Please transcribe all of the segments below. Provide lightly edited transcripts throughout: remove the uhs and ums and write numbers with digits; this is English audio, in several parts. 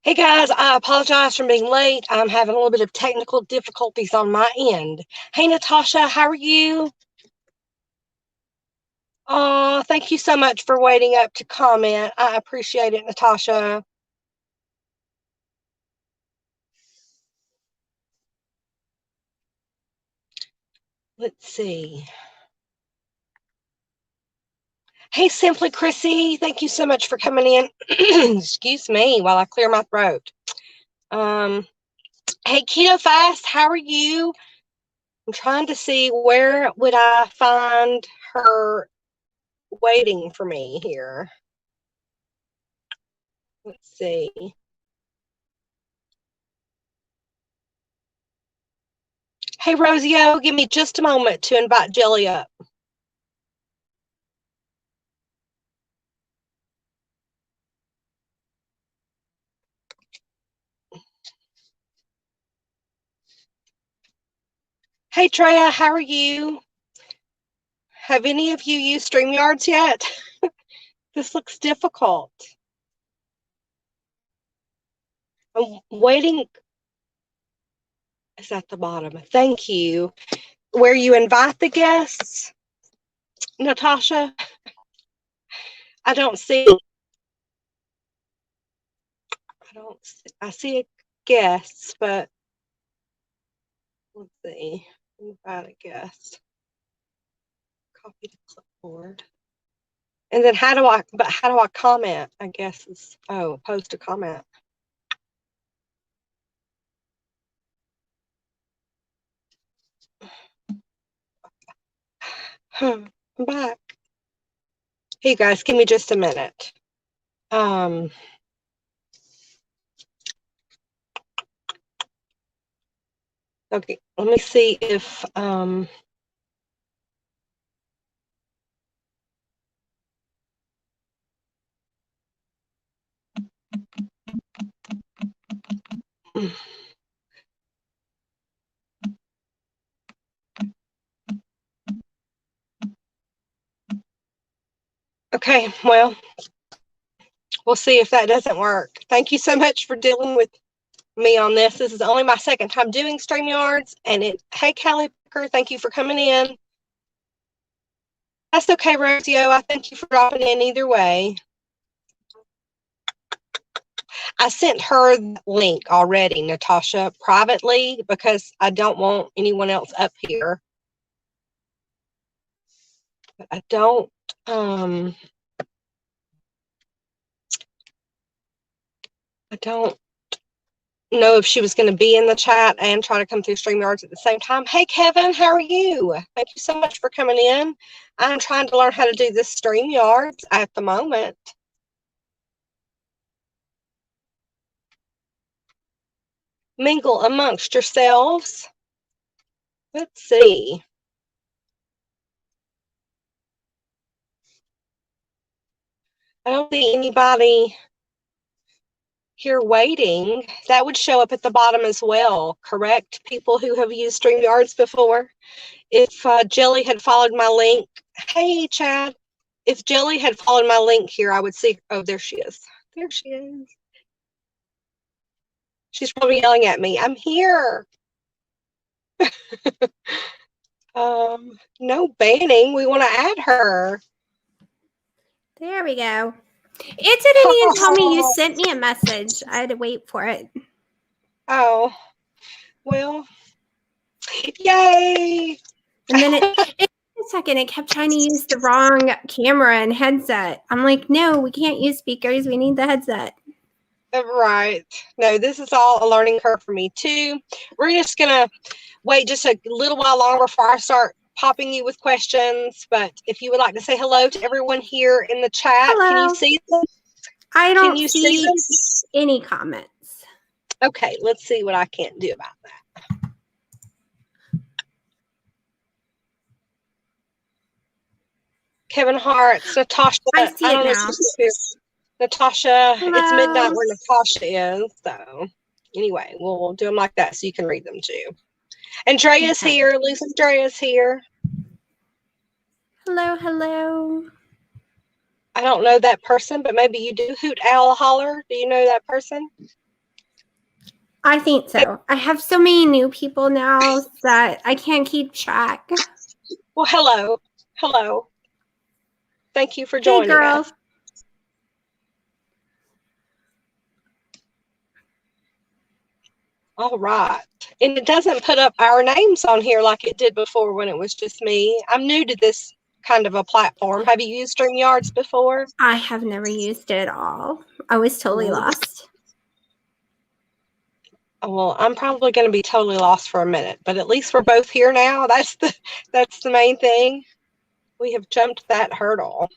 Hey guys, I apologize for being late. I'm having a little bit of technical difficulties on my end. Hey Natasha, how are you? Oh, thank you so much for waiting up to comment. I appreciate it, Natasha. Let's see. Hey Simply Chrissy, thank you so much for coming in. Excuse me while I clear my throat. Um, hey Keto Fast, how are you? I'm trying to see where would I find her waiting for me here. Let's see. Hey, Rosio, give me just a moment to invite Jelly up. Hey, Treya, how are you? Have any of you used StreamYards yet? This looks difficult. I'm waiting. It's at the bottom. Thank you. Where you invite the guests, Natasha? I don't see. I see a guests, but let's see. Invite a guest. Copy the clipboard. And then how do I comment? I guess is, post a comment. I'm back. Hey guys, give me just a minute. Okay, let me see if okay, well, we'll see if that doesn't work. Thank you so much for dealing with me on this. This is only my second time doing StreamYards, and hey, Callie Picker, thank you for coming in. That's okay, Rosio. I thank you for dropping in either way. I sent her the link already, Natasha, privately, because I don't want anyone else up here. But I don't know if she was going to be in the chat and try to come through StreamYards at the same time. Hey, Kevin, how are you? Thank you so much for coming in. I'm trying to learn how to do this StreamYards at the moment. Mingle amongst yourselves. Let's see. I don't see anybody here waiting. That would show up at the bottom as well, correct? People who have used StreamYards before. If Jelly had followed my link, hey, Chad. If Jelly had followed my link here, I would see, oh, there she is. There she is. She's probably yelling at me. I'm here. No banning. We want to add her. There we go. It didn't even tell me you sent me a message. I had to wait for it. Oh, well, yay. And then it a second, it kept trying to use the wrong camera and headset. I'm like, no, we can't use speakers. We need the headset. Right. No, this is all a learning curve for me too. We're just going to wait just a little while longer before I start popping you with questions. But if you would like to say hello to everyone here in the chat, Hello. Can you see them? I don't see any comments. Okay, let's see what I can do about that. Kevin Hart's, Natasha. I see it now. Natasha, Hello. It's midnight where Natasha is. So anyway, we'll do them like that so you can read them too. Andrea's here. Lisa Andrea's here. Hello, hello. I don't know that person, but maybe you do. Hoot Owl Holler. Do you know that person? I think so. I have so many new people now that I can't keep track. Well, hello. Hello. Thank you for Hey, joining girl. us. All right. And it doesn't put up our names on here like it did before when it was just me. I'm new to this kind of a platform. Have you used StreamYards before? I have never used it at all. I was totally lost. Well, I'm probably going to be totally lost for a minute, but at least we're both here now. That's the main thing. We have jumped that hurdle.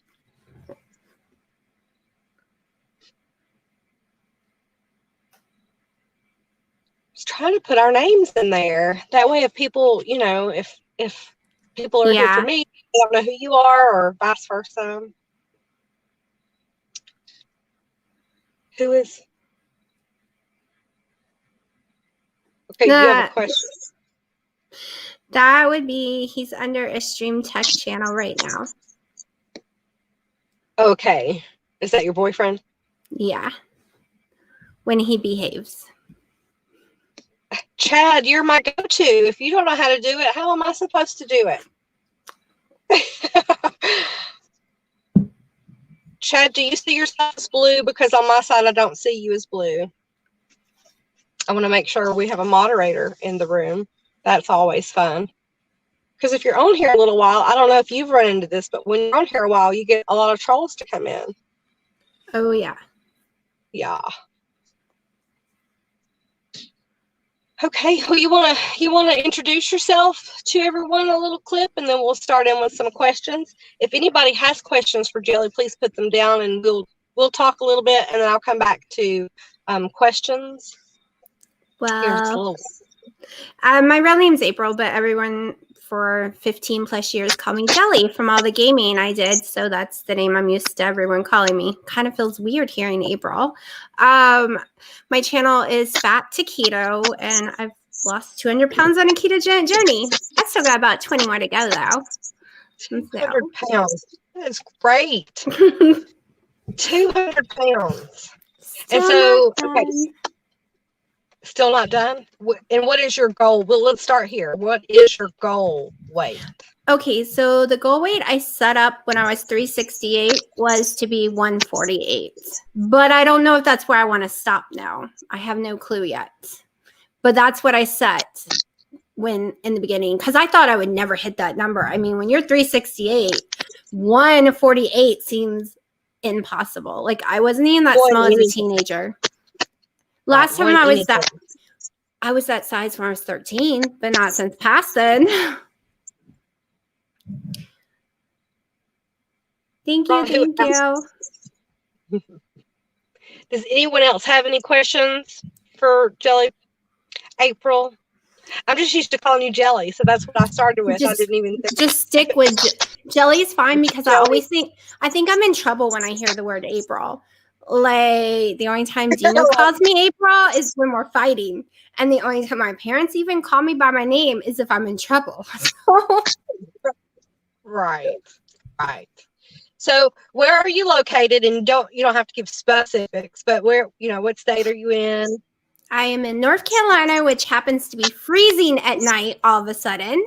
Just trying to put our names in there. That way, if people, if people are here for me, they don't know who you are, or vice versa. Who is? Okay, you have a question. That would be, he's under a Stream Tech channel right now. Okay. Is that your boyfriend? Yeah. When he behaves. Chad, you're my go-to. If you don't know how to do it, how am I supposed to do it? Chad, do you see yourself as blue? Because on my side, I don't see you as blue. I want to make sure we have a moderator in the room. That's always fun. Because if you're on here a little while, I don't know if you've run into this, but when you're on here a while, you get a lot of trolls to come in. Oh, yeah. Yeah. Okay, well, you wanna introduce yourself to everyone a little clip, and then we'll start in with some questions. If anybody has questions for Jelly, please put them down, and we'll talk a little bit, and then I'll come back to questions. Well, my real name's April, but everyone for 15 plus years called me Jelly from all the gaming I did. So that's the name I'm used to everyone calling me. Kind of feels weird hearing April. My channel is Fat2Keto, and I've lost 200 pounds on a ketogenic journey. I still got about 20 more to go, though. 200 pounds. That is great. 200 pounds. Still and so, okay. Still not done? And what is your goal? Well, let's start here. What is your goal weight? Okay, so the goal weight I set up when I was 368 was to be 148. But I don't know if that's where I want to stop now. I have no clue yet. But that's what I set in the beginning, because I thought I would never hit that number. I mean, when you're 368, 148 seems impossible. Like, I wasn't even that small as a teenager. Last time I was that size when I was 13, but not since past then. Thank you. Does anyone else have any questions for Jelly? April? I'm just used to calling you Jelly, so that's what I started with. I didn't even think. Just stick with Jelly's fine, because I always think I'm in trouble when I hear the word April. Like, the only time Dino calls me April is when we're fighting. And the only time my parents even call me by my name is if I'm in trouble. Right. So where are you located? And you don't have to give specifics, but where, what state are you in? I am in North Carolina, which happens to be freezing at night all of a sudden.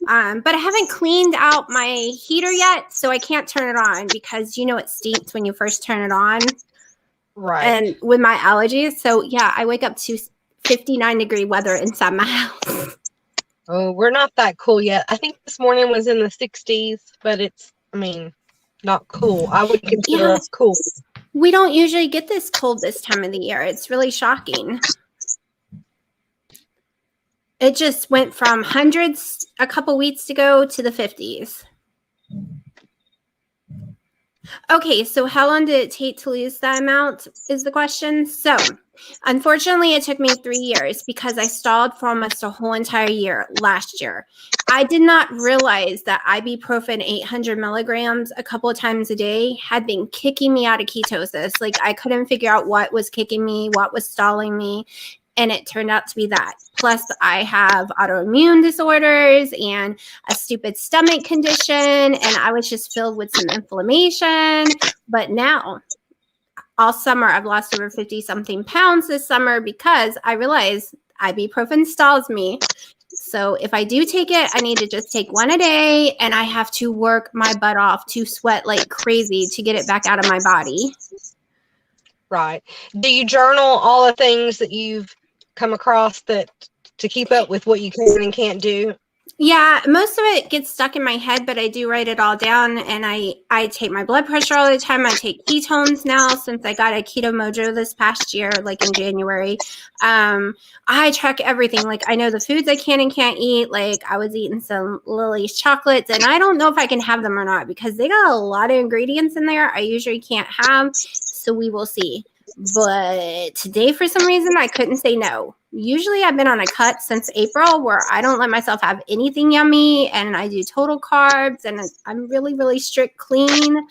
But I haven't cleaned out my heater yet, so I can't turn it on because it stinks when you first turn it on. Right. And with my allergies. So yeah, I wake up to 59-degree weather inside my house. Oh, we're not that cool yet. I think this morning was in the 60s, but it's, not cool. I would consider us cool. We don't usually get this cold this time of the year. It's really shocking. It just went from hundreds a couple weeks ago to the 50s. Okay, so how long did it take to lose that amount is the question. So, unfortunately, it took me 3 years because I stalled for almost a whole entire year last year. I did not realize that ibuprofen 800 milligrams a couple of times a day had been kicking me out of ketosis. Like, I couldn't figure out what was kicking me, what was stalling me. And it turned out to be that. Plus, I have autoimmune disorders and a stupid stomach condition. And I was just filled with some inflammation. But now, all summer, I've lost over 50 something pounds this summer because I realized ibuprofen stalls me. So if I do take it, I need to just take one a day, and I have to work my butt off to sweat like crazy to get it back out of my body. Right. Do you journal all the things that you've come across that to keep up with what you can and can't do? Yeah, most of it gets stuck in my head, but I do write it all down, and I take my blood pressure all the time. I take ketones now since I got a Keto Mojo this past year, like in January. I track everything. Like I know the foods I can and can't eat. Like I was eating some Lily's chocolates, and I don't know if I can have them or not because they got a lot of ingredients in there I usually can't have. So we will see. But today, for some reason, I couldn't say no. Usually I've been on a cut since April where I don't let myself have anything yummy, and I do total carbs, and I'm really, really strict clean.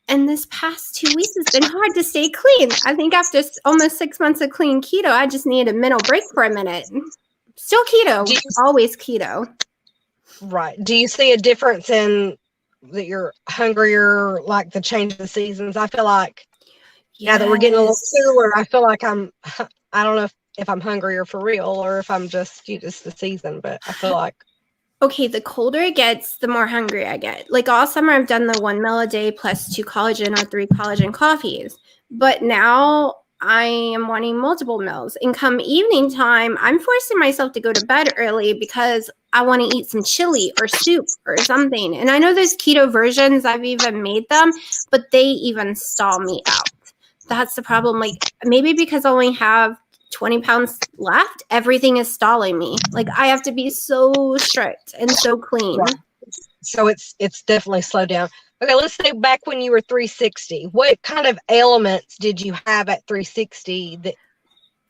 And this past 2 weeks has been hard to stay clean. I think after almost 6 months of clean keto, I just need a mental break for a minute. Still keto, always keto. Right. Do you see a difference in that you're hungrier, like the change of the seasons? I feel like now that we're getting a little cooler, I feel like I don't know if I'm hungrier for real or if I'm just the season, but I feel like. Okay, the colder it gets, the more hungry I get. Like all summer, I've done the 1 meal a day plus 2 collagen or 3 collagen coffees. But now I am wanting multiple meals. And come evening time, I'm forcing myself to go to bed early because I want to eat some chili or soup or something. And I know there's keto versions, I've even made them, but they even stall me out. That's the problem. Like maybe because I only have 20 pounds left, everything is stalling me. Like I have to be so strict and so clean. Right. So it's definitely slowed down. Okay, let's say back when you were 360. What kind of ailments did you have at 360 that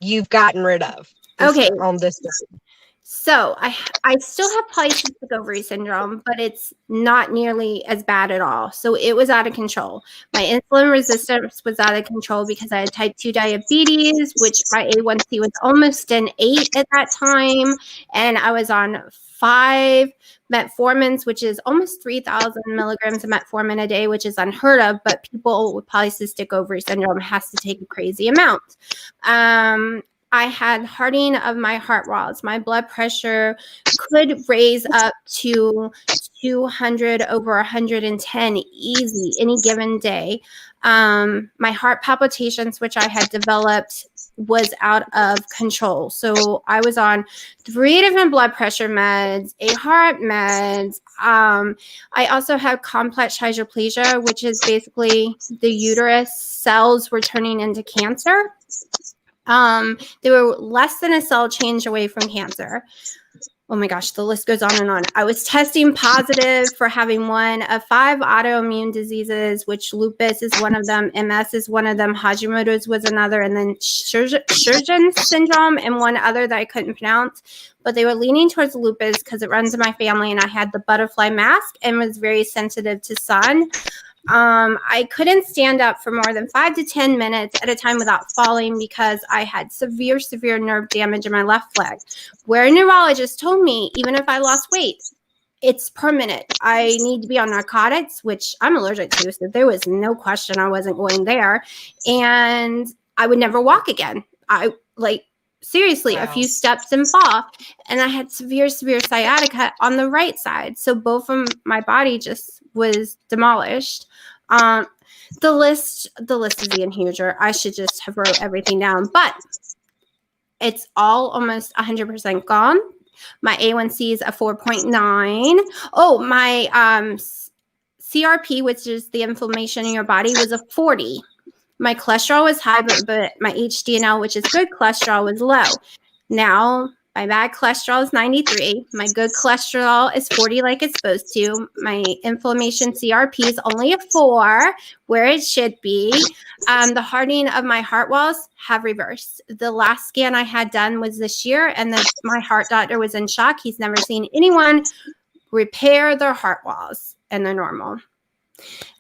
you've gotten rid of? On this day? So I still have polycystic ovary syndrome, but it's not nearly as bad at all. So it was out of control. My insulin resistance was out of control because I had type 2 diabetes, which my A1C was almost an 8 at that time. And I was on 5 metformins, which is almost 3,000 milligrams of metformin a day, which is unheard of. But people with polycystic ovary syndrome has to take a crazy amount. I had hardening of my heart walls. My blood pressure could raise up to 200 over 110 easy any given day. My heart palpitations, which I had developed, was out of control. So I was on 3 different blood pressure meds, a heart meds. I also had complex hydroplasia, which is basically the uterus cells were turning into cancer. They were less than a cell change away from cancer. Oh my gosh, the list goes on and on. I was testing positive for having one of 5 autoimmune diseases, which lupus is one of them, MS is one of them, Hashimoto's was another, and then Sjögren's syndrome and one other that I couldn't pronounce. But they were leaning towards lupus because it runs in my family, and I had the butterfly mask and was very sensitive to sun. I couldn't stand up for more than 5 to 10 minutes at a time without falling because I had severe nerve damage in my left leg, where a neurologist told me, even if I lost weight, it's permanent. I need to be on narcotics, which I'm allergic to. So there was no question I wasn't going there. And I would never walk again. Seriously, wow. A few steps and fall. And I had severe sciatica on the right side. So both of my body just was demolished. The list is even huger. I should just have wrote everything down, but it's all almost 100% gone. My A1C is a 4.9. Oh, my CRP, which is the inflammation in your body, was a 40. My cholesterol was high, but my HDL, which is good cholesterol, was low. Now, my bad cholesterol is 93. My good cholesterol is 40 like it's supposed to. My inflammation CRP is only a 4, where it should be. The hardening of my heart walls have reversed. The last scan I had done was this year, and my heart doctor was in shock. He's never seen anyone repair their heart walls, and they're normal.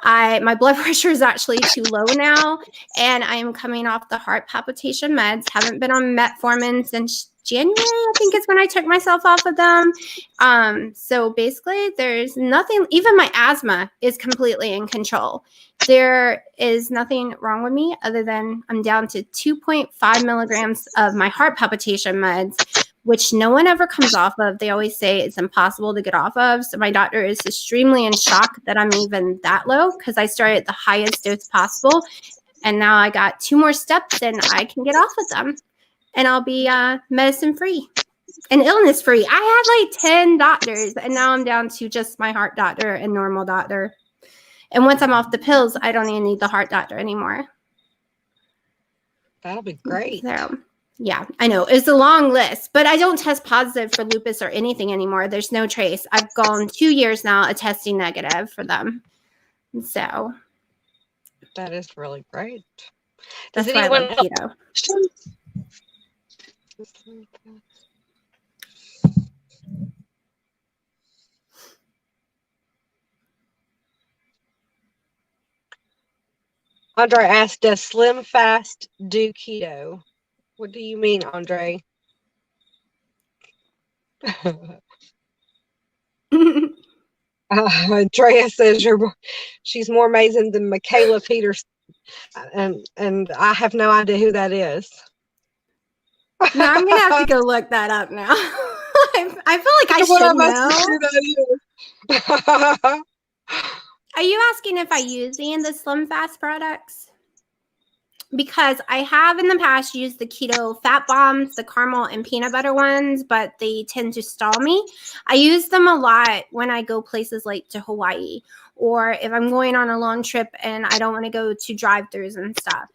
My blood pressure is actually too low now, and I am coming off the heart palpitation meds. Haven't been on metformin since January, I think is when I took myself off of them. So basically, there's nothing, even my asthma is completely in control. There is nothing wrong with me other than I'm down to 2.5 milligrams of my heart palpitation meds, which no one ever comes off of. They always say it's impossible to get off of. So my doctor is extremely in shock that I'm even that low because I started at the highest dose possible. And now I got 2 more steps and I can get off of them. And I'll be medicine free and illness free. I had like 10 doctors and now I'm down to just my heart doctor and normal doctor. And once I'm off the pills, I don't even need the heart doctor anymore. That'll be great. So, yeah, I know. It's a long list, but I don't test positive for lupus or anything anymore. There's no trace. I've gone 2 years now of testing negative for them. So. That is really great. Does anyone like keto? Andre asked, does Slim Fast do keto? What do you mean, Andre? Andrea says she's more amazing than Michaela Peters, and I have no idea who that is. No, I'm gonna have to go look that up now. I feel like I should know. Are you asking if I use any of the Slim Fast products? Because I have in the past used the keto fat bombs, the caramel and peanut butter ones, but they tend to stall me. I use them a lot when I go places like to Hawaii, or if I'm going on a long trip and I don't want to go to drive-thrus and stuff.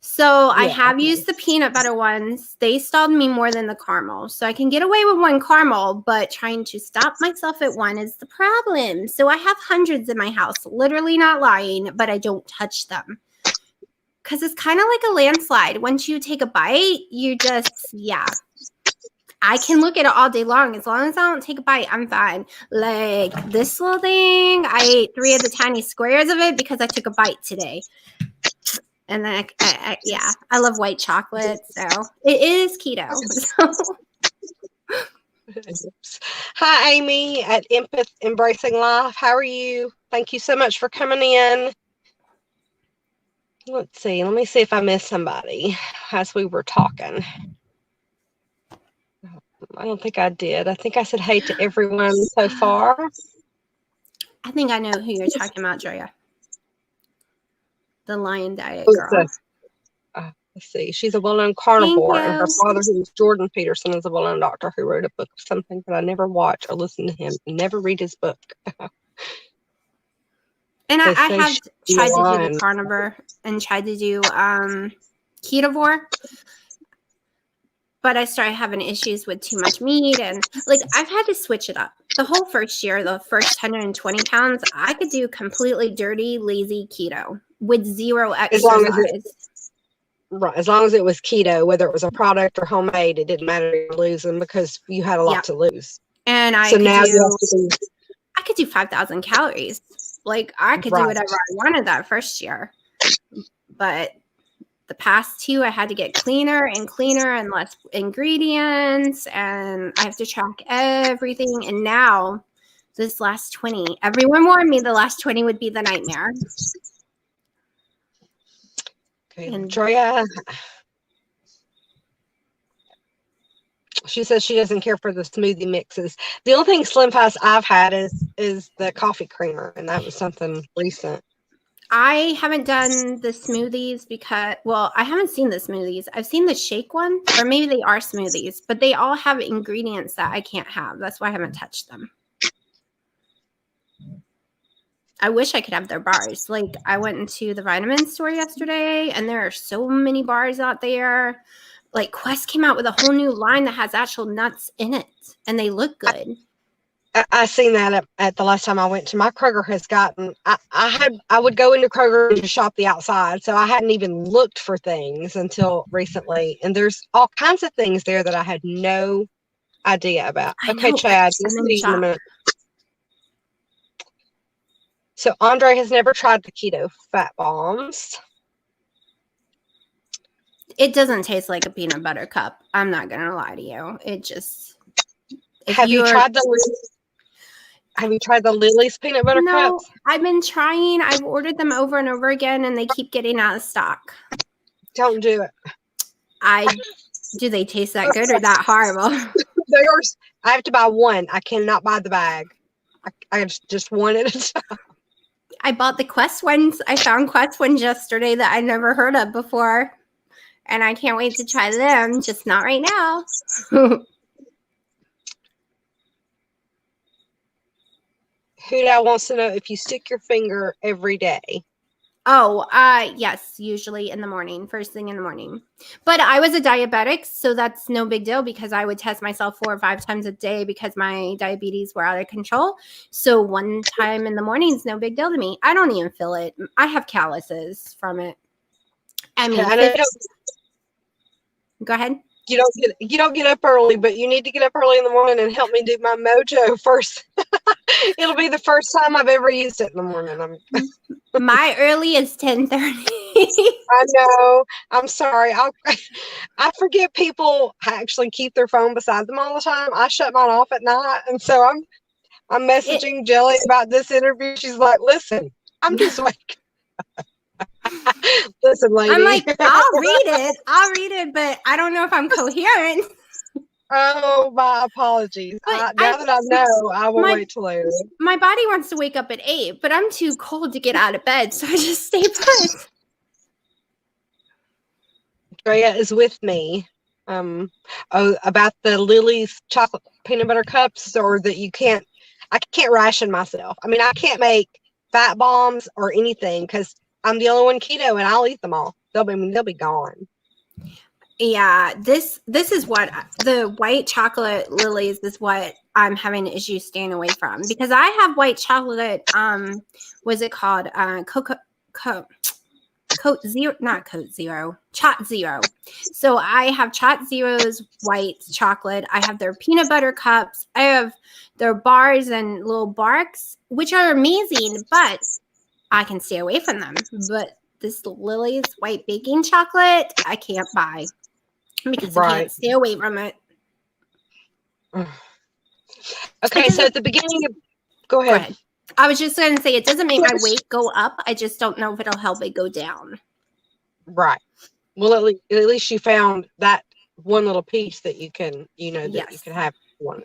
So I have used the peanut butter ones. They stalled me more than the caramel. So I can get away with one caramel, but trying to stop myself at one is the problem. So I have hundreds in my house, literally not lying, but I don't touch them. Because it's kind of like a landslide. Once you take a bite, you just, I can look at it all day long. As long as I don't take a bite, I'm fine. Like this little thing, I ate 3 of the tiny squares of it because I took a bite today. And then, I love white chocolate, so it is keto. Hi, Amy at Embracing Life. How are you? Thank you so much for coming in. Let's see. Let me see if I missed somebody as we were talking. I don't think I did. I think I said hey to everyone so far. I think I know who you're talking about, Drea. The Lion Diet girl. Let's see. She's a well-known carnivore, and her father, who was Jordan Peterson, is a well-known doctor who wrote a book of something, but I never watch or listen to him. Never read his book. And I have tried to do the carnivore and tried to do ketovore, but I started having issues with too much meat, and like I've had to switch it up. The whole first year, the first 120 pounds, I could do completely dirty, lazy keto with 0 exercise. As long as it was keto, whether it was a product or homemade, it didn't matter if you were losing because you had a lot to lose. And I could do 5,000 calories. Like I could do whatever I wanted that first year. But the past 2, I had to get cleaner and cleaner and less ingredients, and I have to track everything. And now this last 20, everyone warned me the last 20 would be the nightmare. Okay, Andrea, she says she doesn't care for the smoothie mixes. The only thing Slim Fast I've had is the coffee creamer, and that was something recent. I haven't done the smoothies because, I haven't seen the smoothies. I've seen the shake one, or maybe they are smoothies, but they all have ingredients that I can't have. That's why I haven't touched them. I wish I could have their bars. Like I went into the vitamin store yesterday and there are so many bars out there. Like Quest came out with a whole new line that has actual nuts in it and they look good. I seen that at the last time I went to my Kroger has gotten, I would go into Kroger to shop the outside. So I hadn't even looked for things until recently. And there's all kinds of things there that I had no idea about. Okay, Chad, let's see in a minute. So Andre has never tried the keto fat bombs. It doesn't taste like a peanut butter cup. I'm not gonna lie to you. It just Have you tried the Lily's peanut butter No, cups? I've been trying. I've ordered them over and over again, and they keep getting out of stock. Don't do it. Do they taste that good or that horrible? I have to buy one. I cannot buy the bag. I just one at a time. I bought the Quest ones. I found Quest ones yesterday that I never heard of before. And I can't wait to try them, just not right now. Huda wants to know if you stick your finger every day. Oh, yes, usually in the morning, first thing in the morning. But I was a diabetic, so that's no big deal because I would test myself 4 or 5 times a day because my diabetes were out of control. So one time in the morning is no big deal to me. I don't even feel it. I have calluses from it. I mean, go ahead. You don't get up early, but you need to get up early in the morning and help me do my Mojo first. It'll be the first time I've ever used it in the morning. My early is 10:30. I know. I'm sorry. I forget people actually keep their phone beside them all the time. I shut mine off at night, and so I'm messaging Jelly about this interview. She's like, "Listen, I'm just like." Listen, lady. I'm like, I'll read it, but I don't know if I'm coherent. Oh, my apologies. Now that I know, I will wait till later. My body wants to wake up at 8, but I'm too cold to get out of bed, so I just stay put. Drea is with me. About the Lily's chocolate peanut butter cups, or that I can't ration myself. I mean, I can't make fat bombs or anything because I'm the only one keto, and I'll eat them all. They'll be gone. Yeah, this is what the white chocolate Lily's is what I'm having issues staying away from because I have white chocolate. What's it called? Coat Zero. Chot Zero. So I have Chot Zero's white chocolate. I have their peanut butter cups. I have their bars and little barks, which are amazing, but I can stay away from them. But this Lily's white baking chocolate, I can't buy because I can't stay away from it. Okay, so at the beginning of... Go ahead. I was just going to say, it doesn't make my weight go up. I just don't know if it'll help it go down. Right. Well, at least you found that one little piece that you can, you can have one.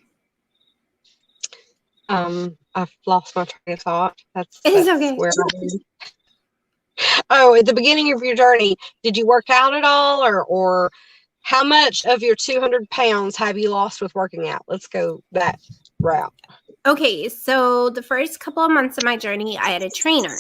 I've lost my train of thought. That's okay. Where Oh, at the beginning of your journey, did you work out at all, or how much of your 200 pounds have you lost with working out? Let's go that route. Okay, so the first couple of months of my journey, I had a trainer,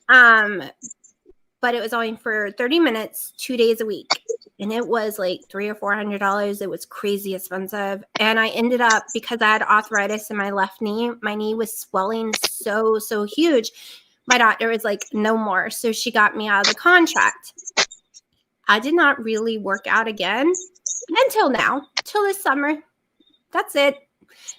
but it was only for 30 minutes, 2 days a week, and it was like $300 or $400. It was crazy expensive, and I ended up, because I had arthritis in my left knee, my knee was swelling so huge. My doctor was like, no more, so she got me out of the contract. I did not really work out again until now, till this summer. That's it.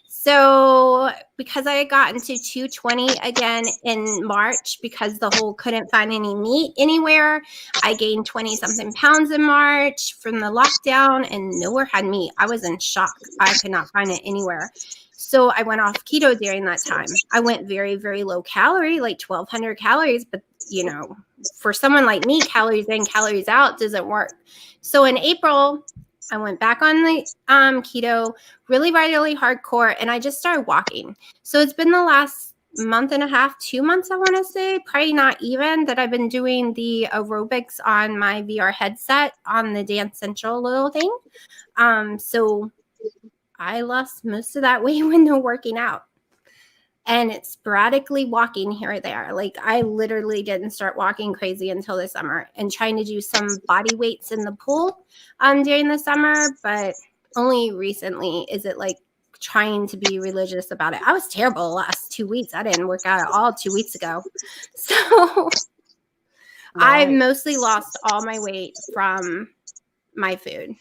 So because I had gotten to 220 again in March because the whole couldn't find any meat anywhere, I gained 20-something pounds in March from the lockdown and nowhere had meat. I was in shock. I could not find it anywhere. So I went off keto during that time. I went very, very low calorie, like 1,200 calories, but for someone like me, calories in, calories out doesn't work. So in April, I went back on the keto, really hardcore, and I just started walking. So it's been the last month and a half, 2 months, I want to say, probably not even, that I've been doing the aerobics on my VR headset on the Dance Central little thing. So I lost most of that weight when they're working out. And it's sporadically walking here or there. Like I literally didn't start walking crazy until the summer and trying to do some body weights in the pool during the summer. But only recently is it like trying to be religious about it. I was terrible the last 2 weeks. I didn't work out at all 2 weeks ago. So I mostly lost all my weight from my food.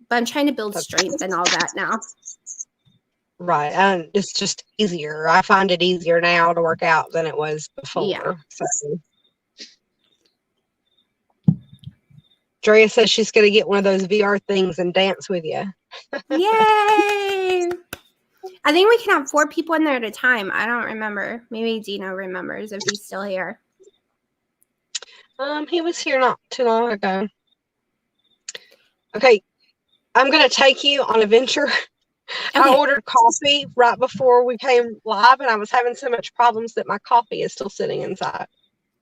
But I'm trying to build strength and all that now. Right. And it's just easier. I find it easier now to work out than it was Yeah. before. So Drea says she's going to get one of those VR things and dance with you. Yay! I think we can have 4 people in there at a time. I don't remember. Maybe Dino remembers if he's still here. He was here not too long ago. Okay, I'm going to take you on a venture. Okay. I ordered coffee right before we came live, and I was having so much problems that my coffee is still sitting inside.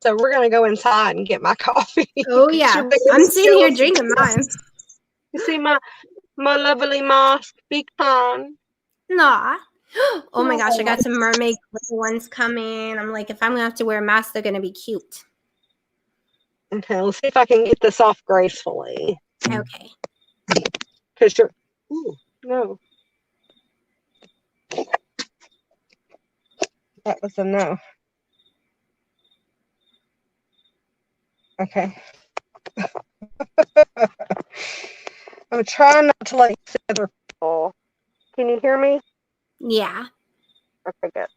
So we're going to go inside and get my coffee. Oh, yeah. I'm sitting here drinking mine. You see my lovely mask, big time. Nah. Oh my gosh, I got some mermaid ones coming. I'm like, if I'm going to have to wear a mask, they're going to be cute. Okay, let's see if I can get this off gracefully. Okay. Because you're... Ooh, no. That was a no. Okay. I'm trying not to let you see other people. Can you hear me? Yeah. Okay, good.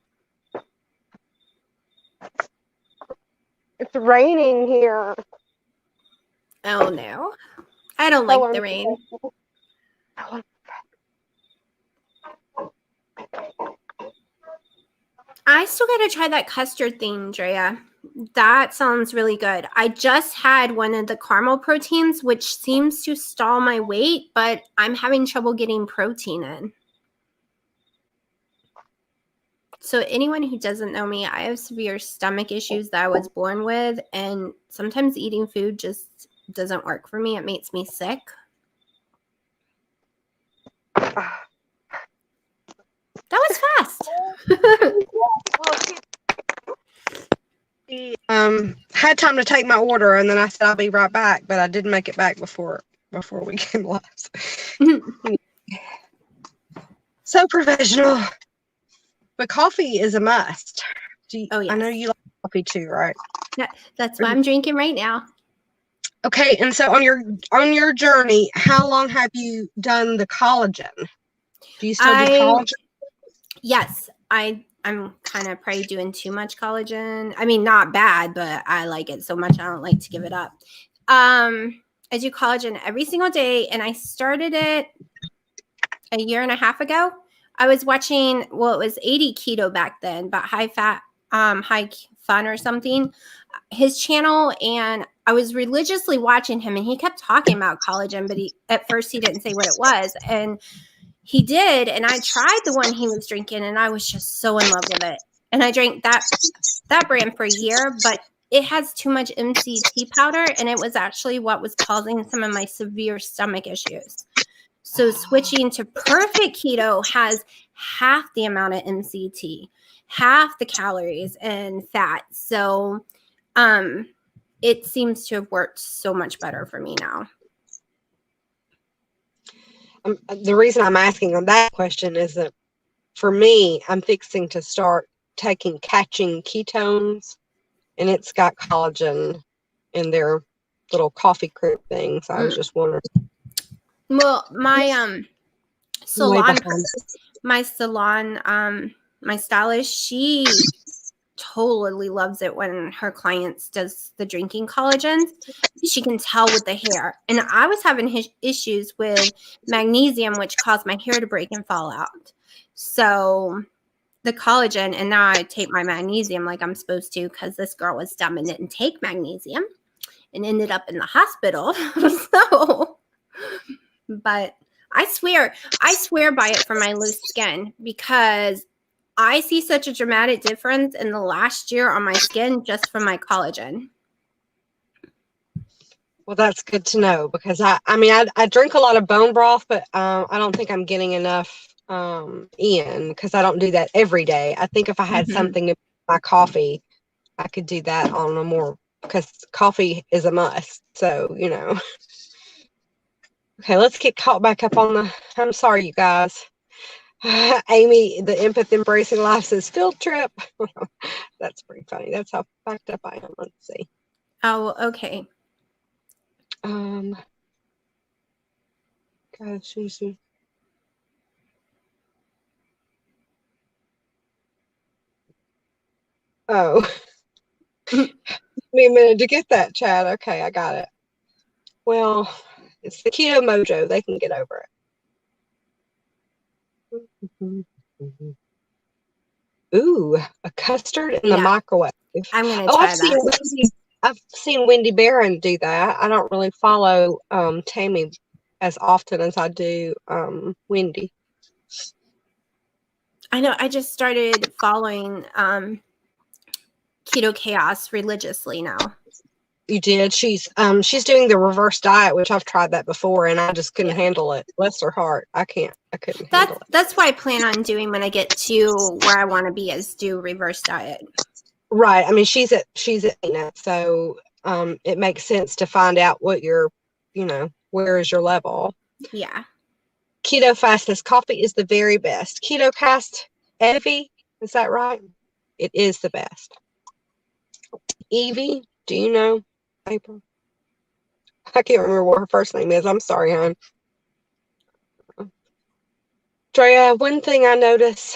It's raining here. Oh, no. I don't like the rain. I still got to try that custard thing, Drea. That sounds really good. I just had one of the caramel proteins, which seems to stall my weight, but I'm having trouble getting protein in. So anyone who doesn't know me, I have severe stomach issues that I was born with, and sometimes eating food just doesn't work for me. It makes me sick. That was fast. Had time to take my order, and then I said I'll be right back, but I didn't make it back before we came live. So professional. But coffee is a must. Oh, yes. I know you like coffee too, right? Yeah, that's what I'm drinking right now. Okay, and so on your journey, how long have you done the collagen? Do you still do collagen? Yes, I'm kind of probably doing too much collagen. I mean, not bad, but I like it so much I don't like to give it up. I do collagen every single day, and I started it a year and a half ago. I was watching, well, it was 80 keto back then, but high fat, high fun or something, his channel, and I was religiously watching him, and he kept talking about collagen, but at first he didn't say what it was, and he did, and I tried the one he was drinking, and I was just so in love with it. And I drank that brand for a year, but it has too much MCT powder, and it was actually what was causing some of my severe stomach issues. So switching to perfect keto has half the amount of MCT, half the calories and fat. So it seems to have worked so much better for me now. The reason I'm asking on that question is that for me, I'm fixing to start taking catching ketones, and it's got collagen in their little coffee crepe thing. So I was just wondering. Well, my my stylist, she totally loves it when her clients does the drinking collagen. She can tell with the hair. And I was having issues with magnesium, which caused my hair to break and fall out. So the collagen, and now I take my magnesium like I'm supposed to, because this girl was dumb and didn't take magnesium and ended up in the hospital. So, but I swear by it for my loose skin, because I see such a dramatic difference in the last year on my skin just from my collagen. Well, that's good to know, because I drink a lot of bone broth, but I don't think I'm getting enough in, because I don't do that every day. I think if I had something in my coffee, I could do that on a more, because coffee is a must. So, Okay, let's get caught back up on the, I'm sorry, you guys. Amy, the empath embracing life, says field trip. That's pretty funny. That's how backed up I am. Let's see. Oh, okay. Gosh, Oh, give me a minute to get that, Chad. Okay, I got it. Well, it's the keto mojo. They can get over it. Ooh, a custard in the Yeah, microwave. I'm gonna Oh, try that. I've seen Wendy Barron do that. I don't really follow Tammy as often as I do Wendy. I know I just started following Keto Chaos religiously now. You did. She's doing the reverse diet, which I've tried that before, and I just couldn't handle it. Bless her heart. I couldn't handle it. That's what I plan on doing when I get to where I want to be, is do reverse diet. Right. I mean, she's at maintenance, so it makes sense to find out what your, where is your level. Yeah. Keto fast says coffee is the very best. Keto cast Evie, is that right? It is the best. Evie, do you know April? I can't remember what her first name is. I'm sorry, hon. Drea, one thing I notice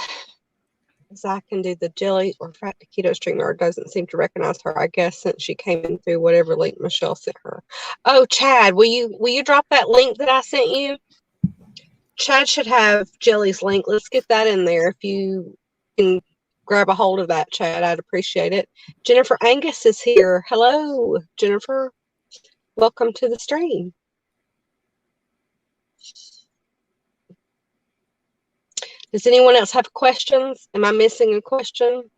is I can do the jelly or Fat2Keto streamer. Doesn't seem to recognize her, I guess, since she came in through whatever link Michelle sent her. Oh, Chad, will you drop that link that I sent you? Chad should have Jelly's link. Let's get that in there. If you can grab a hold of that, Chad, I'd appreciate it. Jennifer Angus is here. Hello, Jennifer. Welcome to the stream. Does anyone else have questions? Am I missing a question?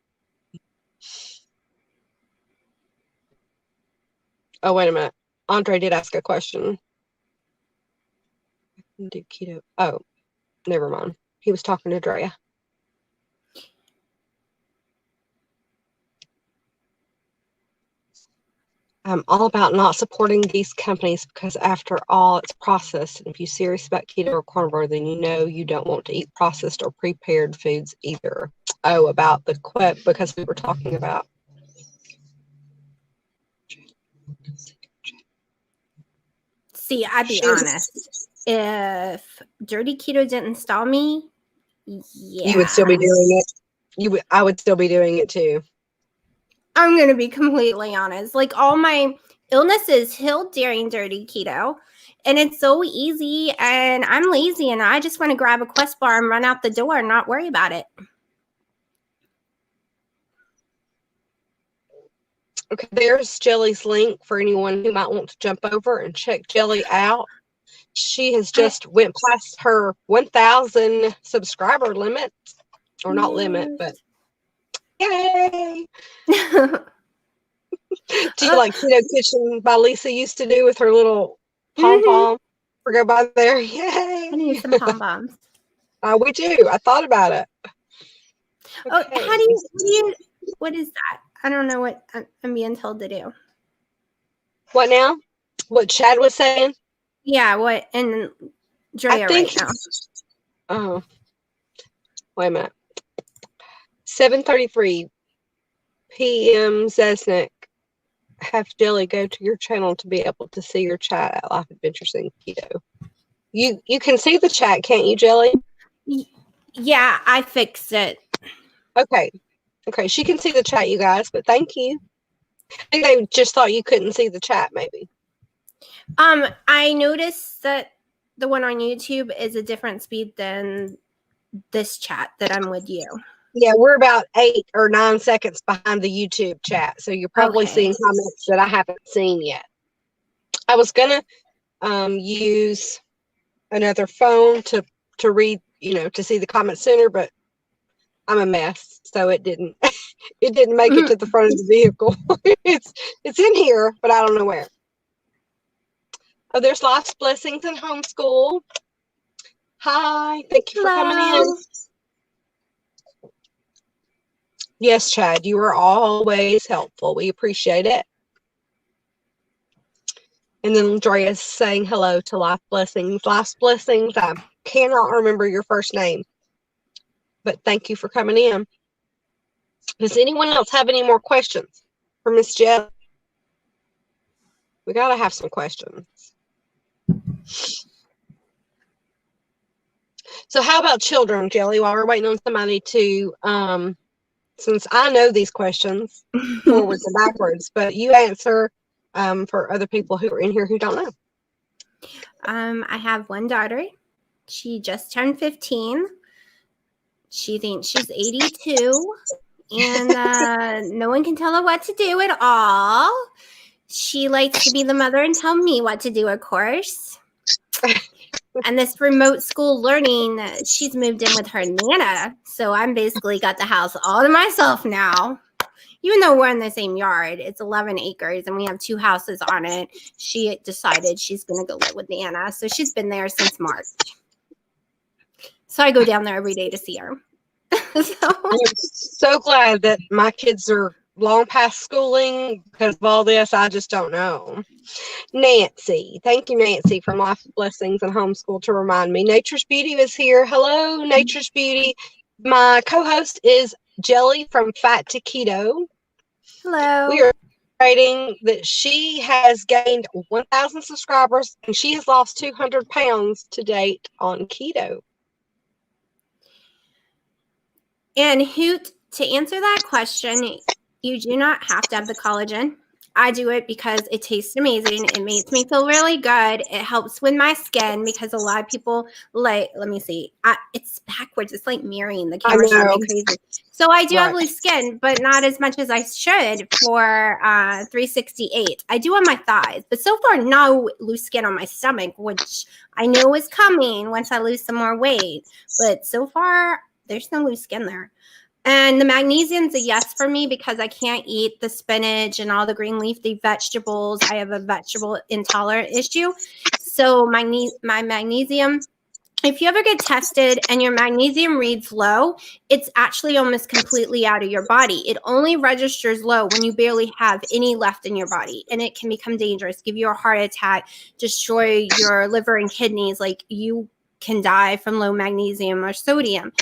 Oh, wait a minute. Andre did ask a question. Do keto. Oh, never mind. He was talking to Drea. I'm all about not supporting these companies because after all, it's processed. And if you're serious about keto or carnivore, then you know you don't want to eat processed or prepared foods either. Oh, about the quip, because we were talking about. See, I'd be honest. If Dirty Keto didn't stall me, yeah. You would still be doing it. I would still be doing it too. I'm going to be completely honest. Like, all my illnesses healed during Dirty Keto. And it's so easy. And I'm lazy. And I just want to grab a Quest bar and run out the door and not worry about it. Okay, there's Jelly's link for anyone who might want to jump over and check Jelly out. She has just went past her 1,000 subscriber limit. Or not limit, but yay! Do you like Keto Kitchen by Lisa used to do with her little pom-pom? Or go by there? Yay! I need some pom-poms. We do. I thought about it. Okay. Oh, how do you, what is that? I don't know what I'm being told to do. What now? What Chad was saying? Yeah, what? And Drea right now. Oh. Wait a minute. 7:33 p.m. Zesnik. Have Jelly go to your channel to be able to see your chat at Life Adventures in Keto. You can see the chat, can't you, Jelly? Yeah, I fixed it. Okay. She can see the chat, you guys, but thank you. I think they just thought you couldn't see the chat, maybe. I noticed that the one on YouTube is a different speed than this chat that I'm with you. Yeah, we're about 8 or 9 seconds behind the YouTube chat, so you're probably seeing comments that I haven't seen yet. I was gonna use another phone to read, to see the comments sooner, but I'm a mess, so it didn't make it to the front of the vehicle. it's in here, but I don't know where. Oh, there's Life's Blessings in Homeschool. Hi, thank you for coming in. Yes, Chad, you are always helpful. We appreciate it. And then Andrea's saying hello to Life Blessings. Life's Blessings, I cannot remember your first name, but thank you for coming in. Does anyone else have any more questions for Miss Jeff? We got to have some questions. So how about children, Jelly, while we're waiting on somebody to since I know these questions forwards and backwards, but you answer for other people who are in here who don't know. I have one daughter. She just turned 15. She thinks she's 82, and no one can tell her what to do at all. She likes to be the mother and tell me what to do, of course. And this remote school learning, she's moved in with her Nana, so I'm basically got the house all to myself now. Even though we're in the same yard, it's 11 acres and we have 2 houses on it. She decided she's going to go live with Nana, so she's been there since March. So I go down there every day to see her. I'm so glad that my kids are long past schooling because of all this. I just don't know. Nancy. Thank you, Nancy, from Life Blessings and Homeschool to remind me. Nature's Beauty is here. Hello, Nature's Beauty. My co-host is Jelly from Fat2Keto. Hello. We are celebrating that she has gained 1,000 subscribers and she has lost 200 pounds to date on keto. And Hoot, to answer that question, you do not have to have the collagen. I do it because it tastes amazing. It makes me feel really good. It helps with my skin because a lot of people let me see. It's backwards. It's like mirroring the camera showing me crazy. So I do have loose skin, but not as much as I should for 368. I do on my thighs, but so far no loose skin on my stomach, which I know is coming once I lose some more weight. But so far, there's no loose skin there. And the magnesium's a yes for me because I can't eat the spinach and all the green leafy vegetables. I have a vegetable intolerant issue. So my magnesium, if you ever get tested and your magnesium reads low, it's actually almost completely out of your body. It only registers low when you barely have any left in your body. And it can become dangerous, give you a heart attack, destroy your liver and kidneys. Like you can die from low magnesium or sodium.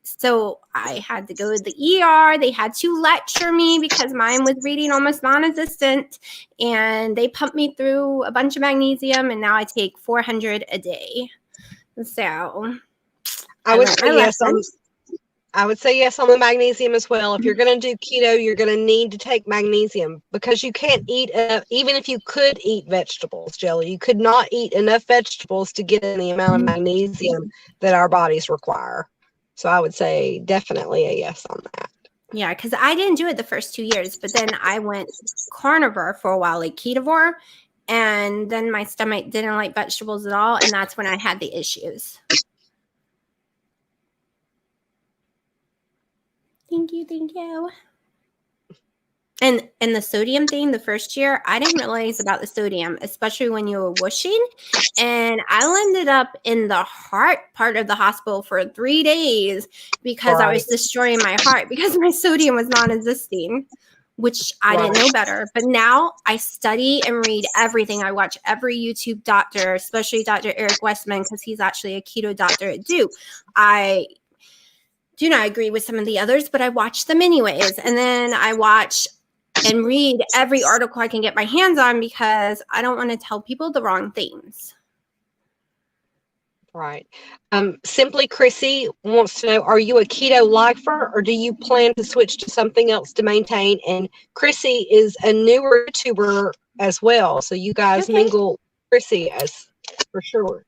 So I had to go to the ER. They had to lecture me because mine was reading almost non-existent. And they pumped me through a bunch of magnesium. And now I take 400 a day. So I would say yes on the magnesium as well. If you're going to do keto, you're going to need to take magnesium because you can't eat even if you could eat vegetables, Jelly, you could not eat enough vegetables to get in the amount of magnesium that our bodies require. So I would say definitely a yes on that. Yeah, because I didn't do it the first 2 years, but then I went carnivore for a while, like ketovore, and then my stomach didn't like vegetables at all, and that's when I had the issues. Thank you. And the sodium thing, the first year, I didn't realize about the sodium, especially when you were whooshing. And I ended up in the heart part of the hospital for 3 days because I was destroying my heart because my sodium was non-existing, which I didn't know better. But now I study and read everything. I watch every YouTube doctor, especially Dr. Eric Westman, because he's actually a keto doctor at Duke. I do not agree with some of the others, but I watch them anyways. And then I watch and read every article I can get my hands on because I don't want to tell people the wrong things. Right. Simply Chrissy wants to know, are you a keto lifer or do you plan to switch to something else to maintain? And Chrissy is a newer YouTuber as well. So you guys mingle Chrissy as for sure.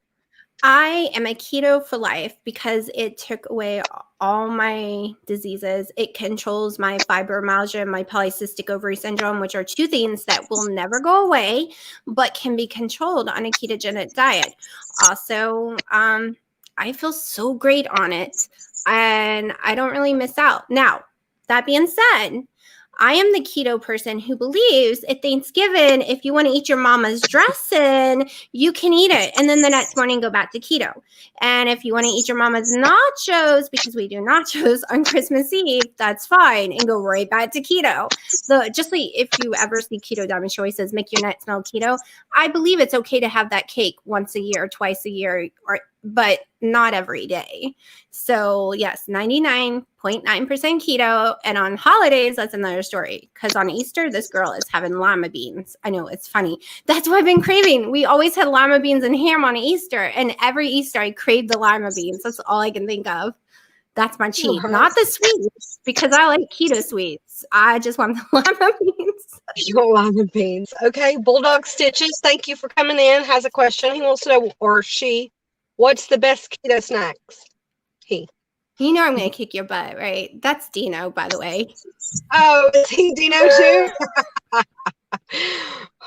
I am a keto for life because it took away all my diseases. It controls my fibromyalgia and my polycystic ovary syndrome, which are 2 things that will never go away, but can be controlled on a ketogenic diet. Also, I feel so great on it, and I don't really miss out. Now, that being said, I am the keto person who believes at Thanksgiving, if you want to eat your mama's dressing, you can eat it. And then the next morning, go back to keto. And if you want to eat your mama's nachos, because we do nachos on Christmas Eve, that's fine. And go right back to keto. So just like if you ever see Keto Diamond, she always says, make your night smell keto. I believe it's okay to have that cake once a year, twice a year, but not every day. So yes, 99.9% keto. And on holidays, that's another story. Because on Easter, this girl is having lima beans. I know, it's funny. That's what I've been craving. We always had lima beans and ham on Easter. And every Easter, I crave the lima beans. That's all I can think of. That's my cheat, not the sweets, because I like keto sweets. I just want the lima beans. You want lima beans. Okay, Bulldog Stitches, thank you for coming in. Has a question. He wants to know, or she, what's the best keto snacks? He. You know I'm going to kick your butt, right? That's Dino, by the way. Oh, is he Dino too?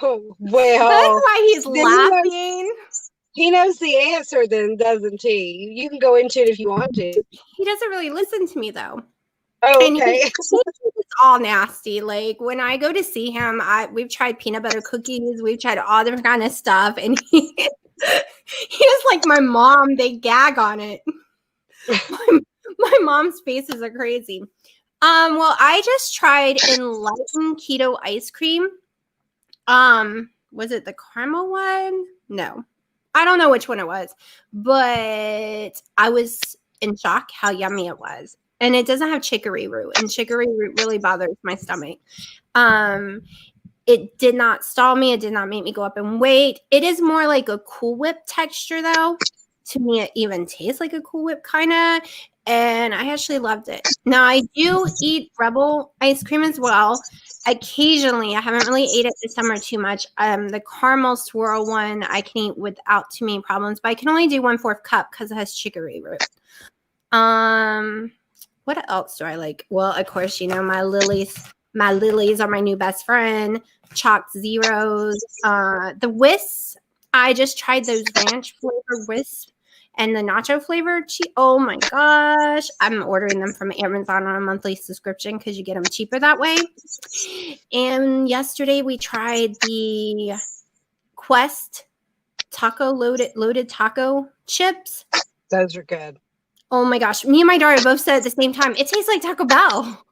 Oh, well. That's why he's laughing. He knows the answer then, doesn't he? You can go into it if you want to. He doesn't really listen to me, though. Oh, and okay. it's all nasty. Like when I go to see him, we've tried peanut butter cookies, we've tried all different kind of stuff, and he is like my mom. They gag on it. My mom's faces are crazy. Well, I just tried Enlightened Keto ice cream. Was it the caramel one? No, I don't know which one it was, but I was in shock how yummy it was. And it doesn't have chicory root, and chicory root really bothers my stomach. It did not stall me. It did not make me go up in weight. It is more like a Cool Whip texture, though. To me, it even tastes like a Cool Whip, kind of. And I actually loved it. Now, I do eat Rebel ice cream as well. Occasionally, I haven't really ate it this summer too much. The caramel swirl one, I can eat without too many problems. But I can only do 1/4 cup because it has chicory root. What else do I like? Well, of course, you know, my lilies. My lilies are my new best friend. Chalk Zeros. The Wisps. I just tried those ranch flavor Wisps and the nacho flavor. Oh my gosh. I'm ordering them from Amazon on a monthly subscription because you get them cheaper that way. And yesterday we tried the Quest taco loaded taco chips. Those are good. Oh my gosh. Me and my daughter both said at the same time, it tastes like Taco Bell.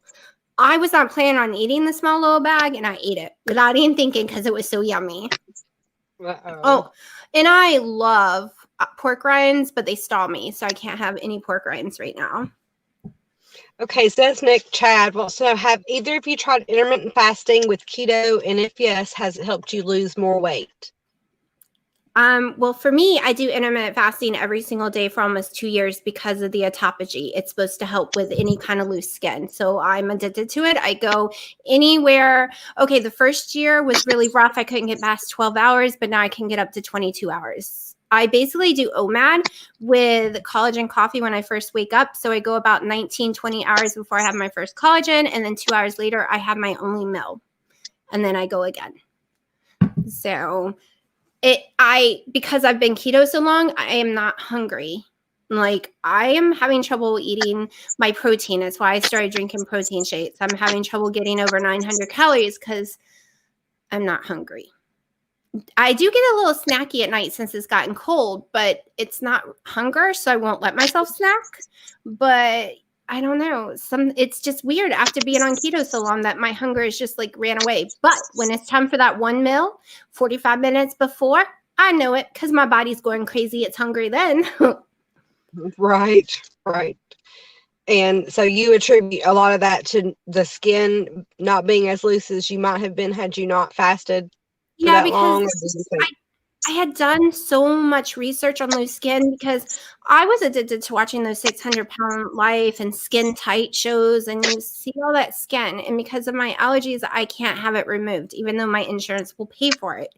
I was not planning on eating the small little bag, and I ate it without even thinking because it was so yummy. Uh-oh. Oh, and I love pork rinds, but they stall me, so I can't have any pork rinds right now. Okay, says Nick Chad. Well, so have either of you tried intermittent fasting with keto? And if yes, has it helped you lose more weight? Well, for me, I do intermittent fasting every single day for almost 2 years because of the autophagy. It's supposed to help with any kind of loose skin. So I'm addicted to it. I go anywhere. Okay, the first year was really rough. I couldn't get past 12 hours, but now I can get up to 22 hours. I basically do OMAD with collagen coffee when I first wake up. So I go about 19, 20 hours before I have my first collagen. And then 2 hours later, I have my only meal. And then I go again. So because I've been keto so long, I am not hungry. Like I am having trouble eating my protein. That's why I started drinking protein shakes. I'm having trouble getting over 900 calories because I'm not hungry. I do get a little snacky at night since it's gotten cold, but it's not hunger, so I won't let myself snack. But I don't know. It's just weird after being on keto so long that my hunger is just like ran away. But when it's time for that one meal, 45 minutes before, I know it because my body's going crazy. It's hungry then. Right. And so you attribute a lot of that to the skin not being as loose as you might have been had you not fasted for that long? I had done so much research on loose skin because I was addicted to watching those 600-pound life and skin tight shows, and you see all that skin. And because of my allergies, I can't have it removed, even though my insurance will pay for it.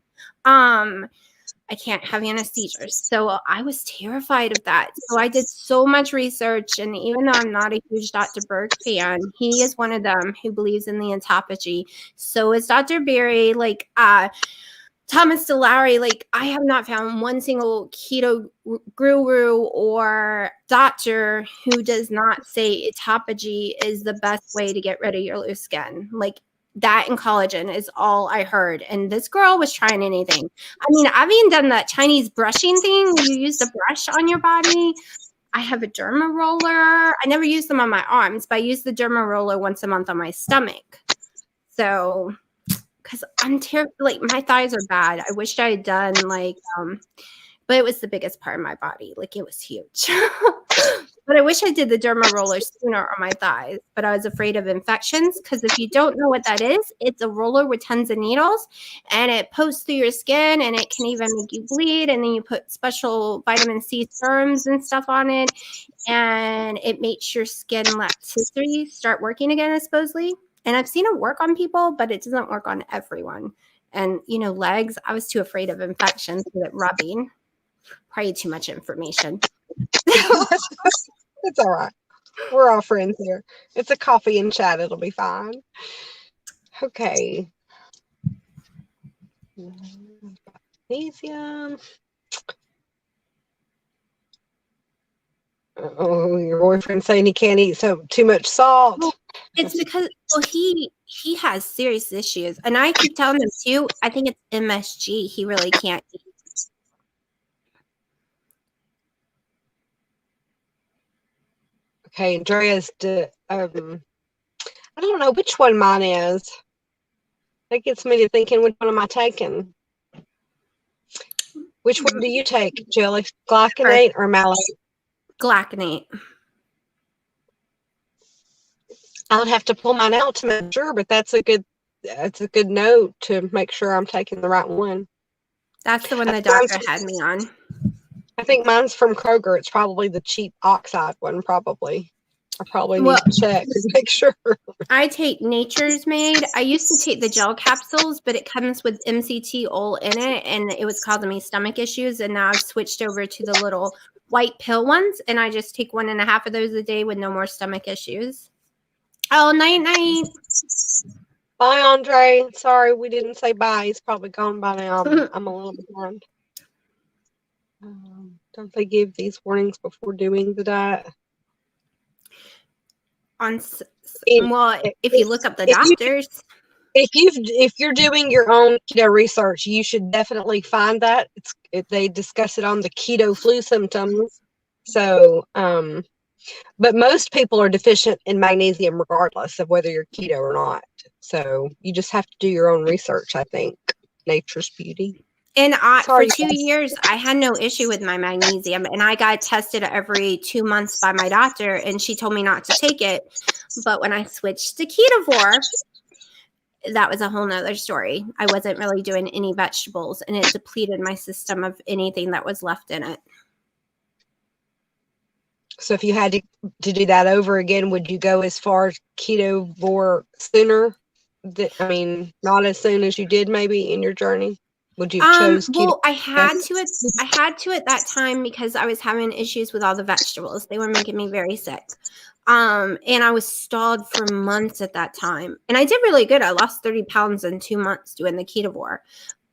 I can't have anesthesia. So I was terrified of that. So I did so much research. And even though I'm not a huge Dr. Berg fan, he is one of them who believes in the autophagy. So is Dr. Berry. Like, Thomas DeLaury, like I have not found one single keto guru or doctor who does not say autophagy is the best way to get rid of your loose skin. Like that and collagen is all I heard. And this girl was trying anything. I mean, I've even done that Chinese brushing thing where you use the brush on your body. I have a derma roller. I never use them on my arms, but I use the derma roller once a month on my stomach. So because I'm terrible, like my thighs are bad. I wished I had done but it was the biggest part of my body. Like it was huge. But I wish I did the derma roller sooner on my thighs, but I was afraid of infections because if you don't know what that is, it's a roller with tons of needles and it posts through your skin and it can even make you bleed. And then you put special vitamin C serums and stuff on it and it makes your skin elasticity start working again, supposedly. And I've seen it work on people, but it doesn't work on everyone. And, legs, I was too afraid of infections with it rubbing. Probably too much information. It's all right. We're all friends here. It's a coffee and chat. It'll be fine. Okay. Magnesium. Oh, your boyfriend's saying he can't eat too much salt. Well, it's because he has serious issues, and I keep telling him too. I think it's MSG. He really can't eat. Okay, Andrea's. I don't know which one mine is. That gets me to thinking, which one am I taking? Which one do you take, Jelly? Glycinate or malate? Glycinate. I would have to pull mine out to make sure, but that's a good note to make sure I'm taking the right one. That's the one the doctor had me on. I think mine's from Kroger. It's probably the cheap oxide one, probably. I probably need to check to make sure. I take Nature's Made. I used to take the gel capsules, but it comes with MCT oil in it, and it was causing me stomach issues. And now I've switched over to the little white pill ones, and I just take 1.5 of those a day with no more stomach issues. Oh, night. Bye, Andre. Sorry, we didn't say bye. He's probably gone by now. I'm a little behind. Don't they give these warnings before doing the diet? If you look up the doctors. If you're doing your own keto research, you should definitely find that. They discuss it on the keto flu symptoms. So, but most people are deficient in magnesium regardless of whether you're keto or not. So you just have to do your own research, I think. Nature's beauty. And for 2 years, I had no issue with my magnesium, and I got tested every 2 months by my doctor, and she told me not to take it. But when I switched to ketovore, that was a whole nother story. I wasn't really doing any vegetables, and it depleted my system of anything that was left in it. So if you had to do that over again, would you go as far as ketovore sooner? Not as soon as you did maybe in your journey? Would you have chose keto? Well, I had to at that time because I was having issues with all the vegetables. They were making me very sick. And I was stalled for months at that time. And I did really good. I lost 30 pounds in 2 months doing the ketovore.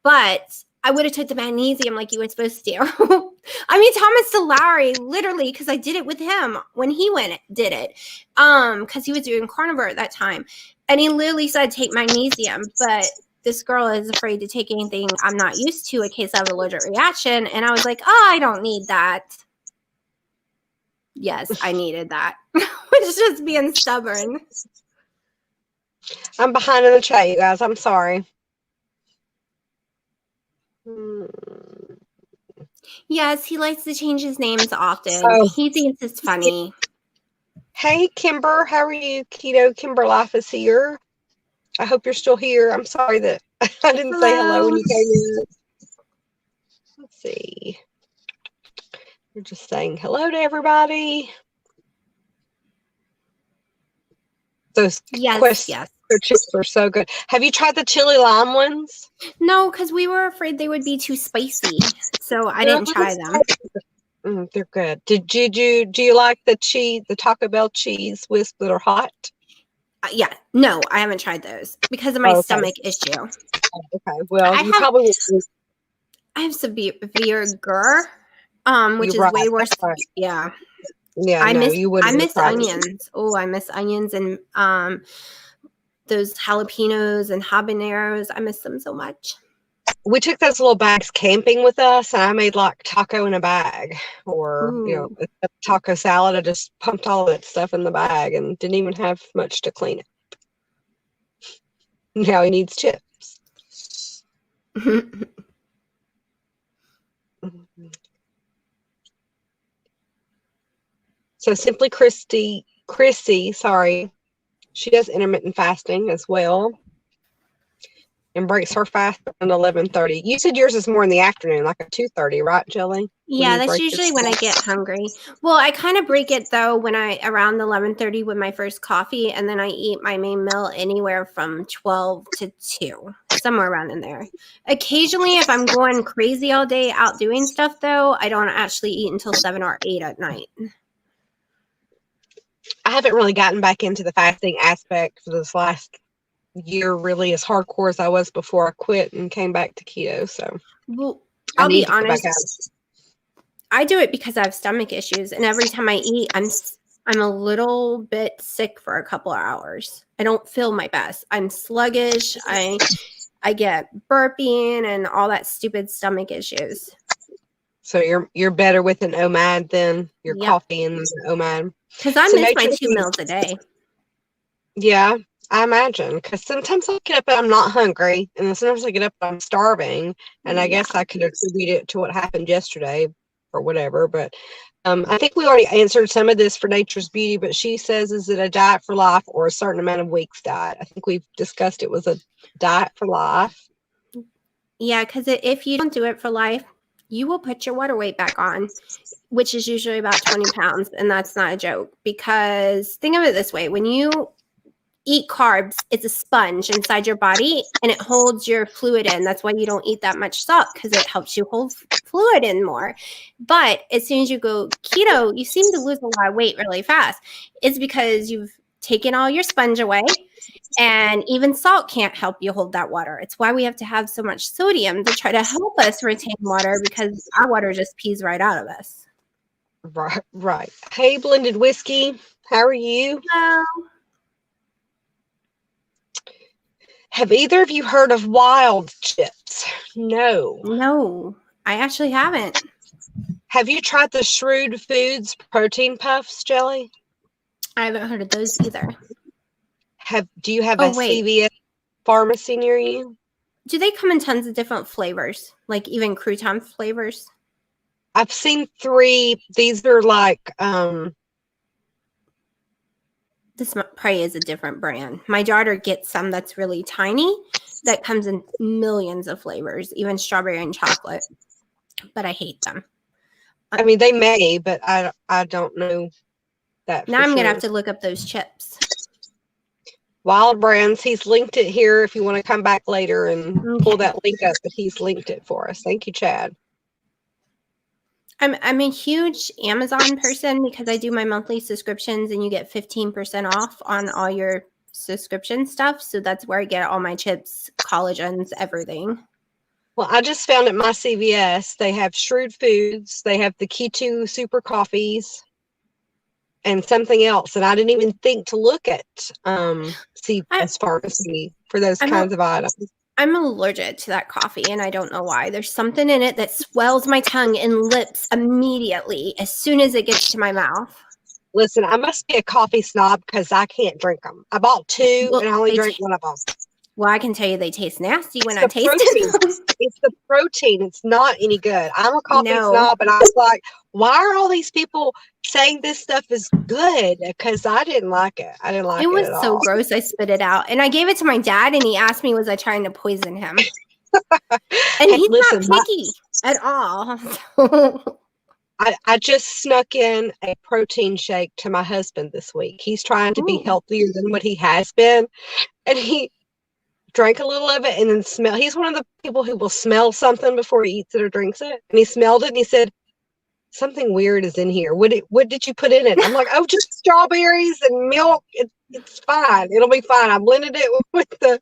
But I would have took the magnesium like you were supposed to. Thomas DeLaury, literally, because I did it with him when he did it. Because he was doing carnivore at that time. And he literally said, take magnesium. But this girl is afraid to take anything I'm not used to in case I have an allergic reaction. And I was like, I don't need that. Yes, I needed that. Which just being stubborn. I'm behind in the chat, you guys. I'm sorry. Yes, he likes to change his names often. He thinks it's funny. Hey, Kimber. How are you? Keto Kimber Life is here. I hope you're still here. I'm sorry that I didn't say hello when you came in. Let's see. We're just saying hello to everybody. Those yes. chips are so good. Have you tried the chili lime ones? No, because we were afraid they would be too spicy, so I didn't try them. They're good. Do you like the Taco Bell cheese whisk that are hot? Yeah, no, I haven't tried those because of my stomach issue. Okay, well, I have severe GER, which is way worse. Right. Yeah. Yeah, I miss onions. Oh, I miss onions and those jalapenos and habaneros. I miss them so much. We took those little bags camping with us, and I made like taco in a bag, or a taco salad. I just pumped all of that stuff in the bag and didn't even have much to clean it. Now he needs chips. So Simply Chrissy, sorry, she does intermittent fasting as well and breaks her fast around 11:30. You said yours is more in the afternoon, like a 2:30, right, Jelly? When Yeah, you that's break your usually when I get hungry. Well, I kind of break it though when I around 11:30 with my first coffee, and then I eat my main meal anywhere from 12 to 2, somewhere around in there. Occasionally, if I'm going crazy all day out doing stuff though, I don't actually eat until 7 or 8 at night. I haven't really gotten back into the fasting aspect for this last year, really as hardcore as I was before I quit and came back to keto. So Well, I I'll need be to get back honest. I do it because I have stomach issues, and every time I eat, I'm a little bit sick for a couple of hours. I don't feel my best. I'm sluggish. I get burping and all that stupid stomach issues. So you're better with an OMAD than your Yep. coffee and the OMAD. Because I So miss no my 2 drinking. meals a day. Yeah, I imagine. Because sometimes I get up and I'm not hungry, and then sometimes I get up and I'm starving. And I Yeah. guess I could attribute it to what happened yesterday or whatever. But I think we already answered some of this for Nature's Beauty. But she says, is it a diet for life or a certain amount of weeks diet? I think we've discussed it was a diet for life. Yeah, because if you don't do it for life, you will put your water weight back on, which is usually about 20 pounds. And that's not a joke. Because think of it this way. When you eat carbs, it's a sponge inside your body and it holds your fluid in. That's why you don't eat that much salt, because it helps you hold fluid in more. But as soon as you go keto, you seem to lose a lot of weight really fast. It's because you've taken all your sponge away, and even salt can't help you hold that water. It's why we have to have so much sodium to try to help us retain water, because our water just pees right out of us. Right. Hey, Blended Whiskey, how are you? Have either of you heard of wild chips? No. No, I actually haven't. Have you tried the Shrewd Foods protein puffs, Jelly? I haven't heard of those either. Do you have Oh, a wait. CVS pharmacy near you? Do they come in tons of different flavors, like even crouton flavors? I've seen 3. These are like This probably is a different brand. My daughter gets some that's really tiny that comes in millions of flavors, even strawberry and chocolate. But I hate them. I mean, they may, but I don't know that Now for I'm sure. gonna have to look up those chips. Wild Brands, he's linked it here if you want to come back later and pull Okay. that link up, but he's linked it for us. Thank you, Chad. I'm a huge Amazon person because I do my monthly subscriptions, and you get 15% off on all your subscription stuff. So that's where I get all my chips, collagens, everything. Well, I just found at my CVS, they have Shrewd Foods, they have the Keto Super Coffees, and something else. And I didn't even think to look at CVS Pharmacy for those kinds of items. I'm allergic to that coffee, and I don't know why. There's something in it that swells my tongue and lips immediately as soon as it gets to my mouth. Listen, I must be a coffee snob because I can't drink them. I bought 2 and I only drank one of them. Well, I can tell you they taste nasty when I taste it. It's the protein. It's not any good. I'm a coffee snob, and I was like, why are all these people saying this stuff is good? Because I didn't like it. I didn't like it. It was so gross. I spit it out, and I gave it to my dad, and he asked me, was I trying to poison him? And he's not picky at all. I just snuck in a protein shake to my husband this week. He's trying to be healthier than what he has been, and he drank a little of it and then smell. He's one of the people who will smell something before he eats it or drinks it. And he smelled it and he said, something weird is in here. What did you put in it? I'm like, oh, just strawberries and milk. It's fine. It'll be fine. I blended it with the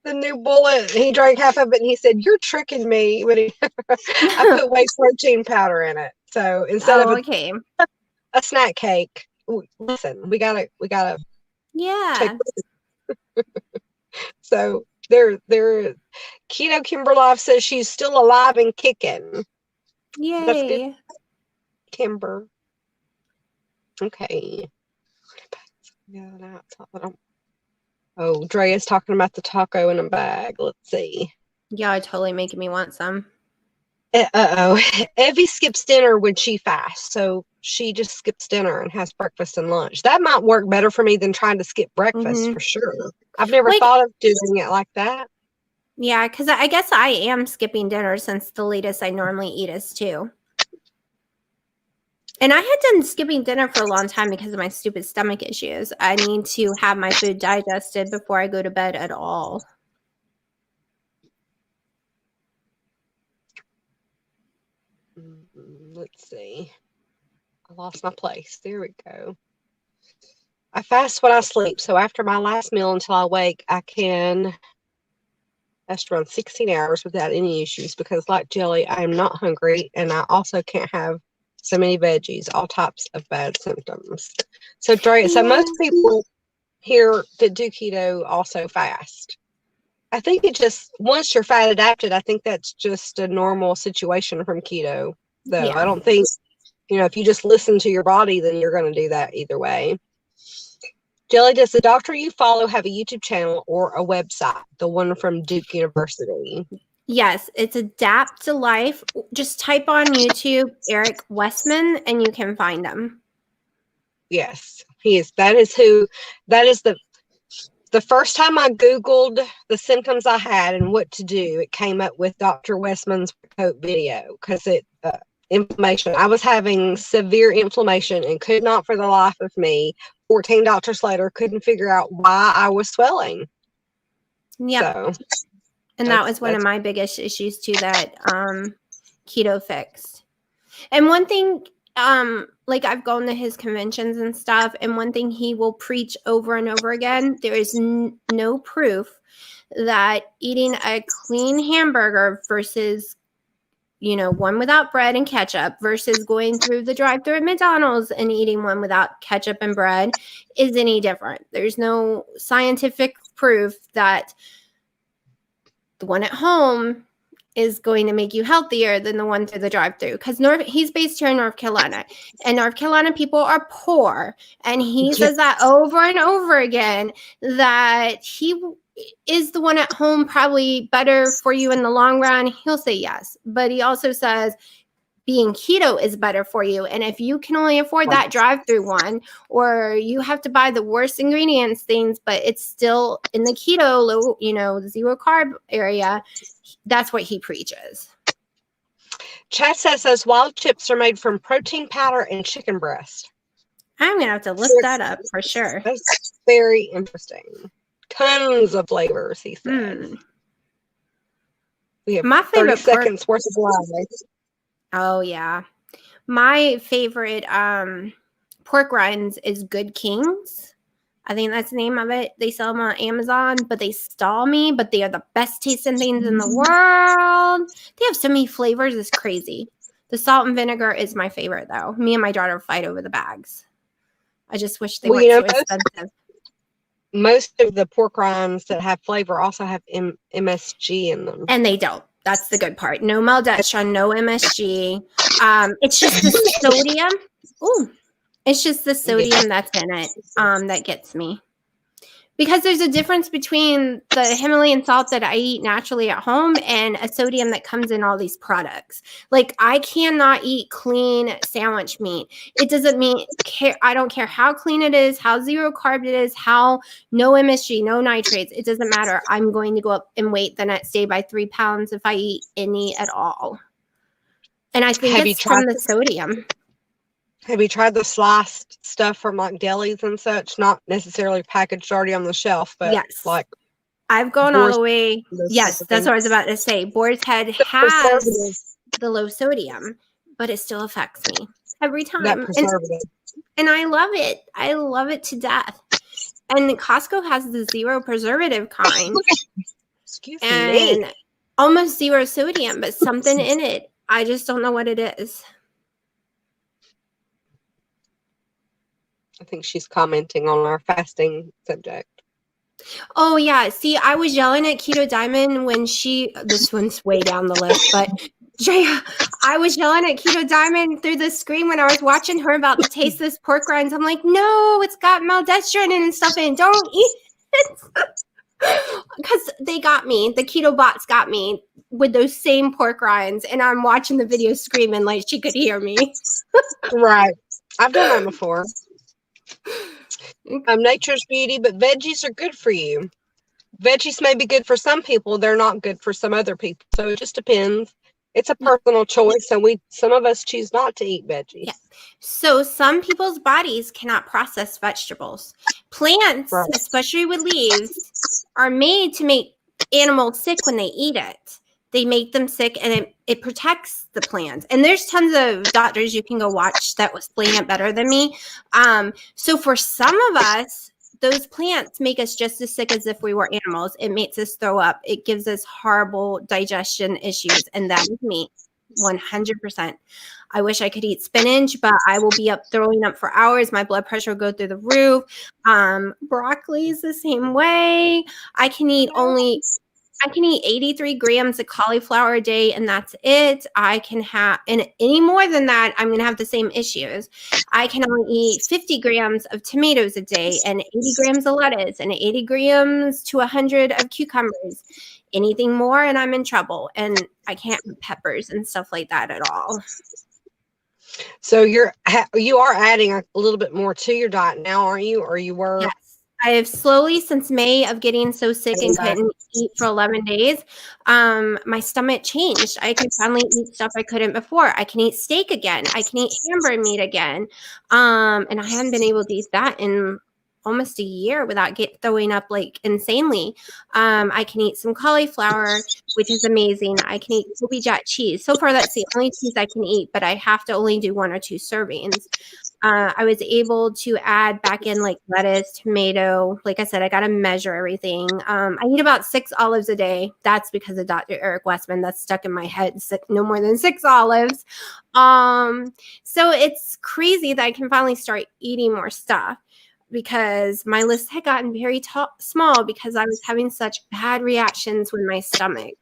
new bullet. He drank half of it and he said, you're tricking me. But I put whey protein powder in it. So instead of a snack cake, listen, we gotta yeah. So they're Keto Kimberlife says she's still alive and kicking. Yay. That's good. Kimber. Okay. Yeah, that's not what I'm. Oh, Drea's talking about the taco in a bag. Let's see. Yeah, totally making me want some. Evie skips dinner when she fasts. So she just skips dinner and has breakfast and lunch. That might work better for me than trying to skip breakfast for sure. I've never thought of doing it like that. Yeah, because I guess I am skipping dinner since the latest I normally eat is 2. And I had done skipping dinner for a long time because of my stupid stomach issues. I need to have my food digested before I go to bed at all. Let's see. I lost my place. There we go. I fast when I sleep. So after my last meal until I wake, I can fast around 16 hours without any issues because like Jelly, I am not hungry and I also can't have so many veggies, all types of bad symptoms. So Drea, so most people here that do keto also fast. I think it just, once you're fat adapted, I think that's just a normal situation from keto. Though I don't think, if you just listen to your body, then you're going to do that either way. Jelly, does the doctor you follow have a YouTube channel or a website? The one from Duke University. Yes, it's Adapt to Life. Just type on YouTube Eric Westman and you can find him. Yes, he is. That is the first time I Googled the symptoms I had and what to do, it came up with Dr. Westman's video because inflammation. I was having severe inflammation and could not for the life of me, 14 doctors later, couldn't figure out why I was swelling. Yeah. So, and that was one of my biggest issues too that keto fixed. And one thing, like I've gone to his conventions and stuff, and one thing he will preach over and over again, there is no proof that eating a clean hamburger versus, one without bread and ketchup versus going through the drive-thru at McDonald's and eating one without ketchup and bread is any different. There's no scientific proof that the one at home is going to make you healthier than the one through the drive-thru. Because he's based here in North Carolina, and North Carolina people are poor. And he says that over and over again, that he is the one at home probably better for you in the long run. He'll say yes. But he also says being keto is better for you. And if you can only afford that drive-thru one, or you have to buy the worst ingredients things, but it's still in the keto, low, zero carb area, that's what he preaches. Chat says those wild chips are made from protein powder and chicken breast. I'm going to have to look that up for sure. That's very interesting. Tons of flavors, he said. We have my favorite 30 seconds worth of live. Oh, yeah. My favorite pork rinds is Good Kings. I think that's the name of it. They sell them on Amazon, but they stall me. But they are the best tasting things in the world. They have so many flavors. It's crazy. The salt and vinegar is my favorite, though. Me and my daughter fight over the bags. I just wish they weren't so expensive. Most of the pork rinds that have flavor also have MSG in them. And they don't. That's the good part. No maltodextrin, no MSG. It's just the sodium. Ooh. It's just the sodium that's in it that gets me. Because there's a difference between the Himalayan salt that I eat naturally at home and a sodium that comes in all these products. Like, I cannot eat clean sandwich meat. It doesn't I don't care how clean it is, how zero carb it is, how no MSG, no nitrates. It doesn't matter. I'm going to go up in weight the next day by 3 pounds if I eat any at all. And I think it's from the sodium. Have you tried the sliced stuff from like delis and such? Not necessarily packaged already on the shelf, but yes. Like I've gone all the way. Yes, that's what I was about to say. Boar's Head has the low sodium, but it still affects me every time. That preservative. And I love it. I love it to death. And Costco has the zero preservative kind. Excuse me. And almost zero sodium, but something in it. I just don't know what it is. I think she's commenting on our fasting subject. Oh, yeah. See, I was yelling at Keto Diamond when this one's way down the list, but Drea, I was yelling at Keto Diamond through the screen when I was watching her about to taste this pork rinds. I'm like, no, it's got maltodextrin and stuff in it. Don't eat it. Because they got me. The keto bots got me with those same pork rinds, and I'm watching the video screaming like she could hear me. Right. I've done that before. Nature's beauty, but veggies are good for you. Veggies may be good for some people. They're not good for some other people. So it just depends. It's a personal choice, and some of us choose not to eat veggies. Yeah. So some people's bodies cannot process vegetables. Plants, Right. especially with leaves, are made to make animals sick when they eat it. They make them sick, and it protects the plant. And there's tons of doctors you can go watch that will explain it better than me. So for some of us, those plants make us just as sick as if we were animals. It makes us throw up. It gives us horrible digestion issues, and that is me, 100%. I wish I could eat spinach, but I will be up throwing up for hours. My blood pressure will go through the roof. Broccoli is the same way. I can eat 83 grams of cauliflower a day, and that's it. I can have, and any more than that, I'm going to have the same issues. I can only eat 50 grams of tomatoes a day, and 80 grams of lettuce, and 80 grams to 100 of cucumbers. Anything more, and I'm in trouble. And I can't eat peppers and stuff like that at all. So you are adding a little bit more to your diet now, aren't you? Or you were? Yes. I have slowly, since May of getting so sick and couldn't eat for 11 days, my stomach changed. I can finally eat stuff I couldn't before. I can eat steak again. I can eat hamburger meat again. And I hadn't been able to eat that in almost a year without throwing up like insanely. I can eat some cauliflower, which is amazing. I can eat Kobe Jack cheese. So far, that's the only cheese I can eat, but I have to only do 1 or 2 servings. I was able to add back in like lettuce, tomato. Like I said, I got to measure everything. I eat about 6 olives a day. That's because of Dr. Eric Westman. That's stuck in my head. No more than 6 olives. So it's crazy that I can finally start eating more stuff, because my list had gotten very small because I was having such bad reactions with my stomach.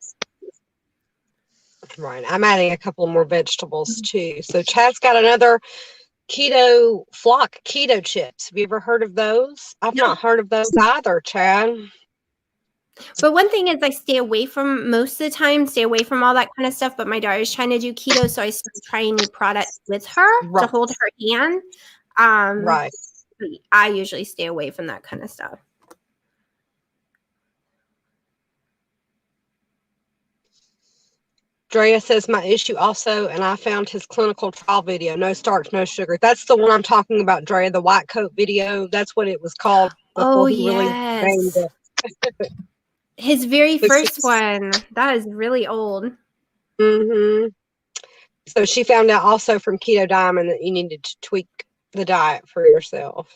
Right. I'm adding a couple more vegetables too. So Chad's got another keto chips. Have you ever heard of those? I've not heard of those either, Chad. But one thing is I stay away from most of the time, all that kind of stuff. But my daughter's trying to do keto, so I started trying new products with her to hold her hand. Right. I usually stay away from that kind of stuff. Drea says, my issue also, and I found his clinical trial video, no starch, no sugar. That's the one I'm talking about, Drea, the white coat video. That's what it was called before he really named it. His very first one. That is really old. Mm-hmm. So she found out also from Keto Diamond that you needed to tweak the diet for yourself.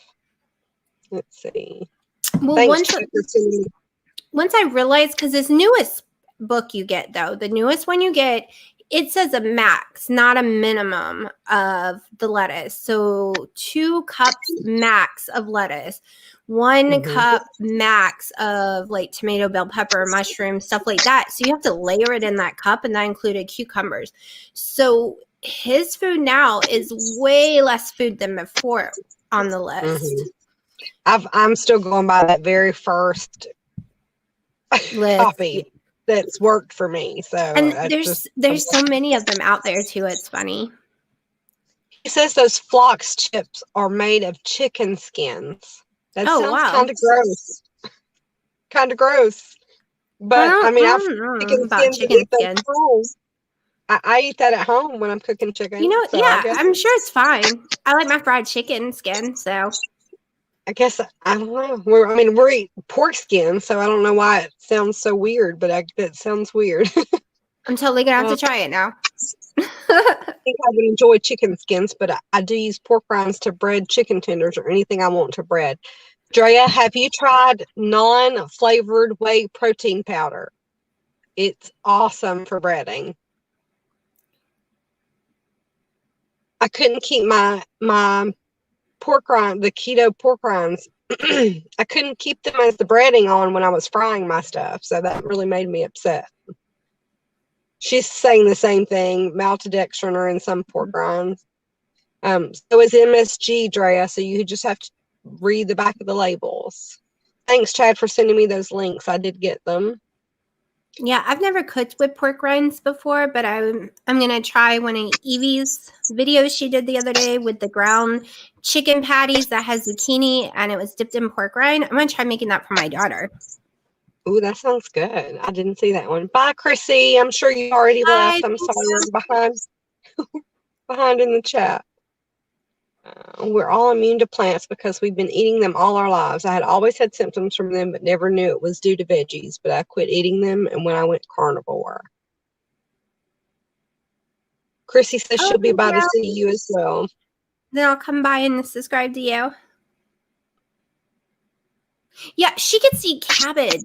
Let's see. Well, Thanks, once I realized, because this newest book you get, though, the newest one you get, it says a max, not a minimum of the lettuce. So 2 cups max of lettuce, 1 cup max of like tomato, bell pepper, mushroom, stuff like that. So you have to layer it in that cup, and that included cucumbers. So his food now is way less food than before on the list. I'm still going by that very first copy that's worked for me. So, and there's so many of them out there too. It's funny. He says those Flocks chips are made of chicken skins. That sounds kind of gross. Kind of gross. But I mean, I've chicken skins. I eat that at home when I'm cooking chicken. You know, so I'm sure it's fine. I like my fried chicken skin, so. I guess, I don't know. We're eating pork skin, so I don't know why it sounds so weird, but it sounds weird. I'm totally going to have to try it now. I think I would enjoy chicken skins, but I do use pork rinds to bread chicken tenders or anything I want to bread. Drea, have you tried non-flavored whey protein powder? It's awesome for breading. I couldn't keep my pork rind, the keto pork rinds. I couldn't keep them as the breading on when I was frying my stuff, so that really made me upset. She's saying the same thing. Maltodextrin are in some pork rinds. So is MSG, Drea, so you just have to read the back of the labels. Thanks, Chad, for sending me those links. I did get them. Yeah, I've never cooked with pork rinds before, but I'm gonna try one of Evie's videos she did the other day with the ground chicken patties that has zucchini and it was dipped in pork rind. I'm gonna try making that for my daughter. Ooh, that sounds good. I didn't see that one. Bye, Chrissy. I'm sure you already left. I'm sorry I'm behind in the chat. We're all immune to plants because we've been eating them all our lives. I had always had symptoms from them, but never knew it was due to veggies. But I quit eating them, and when I went carnivore. Chrissy says she'll be by to see you as well. Then I'll come by and subscribe to you. Yeah, she could see cabbage.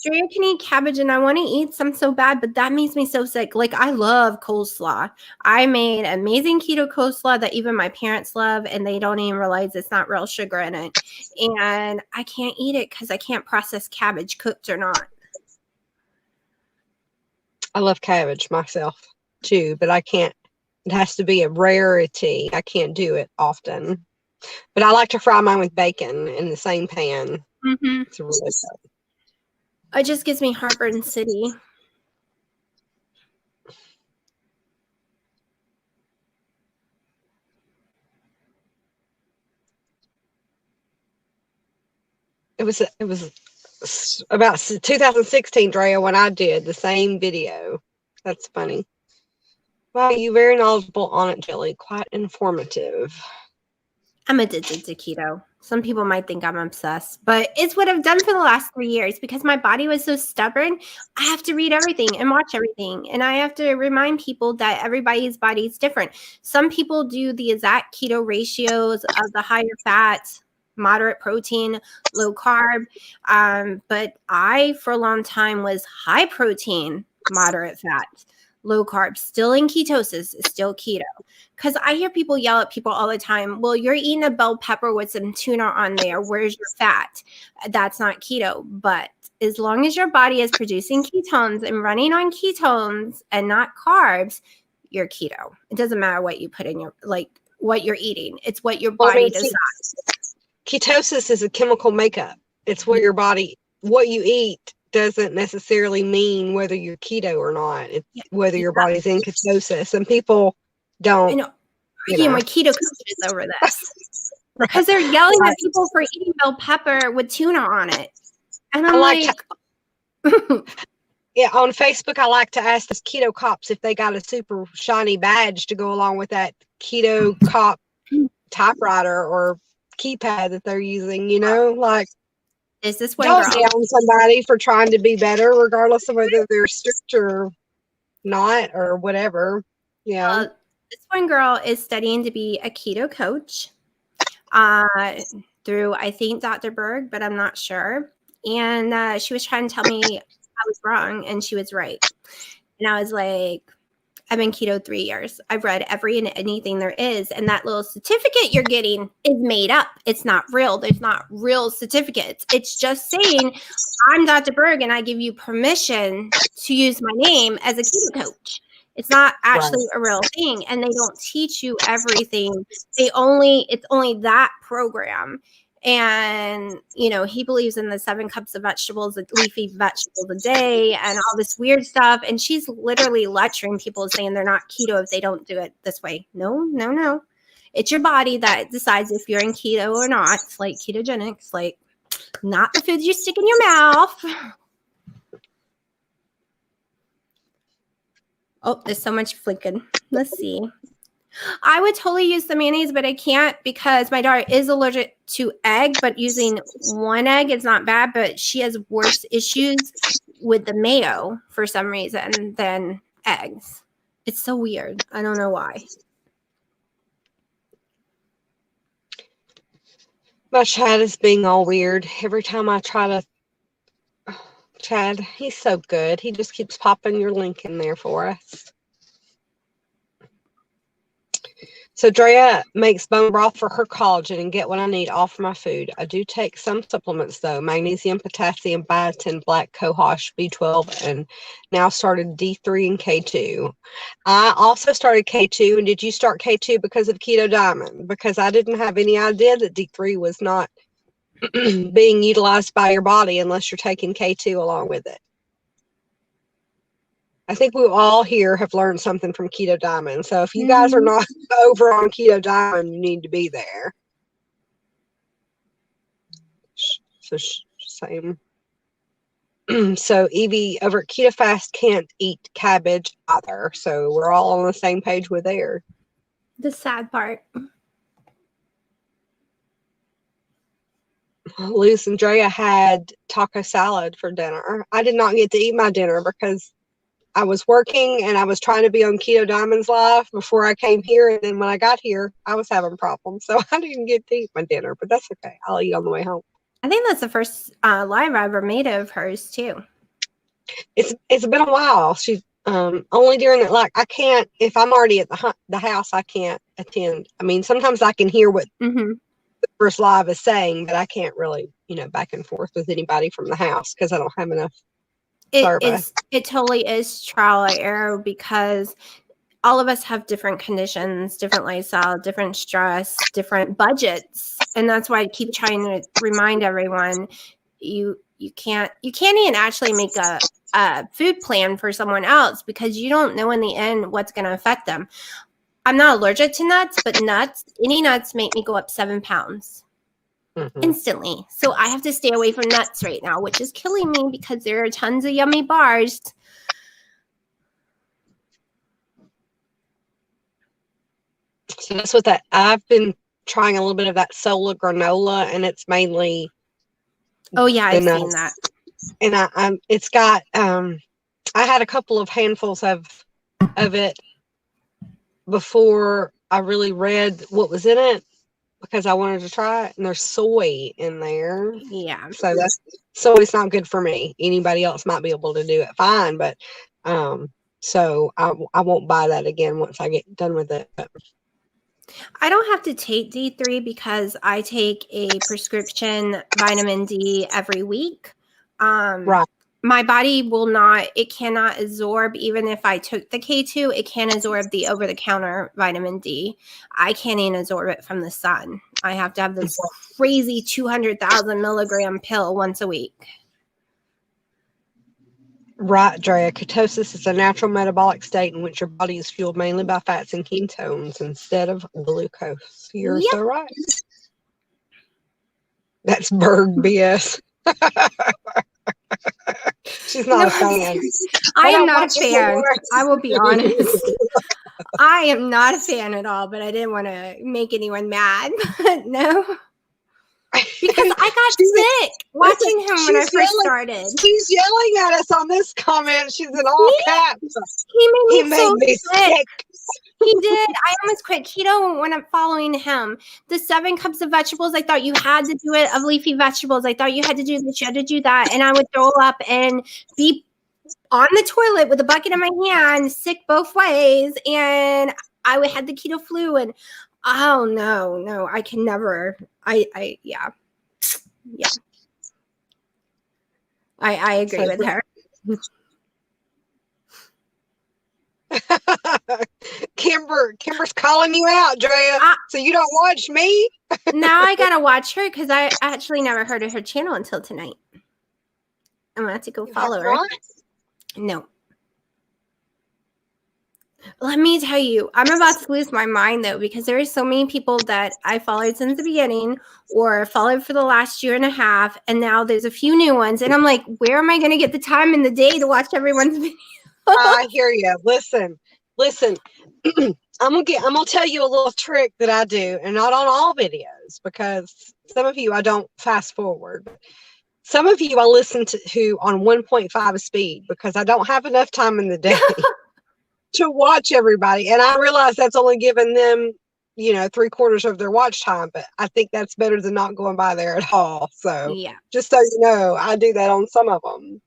Drea can eat cabbage, and I want to eat some so bad, but that makes me so sick. Like, I love coleslaw. I made amazing keto coleslaw that even my parents love, and they don't even realize it's not real sugar in it. And I can't eat it because I can't process cabbage, cooked or not. I love cabbage myself, too, but I can't. It has to be a rarity. I can't do it often. But I like to fry mine with bacon in the same pan. Mm-hmm. It's really good. It just gives me heartburn city. It was about 2016, Drea, when I did the same video. That's funny. Wow, you very knowledgeable on it, Jelly. Quite informative. I'm addicted to keto. Some people might think I'm obsessed, but it's what I've done for the last 3 years because my body was so stubborn. I have to read everything and watch everything. And I have to remind people that everybody's body is different. Some people do the exact keto ratios of the higher fat, moderate protein, low carb. But I, for a long time, was high protein, moderate fat, low carb, still in ketosis, still keto. Because I hear people yell at people all the time, well, you're eating a bell pepper with some tuna on there. Where's your fat? That's not keto. But as long as your body is producing ketones and running on ketones and not carbs, you're keto. It doesn't matter what you put in your, like, what you're eating. It's what your body decides. Ketosis is a chemical makeup. It's what your body, what you eat doesn't necessarily mean whether you're keto or not. It's whether your body's in ketosis. And people don't. I know. Arguing with keto coaches over this because they're yelling at people for eating bell pepper with tuna on it, and I'm like, yeah. On Facebook, I like to ask those keto cops if they got a super shiny badge to go along with that keto cop typewriter or keypad that they're using. You know, like. Is this one don't yell at somebody for trying to be better, regardless of whether they're strict or not or whatever. Yeah. This one girl is studying to be a keto coach through, I think, Dr. Berg, but I'm not sure. And she was trying to tell me I was wrong, and she was right. And I was like, I've been keto 3 years. I've read every and anything there is. And that little certificate you're getting is made up. It's not real. There's not real certificates. It's just saying, I'm Dr. Berg and I give you permission to use my name as a keto coach. It's not actually a real thing. And they don't teach you everything. It's only that program. And, you know, he believes in the 7 cups of vegetables, leafy vegetables a day and all this weird stuff. And she's literally lecturing people saying they're not keto if they don't do it this way. No. It's your body that decides if you're in keto or not. It's like ketogenics, like not the foods you stick in your mouth. Oh, there's so much flicking. Let's see. I would totally use the mayonnaise, but I can't because my daughter is allergic to egg, but using one egg is not bad, but she has worse issues with the mayo for some reason than eggs. It's so weird. I don't know why. My Chad is being all weird. Every time I try to... Chad, he's so good. He just keeps popping your link in there for us. So Drea makes bone broth for her collagen and get what I need all for my food. I do take some supplements though, magnesium, potassium, biotin, black cohosh, B12, and now started D3 and K2. I also started K2. And did you start K2 because of Keto Diamond? Because I didn't have any idea that D3 was not being utilized by your body unless you're taking K2 along with it. I think we all here have learned something from Keto Diamond. So if you guys are not over on Keto Diamond, you need to be there. So same. So Evie over at Keto Fast can't eat cabbage either. So we're all on the same page with there. The sad part. Luz and Drea had taco salad for dinner. I did not get to eat my dinner because I was working and I was trying to be on Keto Diamond's live before I came here. And then when I got here, I was having problems. So I didn't get to eat my dinner, but that's okay. I'll eat on the way home. I think that's the first live I ever made of hers too. It's been a while. She's only during it. Like I can't, if I'm already at the house, I can't attend. I mean, sometimes I can hear what the first live is saying, but I can't really, back and forth with anybody from the house because I don't have enough. It totally is trial and error because all of us have different conditions, different lifestyle, different stress, different budgets. And that's why I keep trying to remind everyone you can't even actually make a food plan for someone else because you don't know in the end what's going to affect them. I'm not allergic to nuts, but any nuts make me go up 7 pounds. Instantly. So I have to stay away from nuts right now, which is killing me because there are tons of yummy bars. So that's what I've been trying a little bit of that solar granola, and it's mainly. Oh yeah, I've seen that. And it's got I had a couple of handfuls of it before I really read what was in it because I wanted to try it, and there's soy in there. Yeah. So soy's not good for me. Anybody else might be able to do it fine, but so I won't buy that again once I get done with it. But I don't have to take D3 because I take a prescription vitamin D every week. Right. My body cannot absorb, even if I took the K2, it can't absorb the over-the-counter vitamin D. I can't even absorb it from the sun. I have to have this crazy 200,000 milligram pill once a week. Right, Drea. Ketosis is a natural metabolic state in which your body is fueled mainly by fats and ketones instead of glucose. You're so right. That's Berg BS. She's not a fan. I am not a fan. I will be honest. I am not a fan at all, but I didn't want to make anyone mad. No. Because I got sick watching him when I first started. She's yelling at us on this comment. She's in all caps. He made me sick. He did. I almost quit keto when I'm following him. The 7 cups of vegetables, I thought you had to do it, of leafy vegetables. I thought you had to do this, you had to do that. And I would throw up and be on the toilet with a bucket in my hand, sick both ways. And I had the keto flu. And oh, no, I can never. Yeah. I agree with her. Kimber's calling you out, Drea. So you don't watch me? Now I gotta watch her because I actually never heard of her channel until tonight. I'm gonna have to go follow her. No. Let me tell you, I'm about to lose my mind though, because there are so many people that I followed since the beginning or followed for the last year and a half. And now there's a few new ones. And I'm like, where am I going to get the time in the day to watch everyone's video? I hear you. Listen. I'm gonna tell you a little trick that I do, and not on all videos, because some of you I don't fast forward. Some of you I listen to on 1.5 speed because I don't have enough time in the day to watch everybody, and I realize that's only giving them 3/4 of their watch time, but I think that's better than not going by there at all. So yeah, just so you know, I do that on some of them.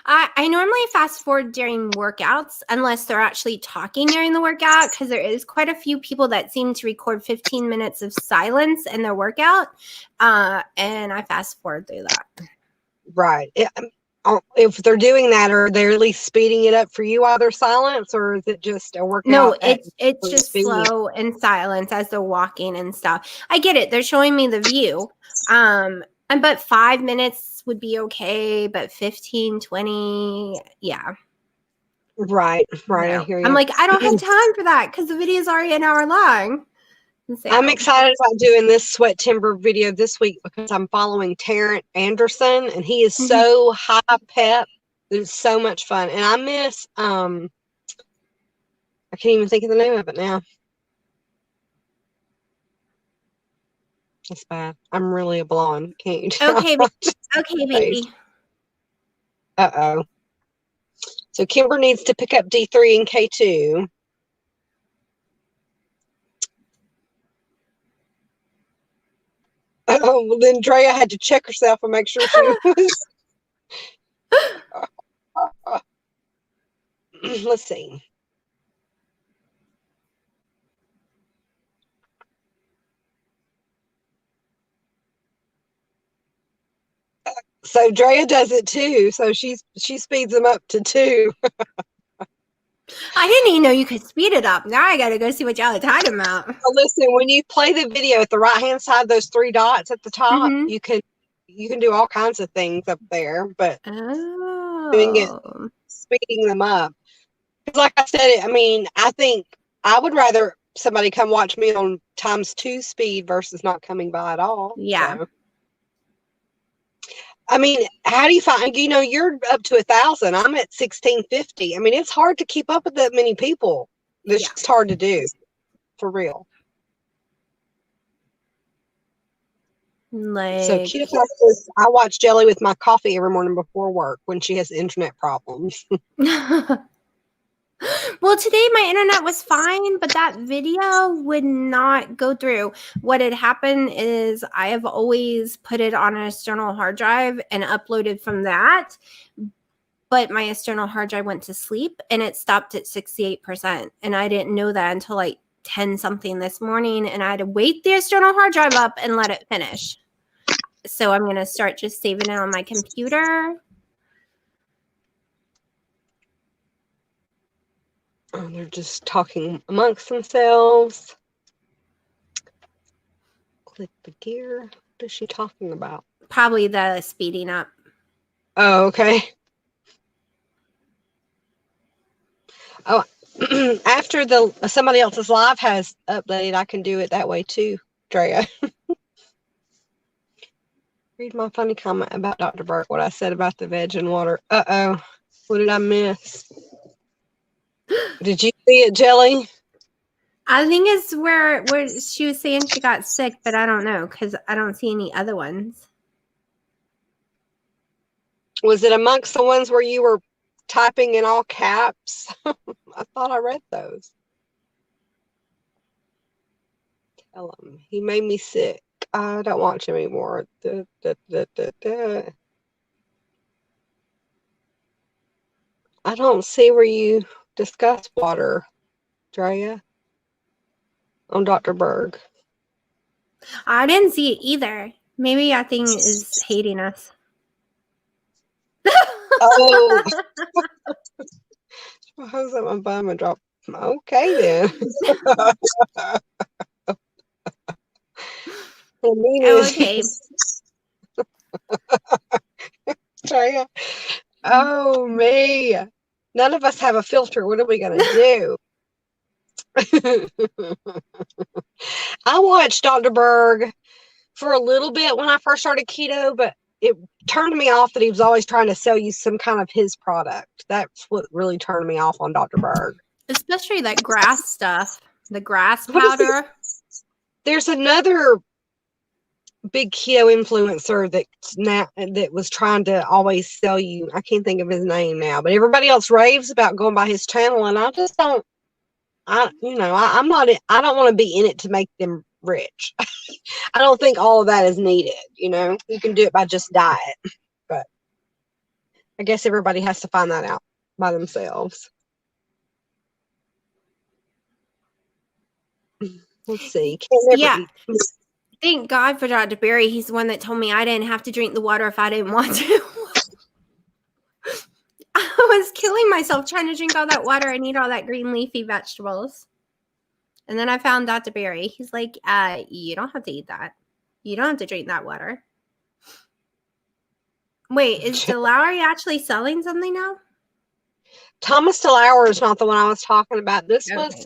I normally fast forward during workouts unless they're actually talking during the workout, because there is quite a few people that seem to record 15 minutes of silence in their workout, and I fast forward through that. Right. if they're doing that, are they at least speeding it up for you while they're silent, or is it just a No, workout at it's just speed? slow and silence as they're walking and stuff. I get it. They're showing me the view. And but 5 minutes would be okay, but 15, 20, yeah. Right, I No. hear you. I'm like, I don't have time for that because the video is already an hour long. So. I'm excited about doing this Sweat Timber video this week because I'm following Tarrant Anderson, and he is so high pep. It's so much fun. And I miss, I can't even think of the name of it now. That's bad. I'm really a blonde. Can't you tell? Okay, okay, baby. Uh-oh. So Kimber needs to pick up D3 and K2. Oh, well, then Drea had to check herself and make sure she was. Let's see. So Drea does it too. So she speeds them up to 2. I didn't even know you could speed it up. Now I got to go see what y'all are talking about. Well, listen, when you play the video at the right-hand side, those 3 dots at the top, you can do all kinds of things up there, but doing it, speeding them up. Because like I said, I mean, I think I would rather somebody come watch me on ×2 speed versus not coming by at all. Yeah. So. I mean, how do you find, you're up to 1,000. I'm at 1,650. I mean, it's hard to keep up with that many people. It's just hard to do, for real. So Keto Fast, I watch Jelly with my coffee every morning before work when she has internet problems. Well, today my internet was fine, but that video would not go through. What had happened is I have always put it on an external hard drive and uploaded from that. But my external hard drive went to sleep and it stopped at 68%. And I didn't know that until like 10 something this morning. And I had to wait the external hard drive up and let it finish. So I'm going to start just saving it on my computer. Oh, they're just talking amongst themselves. Click the gear. What is she talking about? Probably the speeding up. Oh, okay. Oh, after somebody else's live has updated, I can do it that way too, Drea. Read my funny comment about Dr. Burke, what I said about the veg and water. Uh-oh. What did I miss? Did you see it, Jelly? I think it's where she was saying she got sick, but I don't know because I don't see any other ones. Was it amongst the ones where you were typing in all caps? I thought I read those. Tell him. He made me sick. I don't watch him anymore. I don't see where you discuss water, Drea, on Dr. Berg. I didn't see it either. Maybe our thing is hating us. Oh. How's that my bum and drop? Okay, then. Okay. Drea. Oh, me. None of us have a filter. What are we going to do? I watched Dr. Berg for a little bit when I first started keto, but it turned me off that he was always trying to sell you some kind of his product. That's what really turned me off on Dr. Berg. Especially that grass stuff, the grass powder. There's another big keto influencer that was trying to always sell you. I can't think of his name now, but everybody else raves about going by his channel, and I just don't. I'm not. I don't want to be in it to make them rich. I don't think all of that is needed. You can do it by just diet, but I guess everybody has to find that out by themselves. Let's see. Thank God for Dr. Barry. He's the one that told me I didn't have to drink the water if I didn't want to. was killing myself trying to drink all that water and eat all that green leafy vegetables. And then I found Dr. Barry. He's like, you don't have to eat that. You don't have to drink that water. Wait, is DeLaury actually selling something now? Thomas DeLauer is not the one I was talking about. This was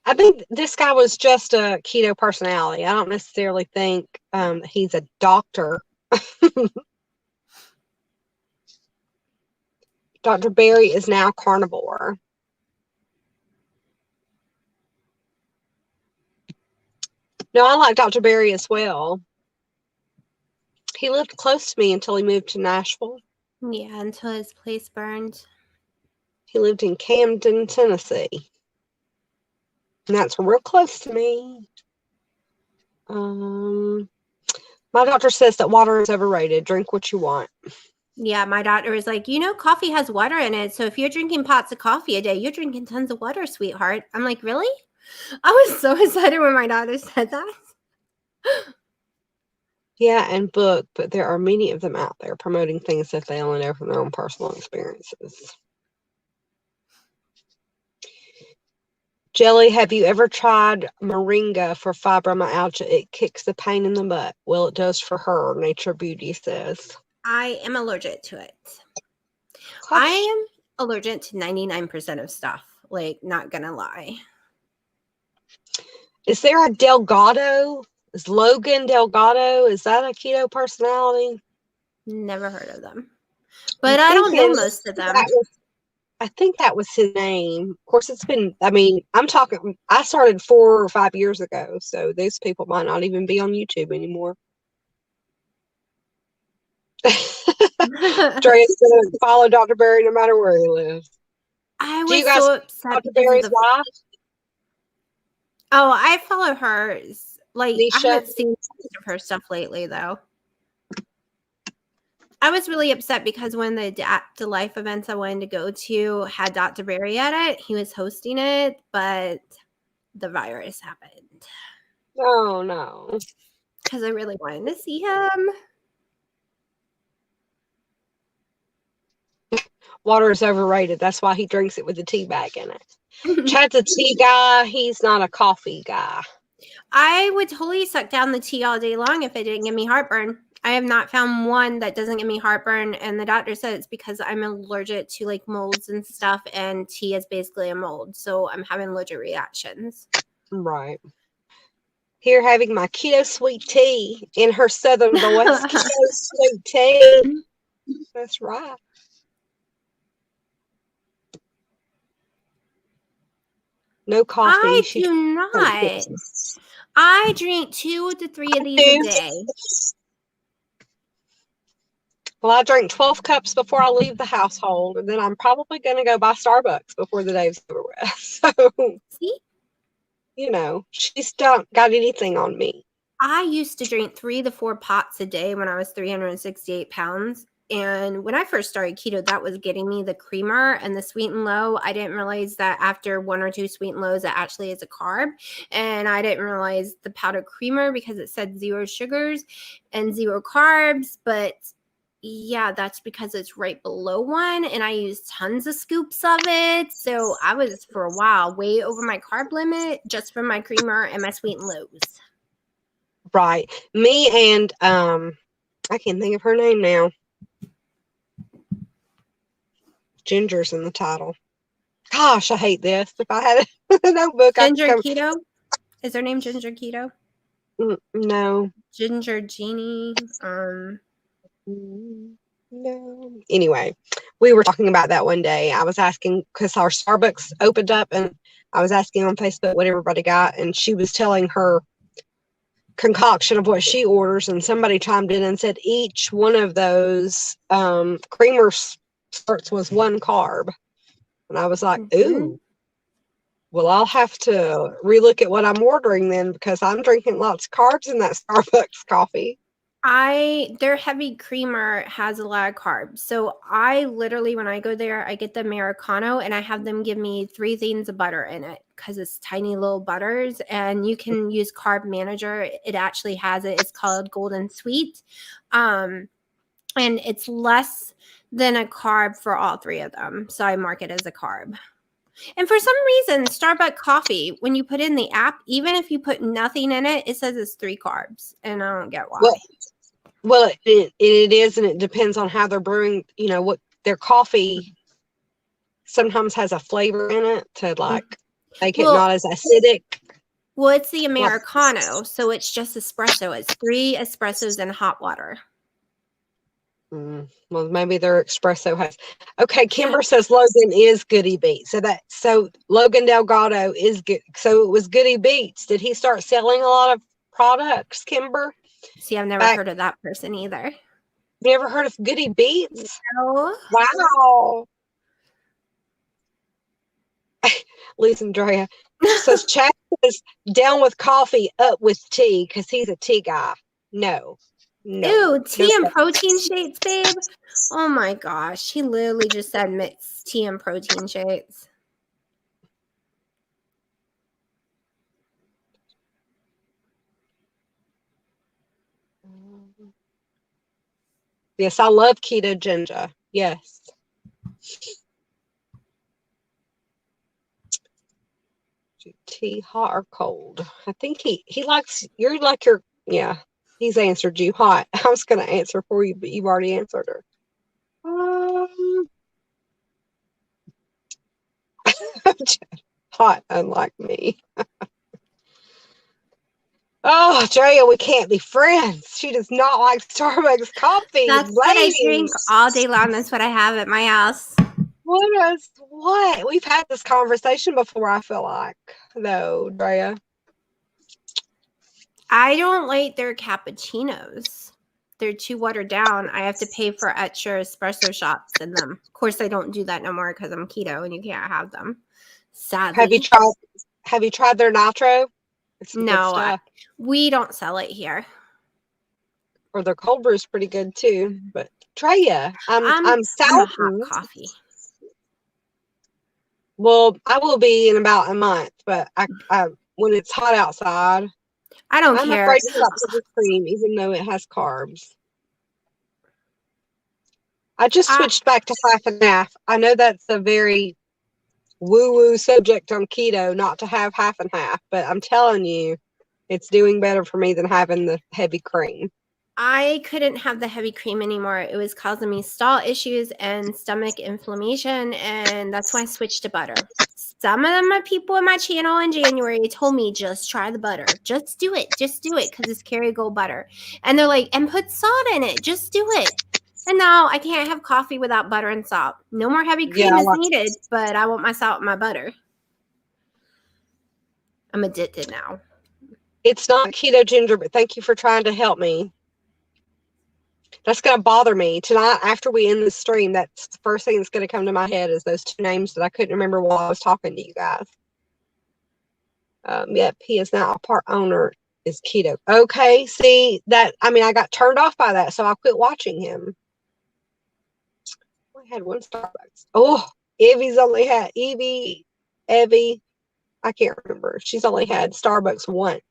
I think this guy was just a keto personality. I don't necessarily think he's a doctor. Dr. Barry is now carnivore. No, I like Dr. Barry as well. He lived close to me until he moved to Nashville. Yeah, until his place burned. He lived in Camden, Tennessee. And that's real close to me. My doctor says that water is overrated. Drink what you want. Yeah, my doctor was like, coffee has water in it. So if you're drinking pots of coffee a day, you're drinking tons of water, sweetheart. I'm like, really? I was so excited when my doctor said that. Yeah, and book, but there are many of them out there promoting things that they only know from their own personal experiences. Jelly, have you ever tried Moringa for fibromyalgia? It kicks the pain in the butt. Well, it does for her, Nature Beauty says. I am allergic to it. Gosh. I am allergic to 99% of stuff. Like, not gonna lie. Is there a Delgado? Is Logan Delgado? Is that a keto personality? Never heard of them. But I don't know most of them. I think that was his name. Of course, it's been, I started 4 or 5 years ago, so those people might not even be on YouTube anymore. Dre's going to follow Dr. Barry no matter where he lives. I was so upset Dr. Barry's wife? Oh, I follow hers. Like, Nisha? I haven't seen much of her stuff lately, though. I was really upset because when the Adapt to Life events I wanted to go to had Dr. Barry at it, he was hosting it, but the virus happened. Oh, no. Because I really wanted to see him. Water is overrated. That's why he drinks it with a tea bag in it. Chad's a tea guy. He's not a coffee guy. I would totally suck down the tea all day long if it didn't give me heartburn. I have not found one that doesn't give me heartburn, and the doctor said it's because I'm allergic to like molds and stuff, and tea is basically a mold, so I'm having allergic reactions. Right. Here having my keto sweet tea in her southern voice. Keto sweet tea. That's right. No coffee. I do not. I drink 2 to 3 of these a day. Well, I drink 12 cups before I leave the household, and then I'm probably going to go buy Starbucks before the day's over with. So, see, she's not got anything on me. I used to drink 3 to 4 pots a day when I was 368 pounds. And when I first started keto, that was getting me the creamer and the sweet and low. I didn't realize that after 1 or 2 sweet and lows, it actually is a carb. And I didn't realize the powdered creamer because it said 0 sugars and 0 carbs. But yeah, that's because it's right below 1. And I used tons of scoops of it. So I was, for a while, way over my carb limit just from my creamer and my sweet and lows. Right. Me and, I can't think of her name now. Ginger's in the title. Gosh, I hate this. If I had a notebook, Ginger Keto? Is her name Ginger Keto? No. Ginger Genie. No. Anyway, we were talking about that one day. I was asking because our Starbucks opened up, and I was asking on Facebook what everybody got, and she was telling her concoction of what she orders, and somebody chimed in and said each one of those creamer starts was 1 carb. And I was like, ooh, well, I'll have to relook at what I'm ordering then, because I'm drinking lots of carbs in that Starbucks coffee. Their heavy creamer has a lot of carbs. So I literally, when I go there, I get the Americano and I have them give me 3 things of butter in it because it's tiny little butters, and you can use Carb Manager. It actually has it. It's called Golden Sweet. And it's less than a carb for all three of them. So I mark it as a carb. And for some reason, Starbucks coffee, when you put in the app, even if you put nothing in it, it says it's 3 carbs. And I don't get why. Well, it is, and it depends on how they're brewing, what their coffee sometimes has a flavor in it to make it not as acidic. Well, it's the Americano, so it's just espresso. It's 3 espressos and hot water. Well, maybe their espresso has. Okay, Kimber says Logan is Goody Beats. So Logan Delgado is good. So it was Goody Beats. Did he start selling a lot of products, Kimber? See, I've never heard of that person either. You ever heard of Goody Beats? No. Wow. Lisa Andrea says Chad is down with coffee, up with tea, because he's a tea guy. No. Ew, tea and protein shakes, babe. Oh my gosh. He literally just said mix tea and protein shakes. Yes, I love keto ginger. Yes. Tea, hot or cold? I think he likes, yeah, he's answered you hot. I was going to answer for you, but you've already answered her. Hot, unlike me. Oh, Drea, we can't be friends. She does not like Starbucks coffee. That's what I drink all day long. That's what I have at my house. What? We've had this conversation before, I feel like, though, Drea. I don't like their cappuccinos. They're too watered down. I have to pay for extra espresso shots in them. Of course, I don't do that no more because I'm keto and you can't have them. Sadly. Have you tried their nitro? No, we don't sell it here. Or their cold brew is pretty good too. But Drea, I'm a hot coffee. Well, I will be in about a month, but I when it's hot outside, I don't care. I'm afraid to stop with cream, even though it has carbs. I just switched back to half and half. I know that's a very woo-woo subject on keto, not to have half and half, but I'm telling you, it's doing better for me than having the heavy cream. I couldn't have the heavy cream anymore. It was causing me stall issues and stomach inflammation, and that's why I switched to butter. Some of my people in my channel in January told me, just try the butter. Just do it. Just do it because it's Kerrygold butter. And they're like, and put salt in it. Just do it. And now I can't have coffee without butter and salt. No more heavy cream is needed, but I want my salt and my butter. I'm addicted now. It's not keto ginger, but thank you for trying to help me. That's going to bother me tonight after we end the stream. That's the first thing that's going to come to my head is those 2 names that I couldn't remember while I was talking to you guys. Yep, he is now a part owner is keto. Okay, see that? I mean, I got turned off by that, so I quit watching him. I had 1 Starbucks. Oh, Evie, I can't remember. She's only had Starbucks once.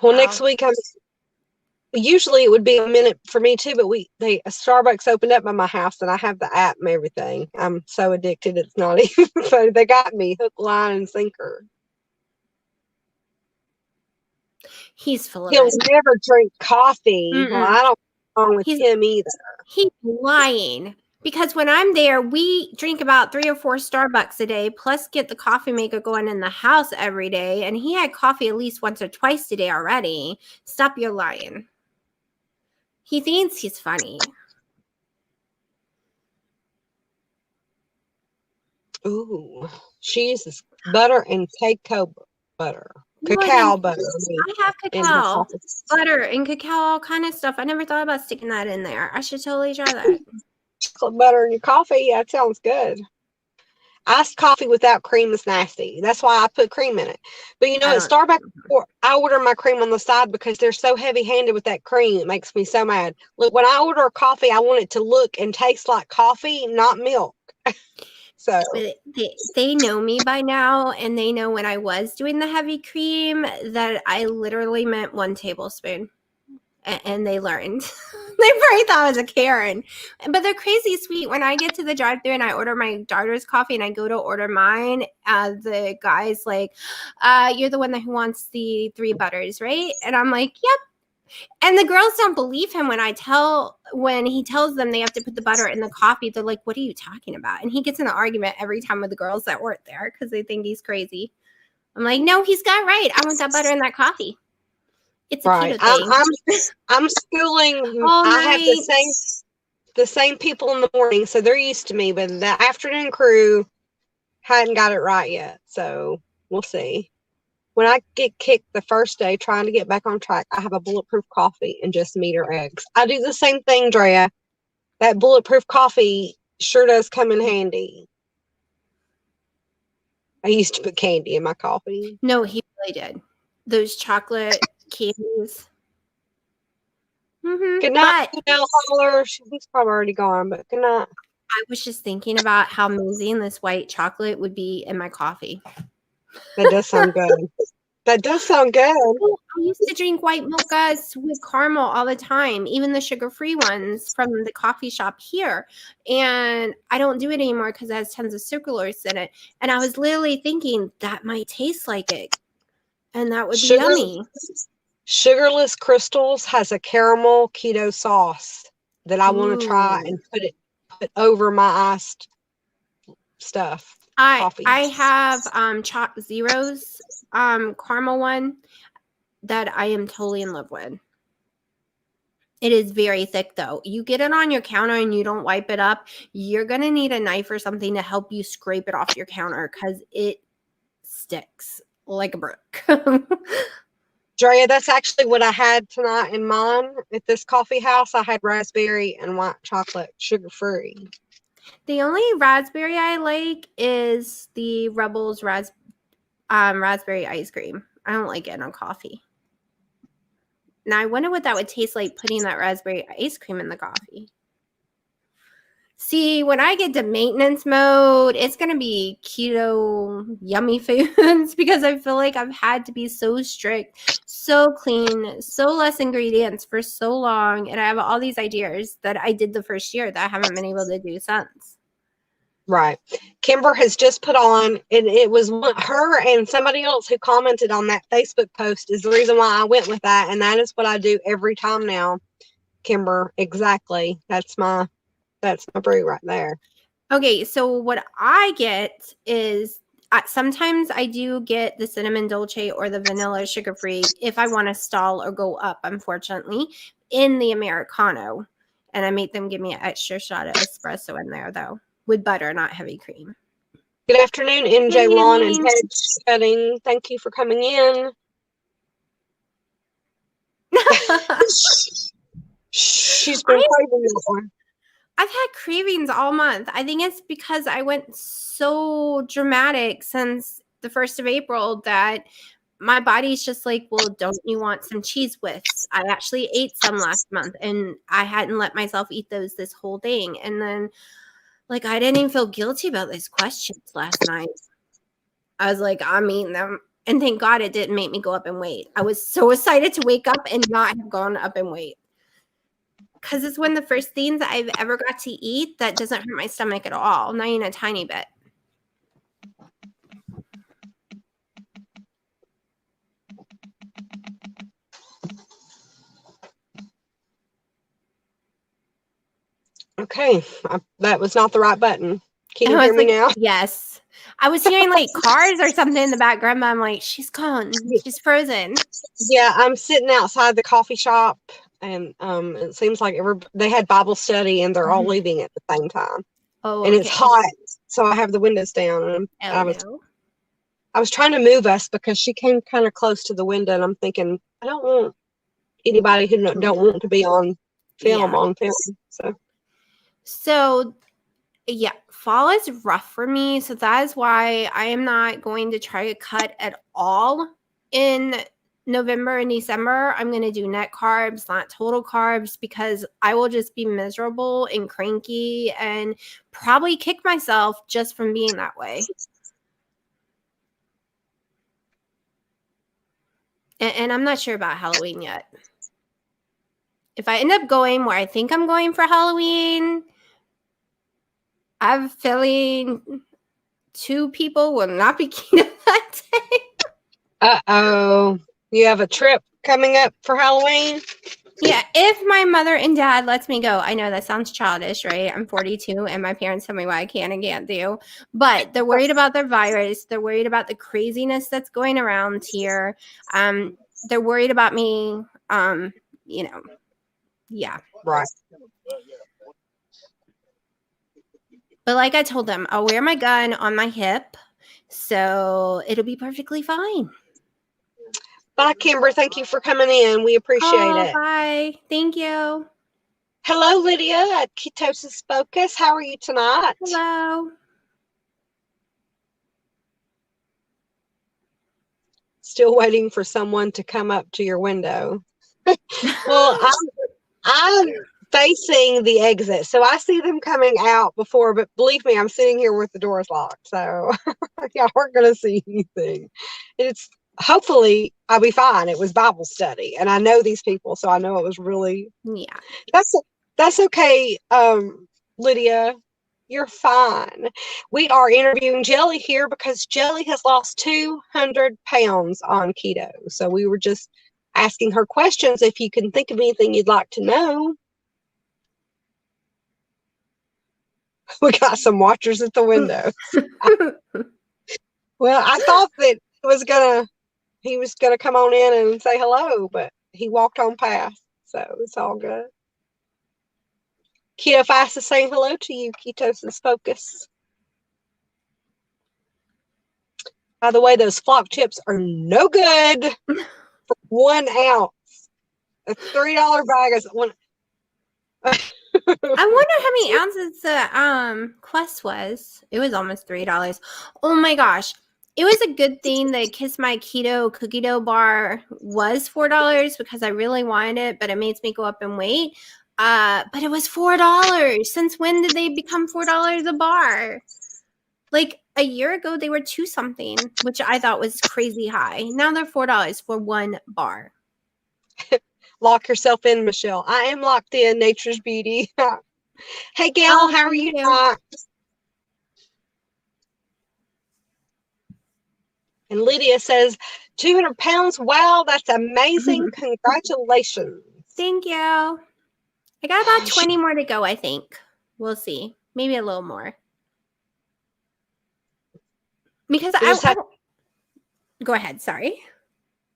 Well, next week usually it would be a minute for me too, but Starbucks opened up by my house and I have the app and everything. I'm so addicted it's not even so they got me hook, line, and sinker. He's full of He'll never drink coffee. Well, I don't go wrong with him either. He's lying. Because when I'm there, we drink about 3 or 4 Starbucks a day, plus get the coffee maker going in the house every day. And he had coffee at least once or twice a day already. Stop your lying. He thinks he's funny. Ooh, she uses butter and cacao butter. Cacao butter. I have cacao butter and cacao, all kind of stuff. I never thought about sticking that in there. I should totally try that. Chocolate butter in your coffee? Yeah, that sounds good. Iced coffee without cream is nasty. That's why I put cream in it. But at Starbucks, I order my cream on the side because they're so heavy-handed with that cream. It makes me so mad. Look, when I order a coffee, I want it to look and taste like coffee, not milk. So they know me by now, and they know when I was doing the heavy cream that I literally meant 1 tablespoon. and they learned. They probably thought I was a Karen. But they're crazy sweet. When I get to the drive-thru and I order my daughter's coffee and I go to order mine, the guy's like, you're the one who wants the 3 butters, right? And I'm like, yep. And the girls don't believe him when he tells them they have to put the butter in the coffee. They're like, what are you talking about? And he gets in an argument every time with the girls that work there because they think he's crazy. I'm like, no, he's got it right. I want that butter in that coffee. It's a Right. keto thing. I'm schooling. All I have night. the same people in the morning, so they're used to me. But the afternoon crew hadn't got it right yet, so we'll see. When I get kicked the first day trying to get back on track, I have a bulletproof coffee and just meat or eggs. I do the same thing, Drea. That bulletproof coffee sure does come in handy. I used to put candy in my coffee. No, he really did. Those chocolate candies. Good night, Holler. He's probably already gone, but good night. I was just thinking about how amazing this white chocolate would be in my coffee. That does sound good. That does sound good. I used to drink white mochas with caramel all the time, even the sugar-free ones from the coffee shop here. And I don't do it anymore because it has tons of sucralose in it. And I was literally thinking that might taste like it. And that would be yummy. Sugarless Crystals has a caramel keto sauce that I want to try and put over my iced stuff. I have Chalk Zero's caramel one that I am totally in love with. It is very thick though. You get it on your counter and you don't wipe it up, you're going to need a knife or something to help you scrape it off your counter because it sticks like a brick. Drea, that's actually what I had tonight in mine at this coffee house. I had raspberry and white chocolate, sugar-free. The only raspberry I like is the Rebels raspberry ice cream. I don't like it on coffee. Now, I wonder what that would taste like putting that raspberry ice cream in the coffee. See, when I get to maintenance mode, it's going to be keto yummy foods because I feel like I've had to be so strict, so clean, so less ingredients for so long. And I have all these ideas that I did the first year that I haven't been able to do since. Right. Kimber has just put on, and it was her and somebody else who commented on that Facebook post is the reason why I went with that. And that is what I do every time now, Kimber. Exactly. That's my brew right there. Okay, so what I get is sometimes I do get the cinnamon dolce or the vanilla sugar-free if I want to stall or go up, unfortunately, in the Americano. And I make them give me an extra shot of espresso in there, though, with butter, not heavy cream. Good afternoon, NJ Lawn and Hedge Cutting. Thank you for coming in. She's been craving this one. I've had cravings all month. I think it's because I went so dramatic since the 1st of April that my body's just like, well, don't you want some cheese whiffs? I actually ate some last month and I hadn't let myself eat those this whole thing. And then like, I didn't even feel guilty about those questions last night. I was like, I'm eating them. And thank God it didn't make me go up in weight. I was so excited to wake up and not have gone up in weight. Because it's one of the first things I've ever got to eat that doesn't hurt my stomach at all, not even a tiny bit. Okay, that was not the right button. Can you hear me now? Yes. I was hearing like cars or something in the background, but I'm like, she's gone. She's frozen. Yeah, I'm sitting outside the coffee shop, and it seems like they had Bible study, and they're all leaving at the same time. Oh, and it's hot, so I have the windows down. And I was trying to move us because she came kind of close to the window, and I'm thinking, I don't want anybody who don't want to be on film on film. So yeah, fall is rough for me. So that is why I am not going to try to cut at all in November and December. I'm going to do net carbs, not total carbs, because I will just be miserable and cranky and probably kick myself just from being that way. And I'm not sure about Halloween yet. if I end up going where I think I'm going for Halloween, I have a feeling 2 people will not be keto that day. Uh-oh. You have a trip coming up for Halloween? Yeah, if my mother and dad lets me go. I know that sounds childish, right? I'm 42 and my parents tell me what I can and can't do. But they're worried about their virus. They're worried about the craziness that's going around here. They're worried about me, yeah. Right. But like I told them, I'll wear my gun on my hip, so it'll be perfectly fine. Bye, Kimber. Thank you for coming in. We appreciate it. Bye. Thank you. Hello, Lydia at Ketosis Focus. How are you tonight? Hello. Still waiting for someone to come up to your window. Well, I'm facing the exit, so I see them coming out before, but believe me, I'm sitting here with the doors locked, so y'all aren't going to see anything. It's hopefully I'll be fine. It was Bible study, and I know these people, so I know it was really That's okay, Lydia. You're fine. We are interviewing Jelly here because Jelly has lost 200 pounds on keto. So we were just asking her questions. If you can think of anything you'd like to know. We got some watchers at the window. Well, I thought that he was gonna come on in and say hello, but he walked on past, so it's all good. Keto Fast is saying hello to you, Ketosis Focus. By the way, those flock chips are no good for 1 ounce. A $3 bag is one. I wonder how many ounces the Quest was. It was almost $3. Oh my gosh. It was a good thing that Kiss My Keto cookie dough bar was $4 because I really wanted it, but it makes me go up in weight. But it was $4. Since when did they become $4 a bar? Like a year ago, they were 2 something, which I thought was crazy high. Now they're $4 for 1 bar. Lock yourself in, Michelle. I am locked in, Nature's Beauty. Hey, Gail, how are you? And Lydia says, 200 pounds. Wow, that's amazing. Congratulations. Thank you. I got about 20 more to go, I think. We'll see. Maybe a little more. Because go ahead. Sorry.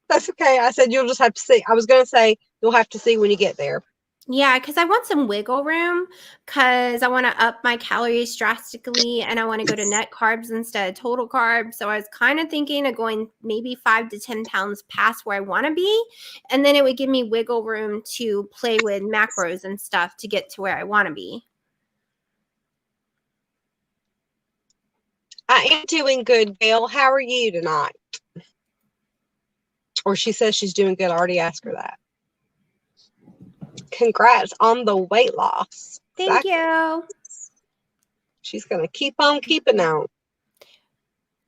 That's okay. I said you'll just have to see. I was going to say you'll have to see when you get there. Yeah, because I want some wiggle room because I want to up my calories drastically and I want to go to net carbs instead of total carbs. So I was kind of thinking of going maybe 5 to 10 pounds past where I want to be. And then it would give me wiggle room to play with macros and stuff to get to where I want to be. I am doing good, Gail. How are you tonight? Or she says she's doing good. I already asked her that. Congrats on the weight loss. Thank you. She's going to keep on keeping on.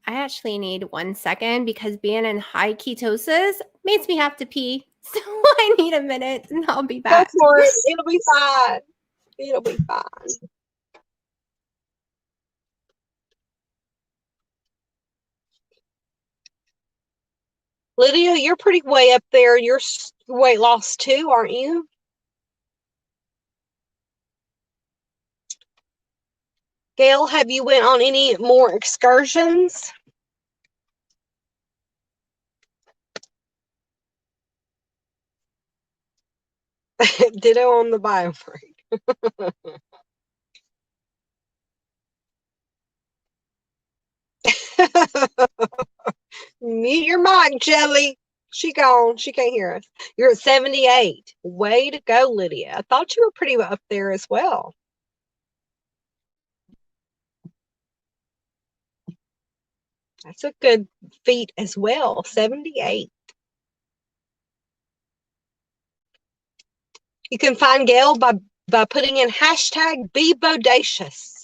I actually need 1 second because being in high ketosis makes me have to pee. So I need a minute and I'll be back. Go for it. It'll be fine. It'll be fine. Lydia, you're pretty way up there. You're weight loss too, aren't you? Gail, have you went on any more excursions? Ditto on the biofreak. Mute your mic, Jelly. She gone. She can't hear us. You're at 78. Way to go, Lydia. I thought you were pretty up there as well. That's a good feat as well. 78. You can find Gail by putting in hashtag #BeBodacious.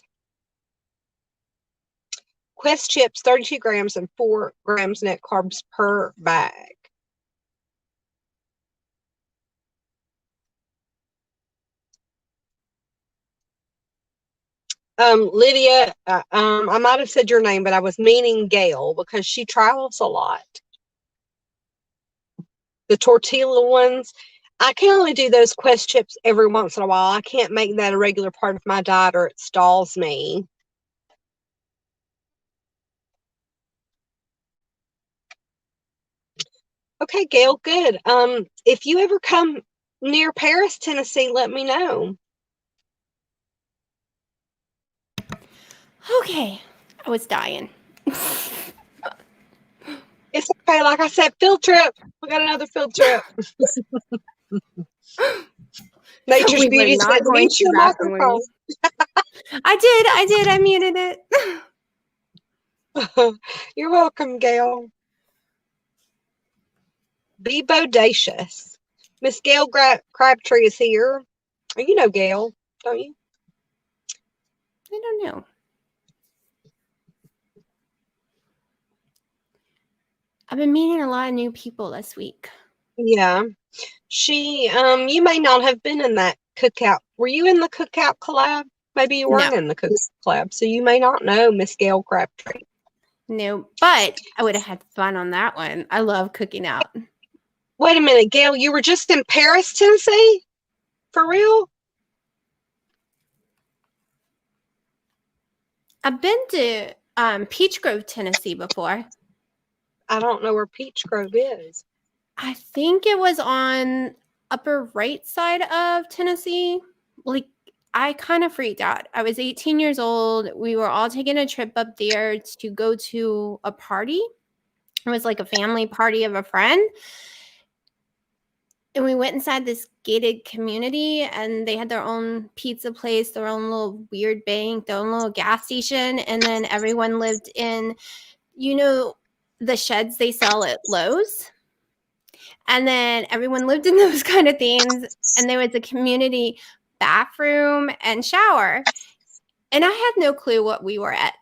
Quest chips, 32 grams and 4 grams net carbs per bag. Lydia, I might have said your name, but I was meaning Gail because she travels a lot. The tortilla ones, I can only do those Quest chips every once in a while. I can't make that a regular part of my diet or it stalls me. Okay, Gail, good. If you ever come near Paris, Tennessee, let me know. Okay. I was dying. It's okay. Like I said, field trip. We got another field trip. Nature's We were Beauty said, not going mute to the your bathroom, were microphone. we? I did. I muted it. You're welcome, Gail. Be bodacious. Miss Gail Crabtree is here. You know Gail, don't you? I don't know. I've been meeting a lot of new people this week. Yeah. She, you may not have been in that cookout. Were you in the cookout collab? Maybe you weren't in the cookout collab, so you may not know Miss Gail Crabtree. No, but I would have had fun on that one. I love cooking out. Wait a minute, Gail, you were just in Paris, Tennessee? For real? I've been to Peach Grove, Tennessee before. I don't know where Peach Grove is. I think it was on upper right side of Tennessee. Like, I kind of freaked out. I was 18 years old. We were all taking a trip up there to go to a party. It was like a family party of a friend. And we went inside this gated community, and they had their own pizza place, their own little weird bank, their own little gas station. And then everyone lived in, the sheds they sell at Lowe's. And then everyone lived in those kind of things. And there was a community bathroom and shower. And I had no clue what we were at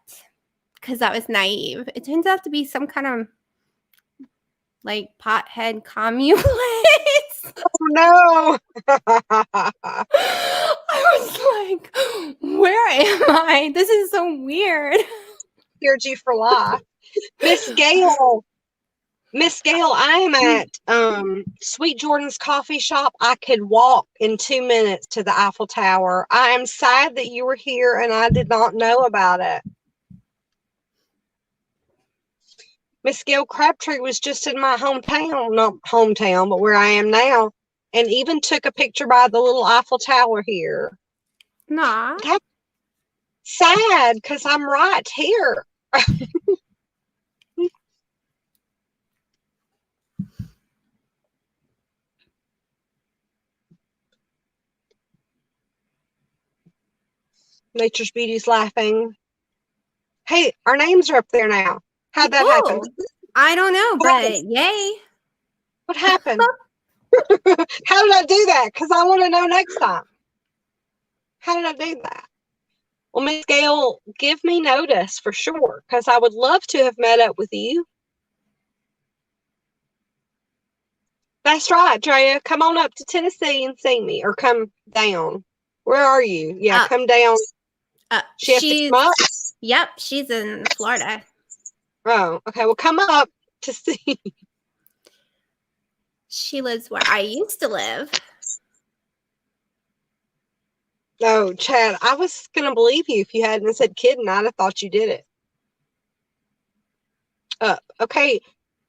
because I was naive. It turns out to be some kind of like pothead commune place. Oh, no. I was like, where am I? This is so weird. Here's you for life. Miss Gail, I am at Sweet Jordan's coffee shop. I could walk in 2 minutes to the Eiffel Tower. I am sad that you were here and I did not know about it. Miss Gail Crabtree was just in my hometown, not hometown, but where I am now, and even took a picture by the little Eiffel Tower here. Nah. That's sad because I'm right here. Nature's Beauty's laughing. Hey, our names are up there now. How'd that happen? I don't know, but yay. What happened? How did I do that? Because I want to know next time. How did I do that? Well, Miss Gail, give me notice for sure, because I would love to have met up with you. That's right, Drea. Come on up to Tennessee and see me, or come down. Where are you? Yeah, come down. She has to come up? Yep, she's in Florida. Oh, okay. Well, come up to see. She lives where I used to live. Oh, Chad, I was going to believe you if you hadn't said kidding. I'd have thought you did it. Up. Okay,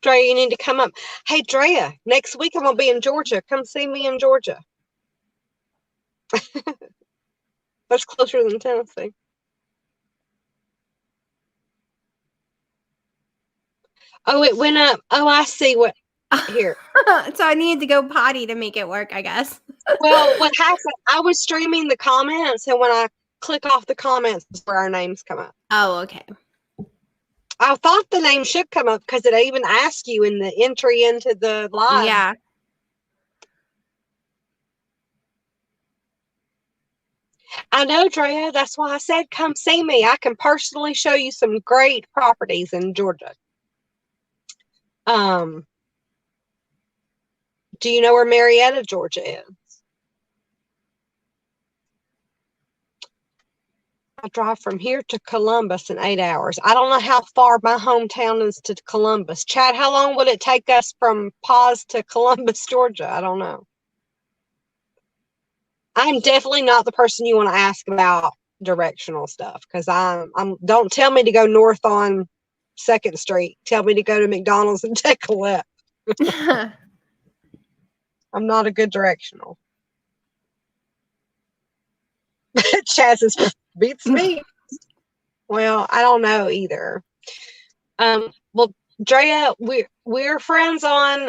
Drea, you need to come up. Hey, Drea, next week I'm going to be in Georgia. Come see me in Georgia. That's closer than Tennessee. Oh, it went up. Oh, I see what. Here. So I needed to go potty to make it work, I guess. Well, what happened, I was streaming the comments, and when I click off the comments, is where our names come up. Oh, okay. I thought the name should come up because it even asked you in the entry into the live. Yeah. I know, Drea. That's why I said come see me. I can personally show you some great properties in Georgia. Do you know where Marietta, Georgia is? I drive from here to Columbus in 8 hours. I don't know how far my hometown is to Columbus. Chad, how long would it take us from Paz to Columbus, Georgia? I don't know. I'm definitely not the person you want to ask about directional stuff because I'm don't tell me to go north on 2nd Street. Tell me to go to McDonald's and take a left. I'm not a good directional. Chaz says, beats me. Well, I don't know either. Well, Drea, we're friends on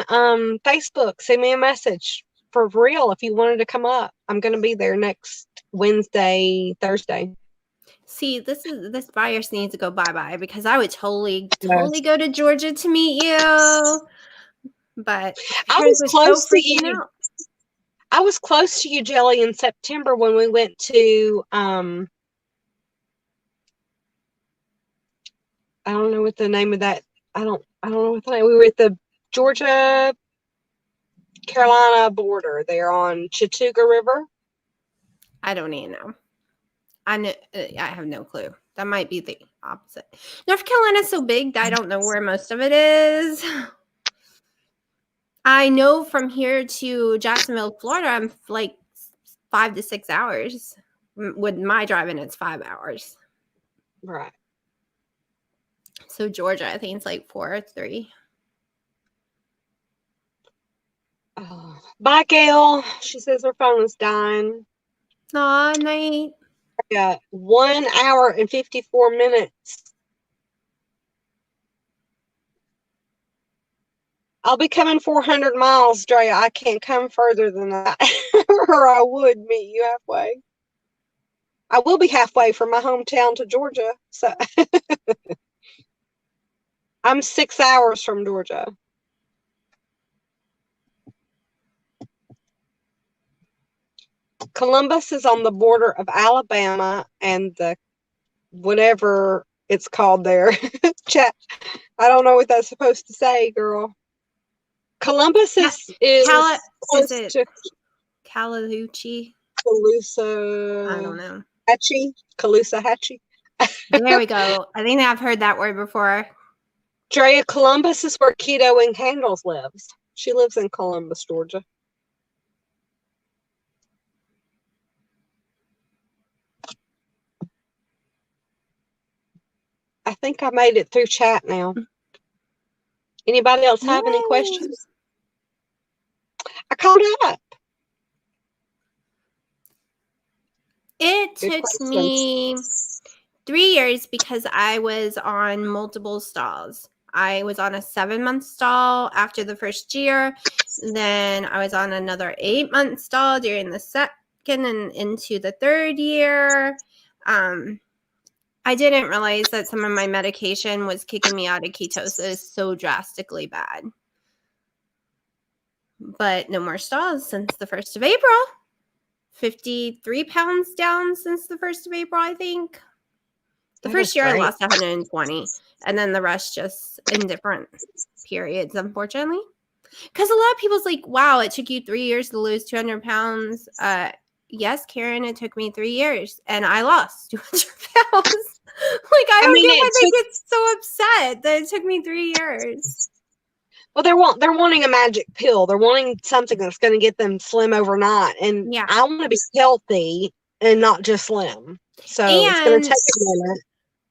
Facebook. Send me a message for real if you wanted to come up. I'm going to be there next Wednesday, Thursday. See, this virus needs to go bye-bye because I would totally go to Georgia to meet you. But I was close so to you. Out. I was close to you, Jelly, in September when we went to I don't know what the name of that. I don't know what the name. We were at the Georgia Carolina border there on Chattooga River. I don't even know. I have no clue. That might be the opposite. North Carolina's so big that I don't know where most of it is. I know from here to Jacksonville, Florida, I'm like 5 to 6 hours. With my driving, it's 5 hours. Right. So Georgia, I think it's like 4 or 3. Oh. Bye, Gail. She says her phone is dying. Aw, night. Yeah, 1 hour and 54 minutes. I'll be coming 400 miles, Drea. I can't come further than that, or I would meet you halfway. I will be halfway from my hometown to Georgia, so I'm 6 hours from Georgia. Columbus is on the border of Alabama and the whatever it's called there. Chat. I don't know what that's supposed to say, girl. Columbus is close to Calahoochee. Calusa. I don't know. Caloosahatchee. There we go. I think I've heard that word before. Drea, Columbus is where Keto and Candles lives. She lives in Columbus, Georgia. I think I made it through chat now. Anybody else have any questions? I caught up. It took me 3 years because I was on multiple stalls. I was on a 7-month stall after the first year. Then I was on another 8-month stall during the second and into the third year. I didn't realize that some of my medication was kicking me out of ketosis so drastically bad. But no more stalls since the 1st of April. 53 pounds down since the 1st of April, I think. The first year I lost 120, and then the rest just in different periods, unfortunately. Because a lot of people's like, wow, it took you 3 years to lose 200 pounds. Yes, Karen, it took me 3 years, and I lost 200 pounds. Like, I don't get why they get so upset that it took me 3 years. Well, they're wanting a magic pill. They're wanting something that's going to get them slim overnight. And yeah. I want to be healthy and not just slim. So it's going to take a minute.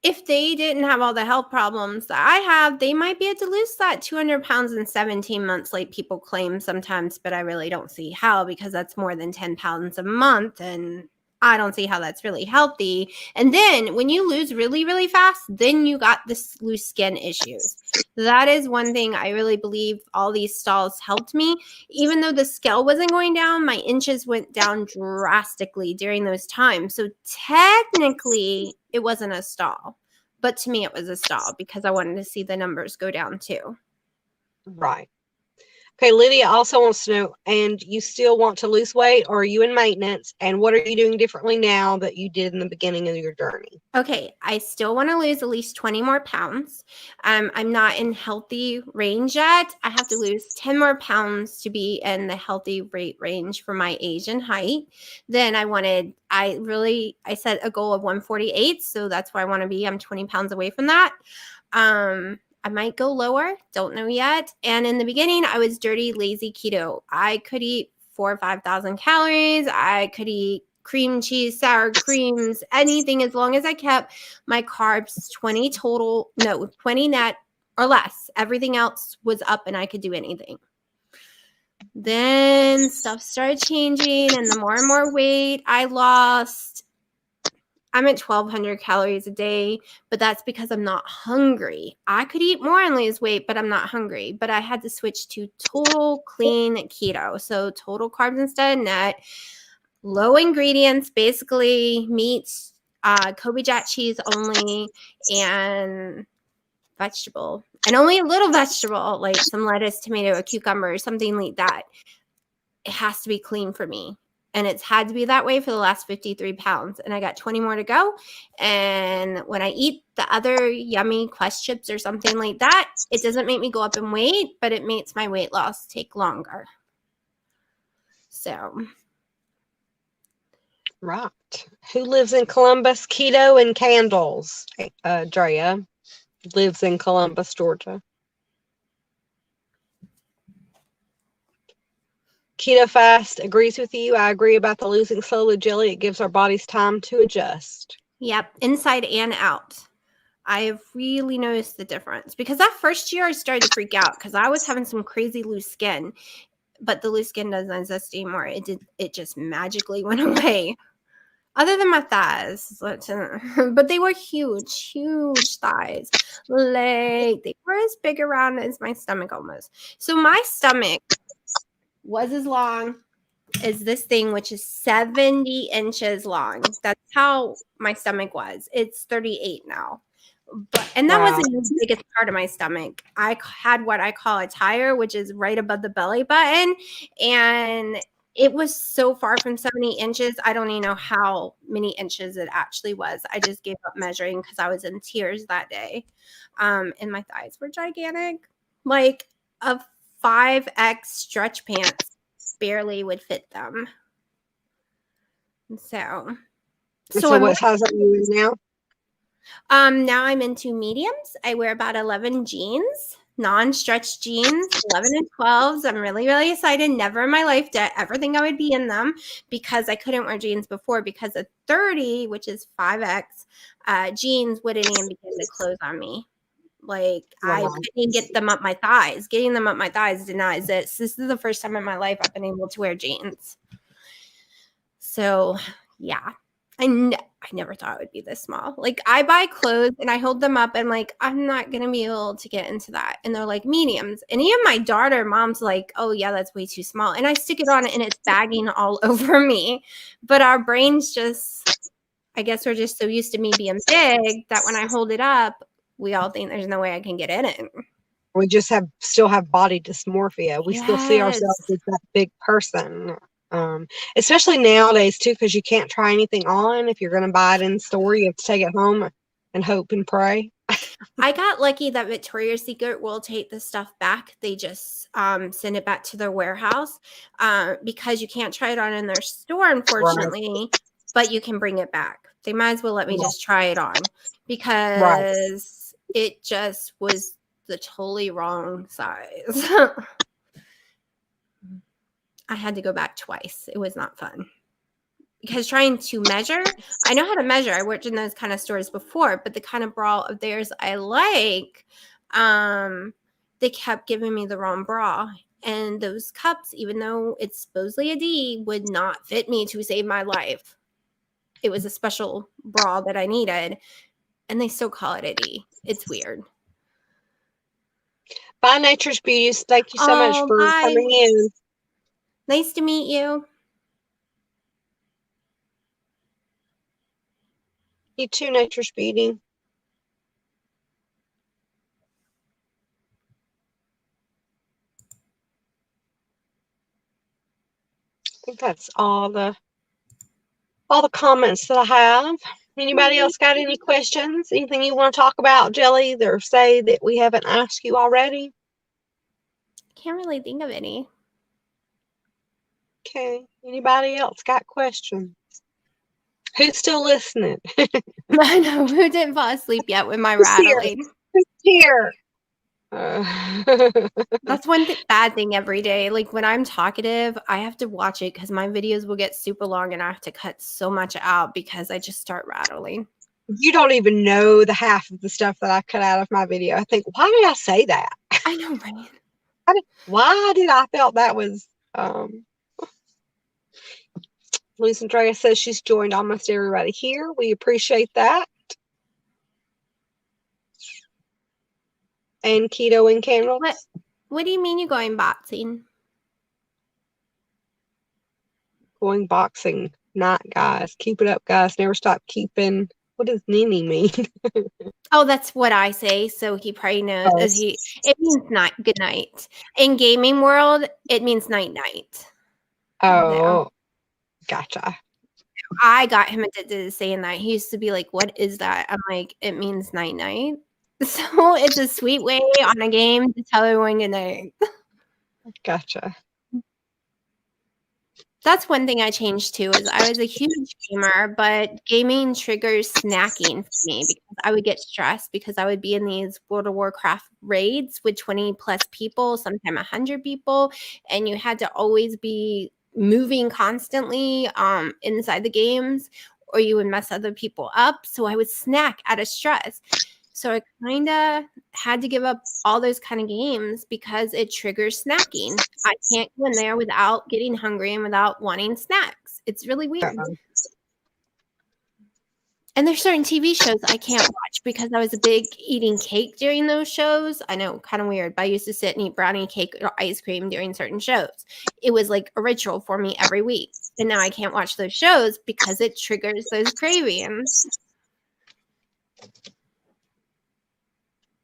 If they didn't have all the health problems that I have, they might be able to lose that 200 pounds in 17 months like people claim sometimes, but I really don't see how because that's more than 10 pounds a month and I don't see how that's really healthy. And then when you lose really, really fast, then you got this loose skin issues. That is one thing I really believe all these stalls helped me. Even though the scale wasn't going down, my inches went down drastically during those times. So technically, it wasn't a stall. But to me, it was a stall because I wanted to see the numbers go down too. Right. Okay, Lydia also wants to know, and you still want to lose weight, or are you in maintenance? And what are you doing differently now that you did in the beginning of your journey? Okay, I still want to lose at least 20 more pounds. I'm not in healthy range yet. I have to lose 10 more pounds to be in the healthy weight range for my age and height. Then I set a goal of 148, so that's where I want to be. I'm 20 pounds away from that. I might go lower, don't know yet. And in the beginning, I was dirty, lazy keto. I could eat 4,000 or 5,000 calories. I could eat cream cheese, sour creams, anything, as long as I kept my carbs 20 net or less. Everything else was up and I could do anything. Then stuff started changing, and the more and more weight I lost, I'm at 1,200 calories a day, but that's because I'm not hungry. I could eat more and lose weight, but I'm not hungry. But I had to switch to total clean keto. So total carbs instead of net, low ingredients, basically meat, Kobe Jack cheese only, and vegetable. And only a little vegetable, like some lettuce, tomato, a cucumber, something like that. It has to be clean for me. And it's had to be that way for the last 53 pounds. And I got 20 more to go. And when I eat the other yummy Quest chips or something like that, it doesn't make me go up in weight, but it makes my weight loss take longer. So. Right. Who lives in Columbus? Keto and Candles. Drea lives in Columbus, Georgia. Keto fast agrees with you. I agree about the losing slowly jelly. It gives our bodies time to adjust. Yep, inside and out. I've really noticed the difference because that first year I started to freak out because I was having some crazy loose skin, but the loose skin doesn't exist anymore. It just magically went away. Other than my thighs, but they were huge thighs. Like they were as big around as my stomach almost. So my stomach was as long as this thing, which is 70 inches long. That's how my stomach was. It's 38 now. And that wasn't the biggest part of my stomach. I had what I call a tire, which is right above the belly button. And it was so far from 70 inches. I don't even know how many inches it actually was. I just gave up measuring because I was in tears that day. And my thighs were gigantic. Like a 5X stretch pants barely would fit them. So what size are you in now? Now I'm into mediums. I wear about 11 jeans, non-stretch jeans, 11 and 12s. I'm really, really excited. Never in my life did I ever think I would be in them because I couldn't wear jeans before because a 30, which is 5X, jeans wouldn't even begin to close on me. Like I couldn't get them up my thighs. Getting them up my thighs did not exist. This is the first time in my life I've been able to wear jeans. So yeah. I never thought it would be this small. Like I buy clothes and I hold them up and like, I'm not going to be able to get into that. And they're like mediums. And even my daughter, mom's like, oh yeah, that's way too small. And I stick it on and it's bagging all over me. But our brains just, I guess we're just so used to me being big that when I hold it up, we all think there's no way I can get in it. We just still have body dysmorphia. We still see ourselves as that big person. Especially nowadays too, because you can't try anything on. If you're going to buy it in store, you have to take it home and hope and pray. I got lucky that Victoria's Secret will take the stuff back. They just send it back to their warehouse because you can't try it on in their store, unfortunately, but you can bring it back. They might as well let me just try it on because it just was the totally wrong size. I had to go back twice. It was not fun. Because trying to measure, I know how to measure. I worked in those kind of stores before, but the kind of bra of theirs I like, they kept giving me the wrong bra. And those cups, even though it's supposedly a D, would not fit me to save my life. It was a special bra that I needed, and they still call it a D. It's weird. Bye, Nature's Beauties. Thank you so much for coming in. Nice to meet you. You too, Nature's Beauty. think that's all the comments that I have. Anybody else got any questions? Anything you want to talk about, Jelly, or say that we haven't asked you already? Can't really think of any. Okay. Anybody else got questions? Who's still listening? I know. Who didn't fall asleep yet with my Who's here? rattling? Who's here? That's one bad thing every day. Like when I'm talkative, I have to watch it because my videos will get super long and I have to cut so much out because I just start rattling. You don't even know the half of the stuff that I cut out of my video. I think, why did I say that? I know, right? Why did I felt that was Luis Andrea says she's joined almost everybody here. We appreciate that. And Keto and Candles. What do you mean you're going boxing? Going boxing. Not, guys. Keep it up, guys. Never stop keeping. What does Nini mean? Oh, that's what I say. So he probably knows. Oh. It means good night. In gaming world, it means night night. Oh, gotcha. I got him addicted to saying that. He used to be like, "What is that?" I'm like, "It means night night." So it's a sweet way on a game to tell everyone good night. Gotcha. That's one thing I changed too. Is I was a huge gamer, but gaming triggers snacking for me because I would get stressed because I would be in these World of Warcraft raids with 20 plus people, sometimes 100 people, and you had to always be moving constantly inside the games, or you would mess other people up. So I would snack out of stress. So I kind of had to give up all those kind of games because it triggers snacking. I can't go in there without getting hungry and without wanting snacks. It's really weird. And there's certain TV shows I can't watch because I was a big eating cake during those shows. I know, kind of weird, but I used to sit and eat brownie cake or ice cream during certain shows. It was like a ritual for me every week. And now I can't watch those shows because it triggers those cravings.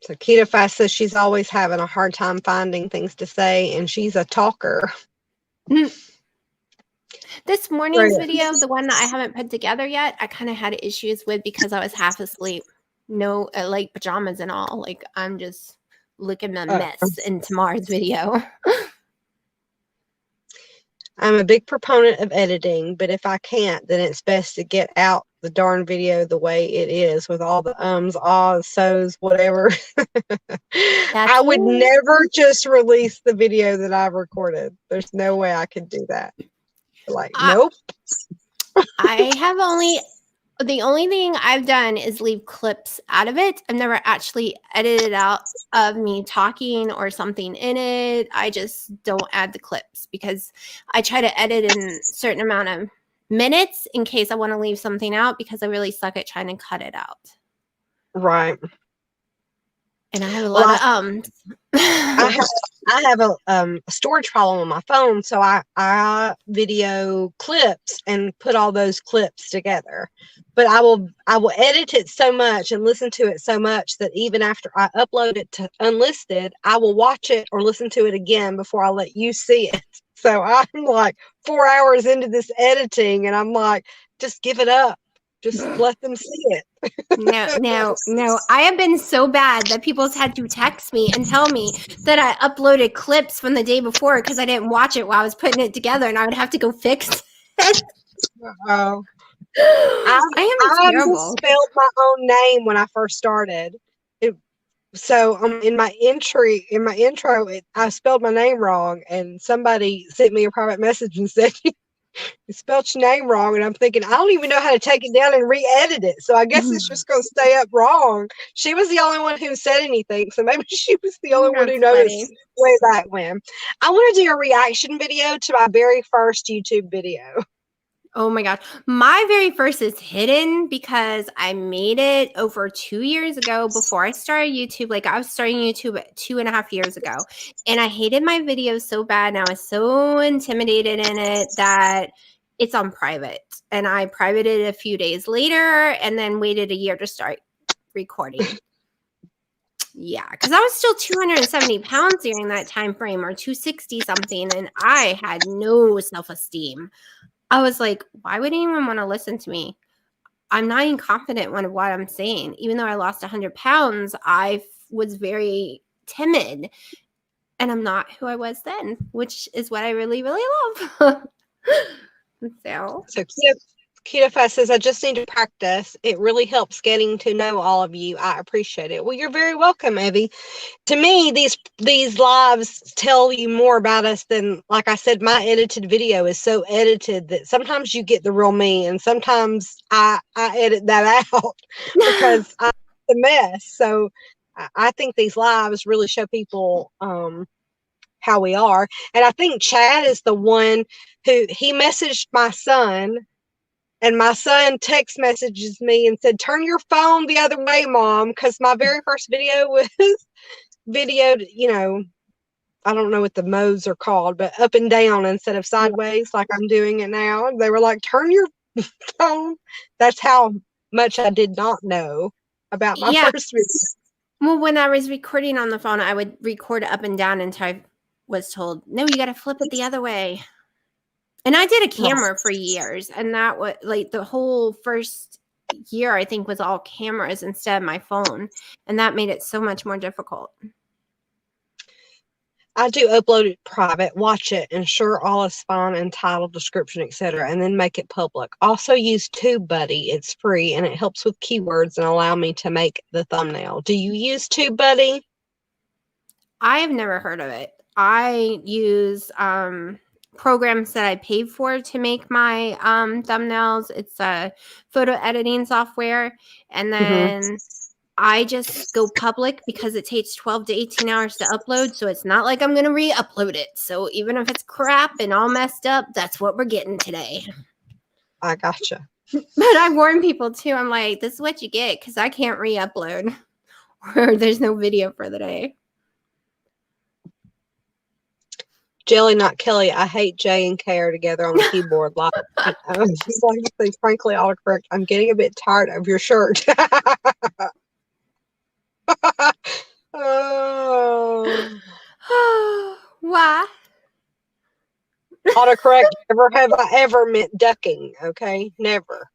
So Keto Fast says she's always having a hard time finding things to say, and she's a talker. This morning's video, the one that I haven't put together yet, I kind of had issues with because I was half asleep. No, like pajamas and all. Like I'm just looking a mess in tomorrow's video. I'm a big proponent of editing, but if I can't, then it's best to get out the darn video the way it is with all the ums, ahs, so's, whatever. I would never just release the video that I've recorded. There's no way I could do that. Like, nope. The only thing I've done is leave clips out of it. I've never actually edited out of me talking or something in it. I just don't add the clips because I try to edit in a certain amount of minutes in case I want to leave something out because I really suck at trying to cut it out. Right. And I have a lot of ums. I have a storage problem on my phone, so I video clips and put all those clips together. But I will edit it so much and listen to it so much that even after I upload it to Unlisted, I will watch it or listen to it again before I let you see it. So I'm like 4 hours into this editing, and I'm like, just give it up. Just let them see it. No. I have been so bad that people's had to text me and tell me that I uploaded clips from the day before because I didn't watch it while I was putting it together, and I would have to go fix it. Oh, I am terrible. Spelled my own name when I first started. So in my intro, I spelled my name wrong, and somebody sent me a private message and said, "You spelled your name wrong." And I'm thinking, I don't even know how to take it down and re-edit it. So I guess it's just going to stay up wrong. She was the only one who said anything, so maybe she was the only one who noticed way back when. I want to do a reaction video to my very first YouTube video. Oh my God. My very first is hidden because I made it over 2 years ago before I started YouTube. Like I was starting YouTube 2.5 years ago, and I hated my videos so bad. And I was so intimidated in it that it's on private, and I privated it a few days later and then waited a year to start recording. Yeah, because I was still 270 pounds during that time frame, or 260 something, and I had no self-esteem. I was like, why would anyone want to listen to me? I'm not even confident in what I'm saying. Even though I lost 100 pounds, I was very timid, and I'm not who I was then, which is what I really, really love. So Keto Fast says, I just need to practice. It really helps getting to know all of you. I appreciate it. Well, you're very welcome, Evie. To me, these lives tell you more about us than, like I said, my edited video is so edited that sometimes you get the real me, and sometimes I edit that out because I'm a mess. So I think these lives really show people how we are. And I think Chad is the one who he messaged my son. And my son text messages me and said, turn your phone the other way, Mom, because my very first video was videoed, I don't know what the modes are called, but up and down instead of sideways like I'm doing it now. They were like, turn your phone. That's how much I did not know about my first video. Well, when I was recording on the phone, I would record up and down until I was told, no, you got to flip it the other way. And I did a camera for years, and that was like the whole first year, I think, was all cameras instead of my phone. And that made it so much more difficult. I do upload it private, watch it, ensure all is fine, and title, description, etc., and then make it public. Also use TubeBuddy. It's free, and it helps with keywords and allow me to make the thumbnail. Do you use TubeBuddy? I have never heard of it. I use programs that I paid for to make my thumbnails. It's a photo editing software, and then I just go public because it takes 12 to 18 hours to upload, so it's not like I'm going to re-upload it. So even if it's crap and all messed up, that's what we're getting today. I gotcha. But I warn people too. I'm like, this is what you get because I can't re-upload or there's no video for the day. Jelly, not Kelly. I hate J and K are together on the keyboard. Like, just like to say, frankly, autocorrect. I'm getting a bit tired of your shirt. Oh. Why? Autocorrect. Never have I ever meant ducking. Okay, never.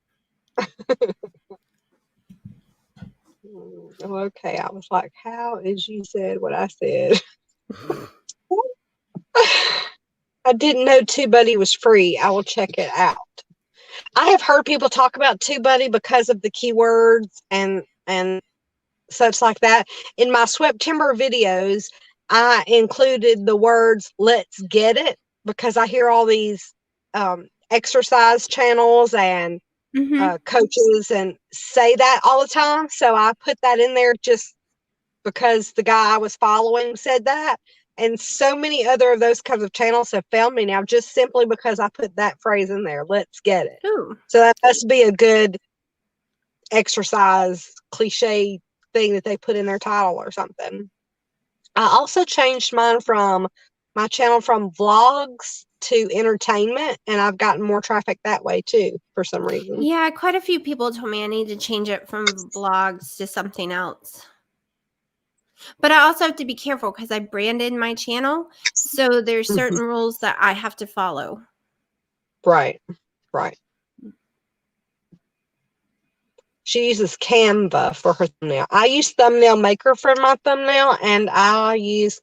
Okay, I was like, how is you said what I said? I didn't know TubeBuddy was free. I will check it out. I have heard people talk about TubeBuddy because of the keywords and such like that. In my September videos, I included the words "let's get it" because I hear all these exercise channels and coaches and say that all the time. So I put that in there just because the guy I was following said that. And so many other of those kinds of channels have found me now just simply because I put that phrase in there. Let's get it. Ooh. So that must be a good exercise cliche thing that they put in their title or something. I also changed mine from my channel from vlogs to entertainment, and I've gotten more traffic that way too for some reason. Yeah, quite a few people told me I need to change it from vlogs to something else. But I also have to be careful because I branded my channel. So there's certain rules that I have to follow. Right. She uses Canva for her thumbnail. I use Thumbnail Maker for my thumbnail, and I use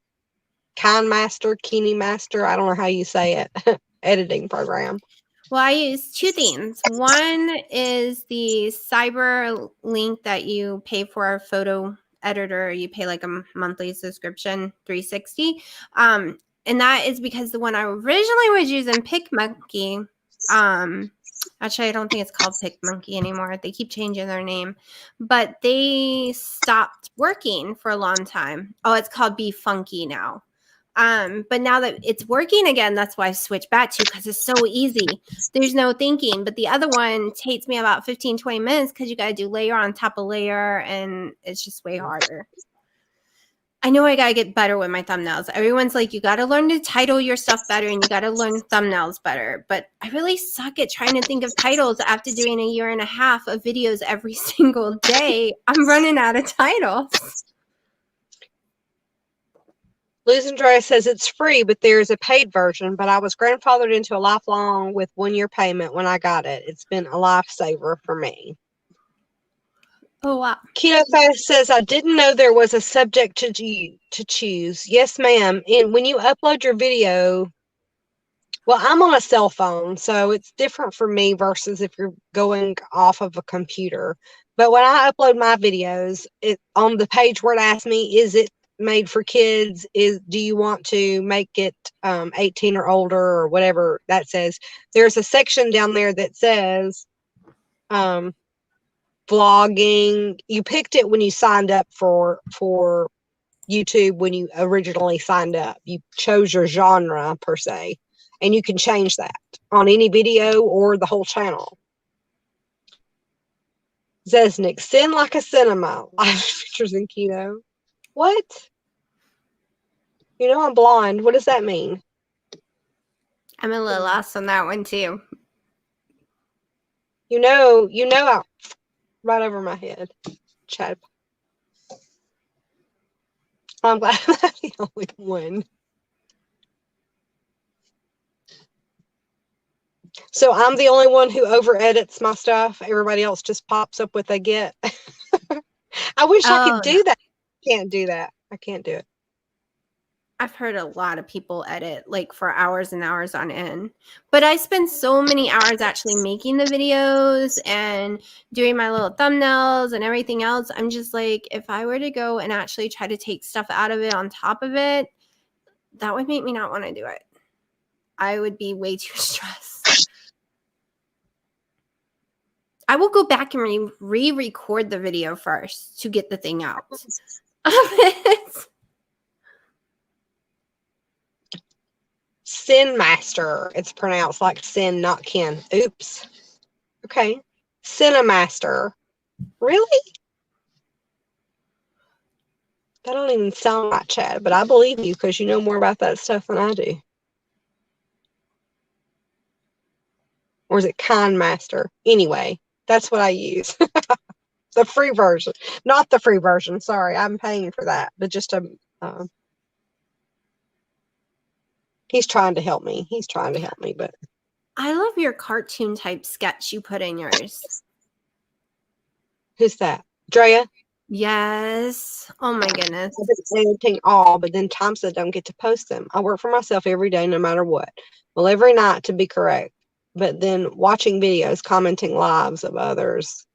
KineMaster. I don't know how you say it. Editing program. Well, I use two things. One is the Cyber link that you pay for a photo editor. You pay like a monthly subscription, $360. And that is because the one I originally was using, PicMonkey. Actually, I don't think it's called PicMonkey anymore. They keep changing their name, but they stopped working for a long time. Oh, it's called Be Funky now. But now that it's working again, that's why I switched back to, because it's so easy. There's no thinking. But the other one takes me about 15, 20 minutes because you got to do layer on top of layer, and it's just way harder. I know I got to get better with my thumbnails. Everyone's like, you got to learn to title your stuff better and you got to learn thumbnails better. But I really suck at trying to think of titles after doing 1.5 years of videos every single day. I'm running out of titles. Luz Andrea says it's free, but there's a paid version. But I was grandfathered into a lifelong with 1-year payment when I got it. It's been a lifesaver for me. Oh, wow. Keto Fast says, I didn't know there was a subject to choose. Yes, ma'am. And when you upload your video, well, I'm on a cell phone, so it's different for me versus if you're going off of a computer. But when I upload my videos, it on the page where it asks me, is it made for kids? Do you want to make it 18 or older or whatever that says? There's a section down there that says vlogging. You picked it when you signed up for YouTube when you originally signed up. You chose your genre per se, and you can change that on any video or the whole channel. Zesnik, sin like a cinema. Live pictures in keto. What? You know I'm blind. What does that mean? I'm a little lost on that one too. You know, right over my head. Chad. I'm glad I'm not the only one. So I'm the only one who over edits my stuff. Everybody else just pops up what they get. I wish I could do that. I can't do that. I can't do it. I've heard a lot of people edit like for hours and hours on end, but I spend so many hours actually making the videos and doing my little thumbnails and everything else. I'm just like, if I were to go and actually try to take stuff out of it on top of it, that would make me not want to do it. I would be way too stressed. I will go back and re-record the video first to get the thing out. Sin Master. It's pronounced like sin, not kin. Oops. Okay. Cinemaster. Really? That don't even sound right, Chad, but I believe you because you know more about that stuff than I do. Or is it Kind Master? Anyway, that's what I use. The free version. Not the free version. Sorry, I'm paying for that. But just a... he's trying to help me. But I love your cartoon type sketch you put in yours. Who's that? Drea? Yes. Oh my goodness. I've been editing all, but then Tom said don't get to post them. I work for myself every day, no matter what. Well, every night to be correct. But then watching videos, commenting lives of others,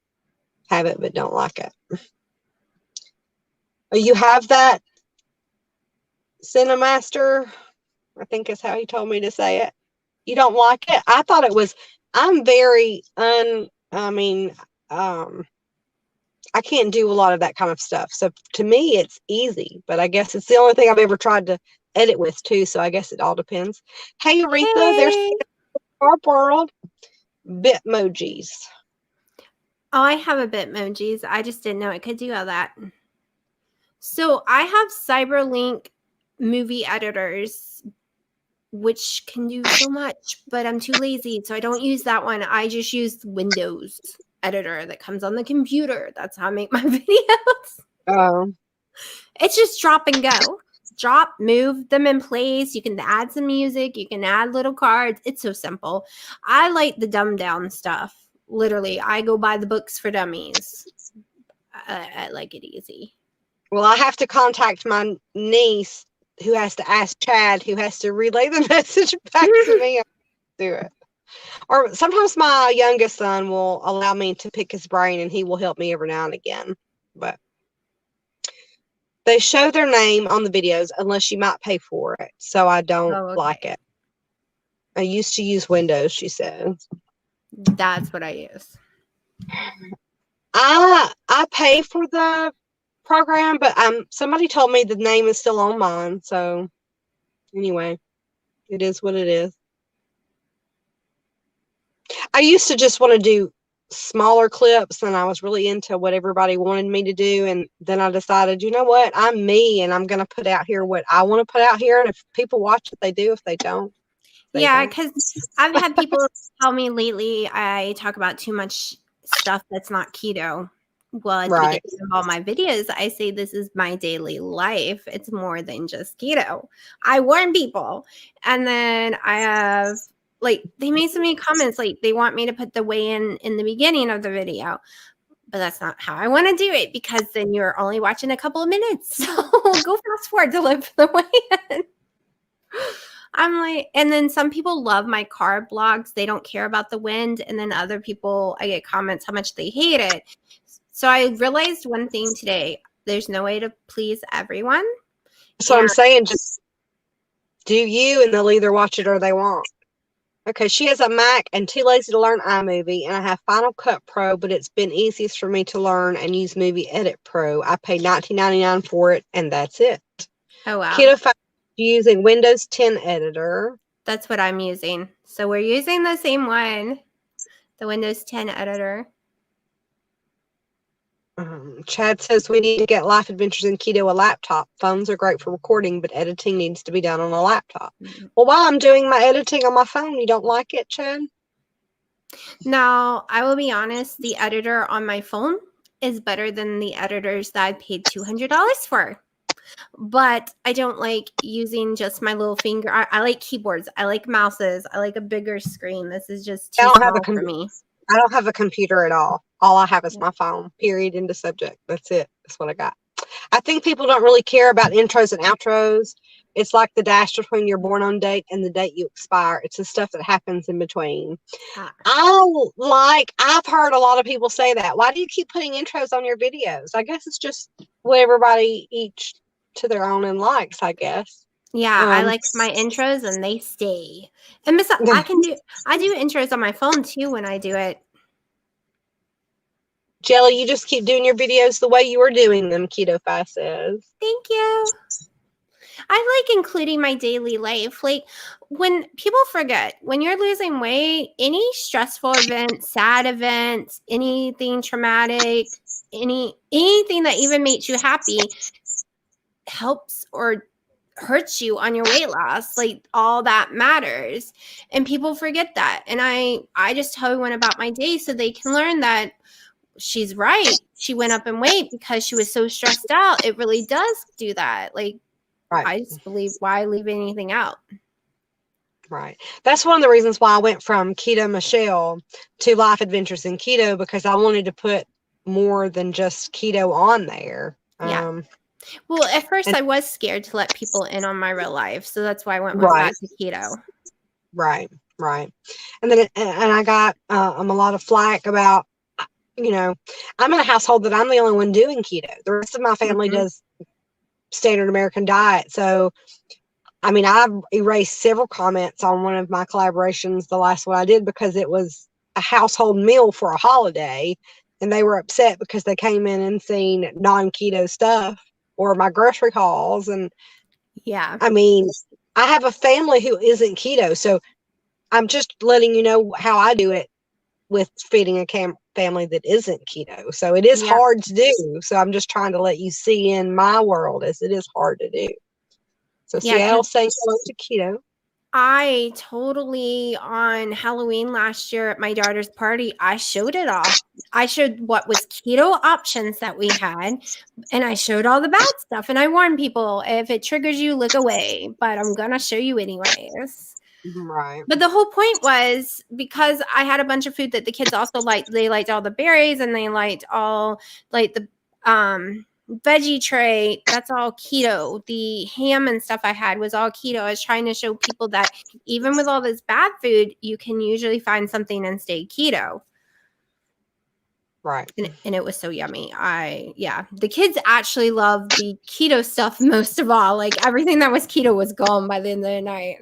have it but don't like it. Oh, you have that, Cinemaster? I think is how he told me to say it. You don't like it? I thought it was, I'm very, I can't do a lot of that kind of stuff. So to me, it's easy, but I guess it's the only thing I've ever tried to edit with too. So I guess it all depends. Hey, Aretha, there's our world. Bitmojis. Oh, I have a Bitmojis. I just didn't know it could do all that. So I have Cyberlink movie editors, which can do so much, but I'm too lazy, so I don't use that one. I just use Windows editor that comes on the computer. That's how I make my videos. Oh. It's just drop and go. Drop, move them in place. You can add some music. You can add little cards. It's so simple. I like the dumbed down stuff. Literally, I go buy the books for dummies. I like it easy. Well, I have to contact my niece who has to ask Chad, who has to relay the message back to me. Do it. Or sometimes my youngest son will allow me to pick his brain and he will help me every now and again. But they show their name on the videos unless you might pay for it. So I don't like it. I used to use Windows, she says. That's what I use. I pay for the program, but somebody told me the name is still on mine. So anyway, it is what it is. I used to just want to do smaller clips, and I was really into what everybody wanted me to do. And then I decided, you know what? I'm me, and I'm going to put out here what I want to put out here. And if people watch it, they do. If they don't, they yeah, don't. because I've had people tell me lately I talk about too much stuff that's not keto. Well, at the Right. beginning of all my videos, I say this is my daily life. It's more than just keto. I warn people. And then I have, like, they made so many comments, like, they want me to put the weigh-in in the beginning of the video. But that's not how I want to do it, because then you're only watching a couple of minutes. So go fast forward to look for the weigh-in. I'm like, and then some people love my carb blogs. They don't care about the wind. And then other people, I get comments how much they hate it. So I realized one thing today. There's no way to please everyone. So I'm saying, just do you, and they'll either watch it or they won't. Okay, she has a Mac and too lazy to learn iMovie, and I have Final Cut Pro, but it's been easiest for me to learn and use Movie Edit Pro. I paid $19.99 for it, and that's it. Oh, wow. Keto Fasting using Windows 10 editor. That's what I'm using. So we're using the same one, the Windows 10 editor. Chad says we need to get Life Adventures in Keto a laptop. Phones are great for recording, but editing needs to be done on a laptop. Well, while I'm doing my editing on my phone, you don't like it, Chad? Now, I will be honest, the editor on my phone is better than the editors that I paid $200 for. But I don't like using just my little finger. I like keyboards. I like mouses. I like a bigger screen. This is just too small for me. I don't have a computer at all. All I have is my phone, period, end of subject. That's it. That's what I got. I think people don't really care about intros and outros. It's like the dash between your born on date and the date you expire. It's the stuff that happens in between. I've heard a lot of people say that. Why do you keep putting intros on your videos? I guess it's just what everybody each to their own and likes, I guess. Yeah, I like my intros and they stay. And besides, I do intros on my phone too when I do it. Jelly, you just keep doing your videos the way you were doing them, Keto Fast says. Thank you. I like including my daily life. Like, when people forget, when you're losing weight, any stressful event, sad event, anything traumatic, anything that even makes you happy helps or hurts you on your weight loss. Like, all that matters. And people forget that. And I just tell everyone about my day so they can learn that she's right. She went up in weight because she was so stressed out. It really does do that. Like, right. I just believe, why leave anything out? Right. That's one of the reasons why I went from Keto Michelle to Life Adventures in Keto, because I wanted to put more than just keto on there. Yeah. Well, at first I was scared to let people in on my real life. So that's why I went with Fat2Keto. Right. Right. And then, and I got a lot of flack about, you know, I'm in a household that I'm the only one doing keto. The rest of my family does standard American diet. So, I mean, I've erased several comments on one of my collaborations, the last one I did, because it was a household meal for a holiday, and they were upset because they came in and seen non-keto stuff or my grocery hauls. And yeah, I mean, I have a family who isn't keto, so I'm just letting you know how I do it with feeding a family that isn't keto. So it is hard to do. So I'm just trying to let you see in my world as it is hard to do. So Seattle saying hello to keto. I totally, on Halloween last year at my daughter's party, I showed it all. I showed what was keto options that we had, and I showed all the bad stuff. And I warned people, if it triggers you, look away. But I'm going to show you anyways. Right. But the whole point was, because I had a bunch of food that the kids also liked. They liked all the berries, and they liked all, like, the veggie tray. That's all keto. The ham and stuff I had was all keto. I was trying to show people that even with all this bad food, you can usually find something and stay keto. Right. And it was so yummy. The kids actually loved the keto stuff most of all. Like, everything that was keto was gone by the end of the night.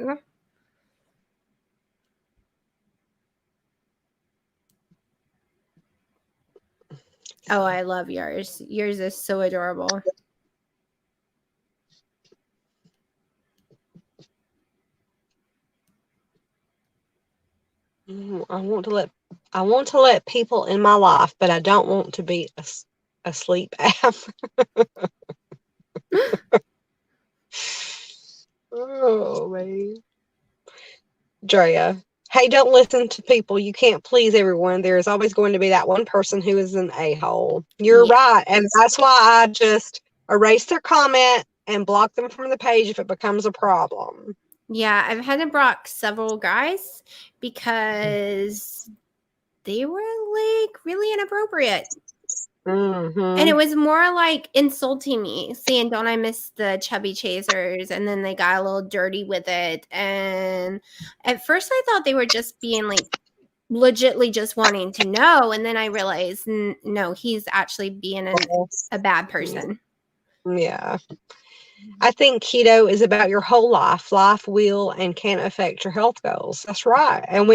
Oh, I love yours. Yours is so adorable. I want to let people in my life, but I don't want to be a sleep app. Oh man. Drea, Hey, don't listen to people. You can't please everyone. There is always going to be that one person who is an a-hole. You're Yeah. right. And that's why I just erase their comment and block them from the page if it becomes a problem. Yeah, I've had to block several guys because they were like really inappropriate. Mm-hmm. And it was more like insulting me, saying, "Don't I miss the chubby chasers?" And then they got a little dirty with it. And at first I thought they were just being like legitly just wanting to know. And then I realized, no, he's actually being a bad person. Yeah. I think keto is about your whole life. Life will and can affect your health goals. That's right. And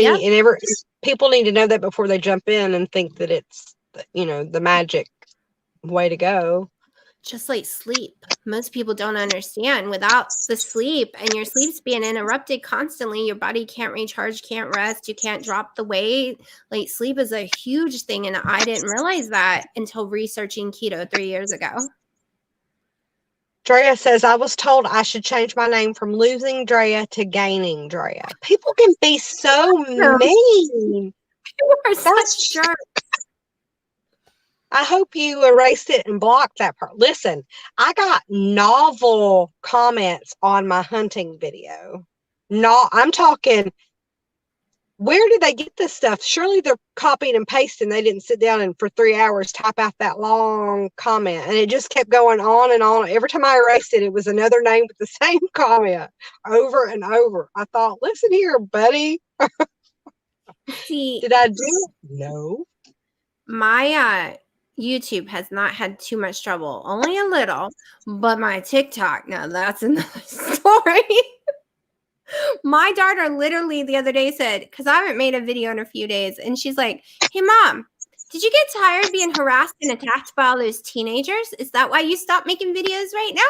people need to know that before they jump in and think that it's, the magic way to go. Just like sleep. Most people don't understand. Without the sleep and your sleep's being interrupted constantly, your body can't recharge, can't rest, you can't drop the weight. Like sleep is a huge thing. And I didn't realize that until researching keto 3 years ago. Drea says, I was told I should change my name from Losing Drea to Gaining Drea. People can be so mean. You are such jerks. I hope you erased it and blocked that part. Listen, I got novel comments on my hunting video. No, I'm talking, where did they get this stuff? Surely they're copying and pasting. They didn't sit down and for 3 hours type out that long comment. And it just kept going on and on. Every time I erased it, it was another name with the same comment over and over. I thought, listen here, buddy. See, did I do it? No. My YouTube has not had too much trouble, only a little, but my TikTok, now that's another story. My daughter literally the other day said, because I haven't made a video in a few days, and she's like, "Hey, Mom, did you get tired being harassed and attacked by all those teenagers? Is that why you stopped making videos right now?"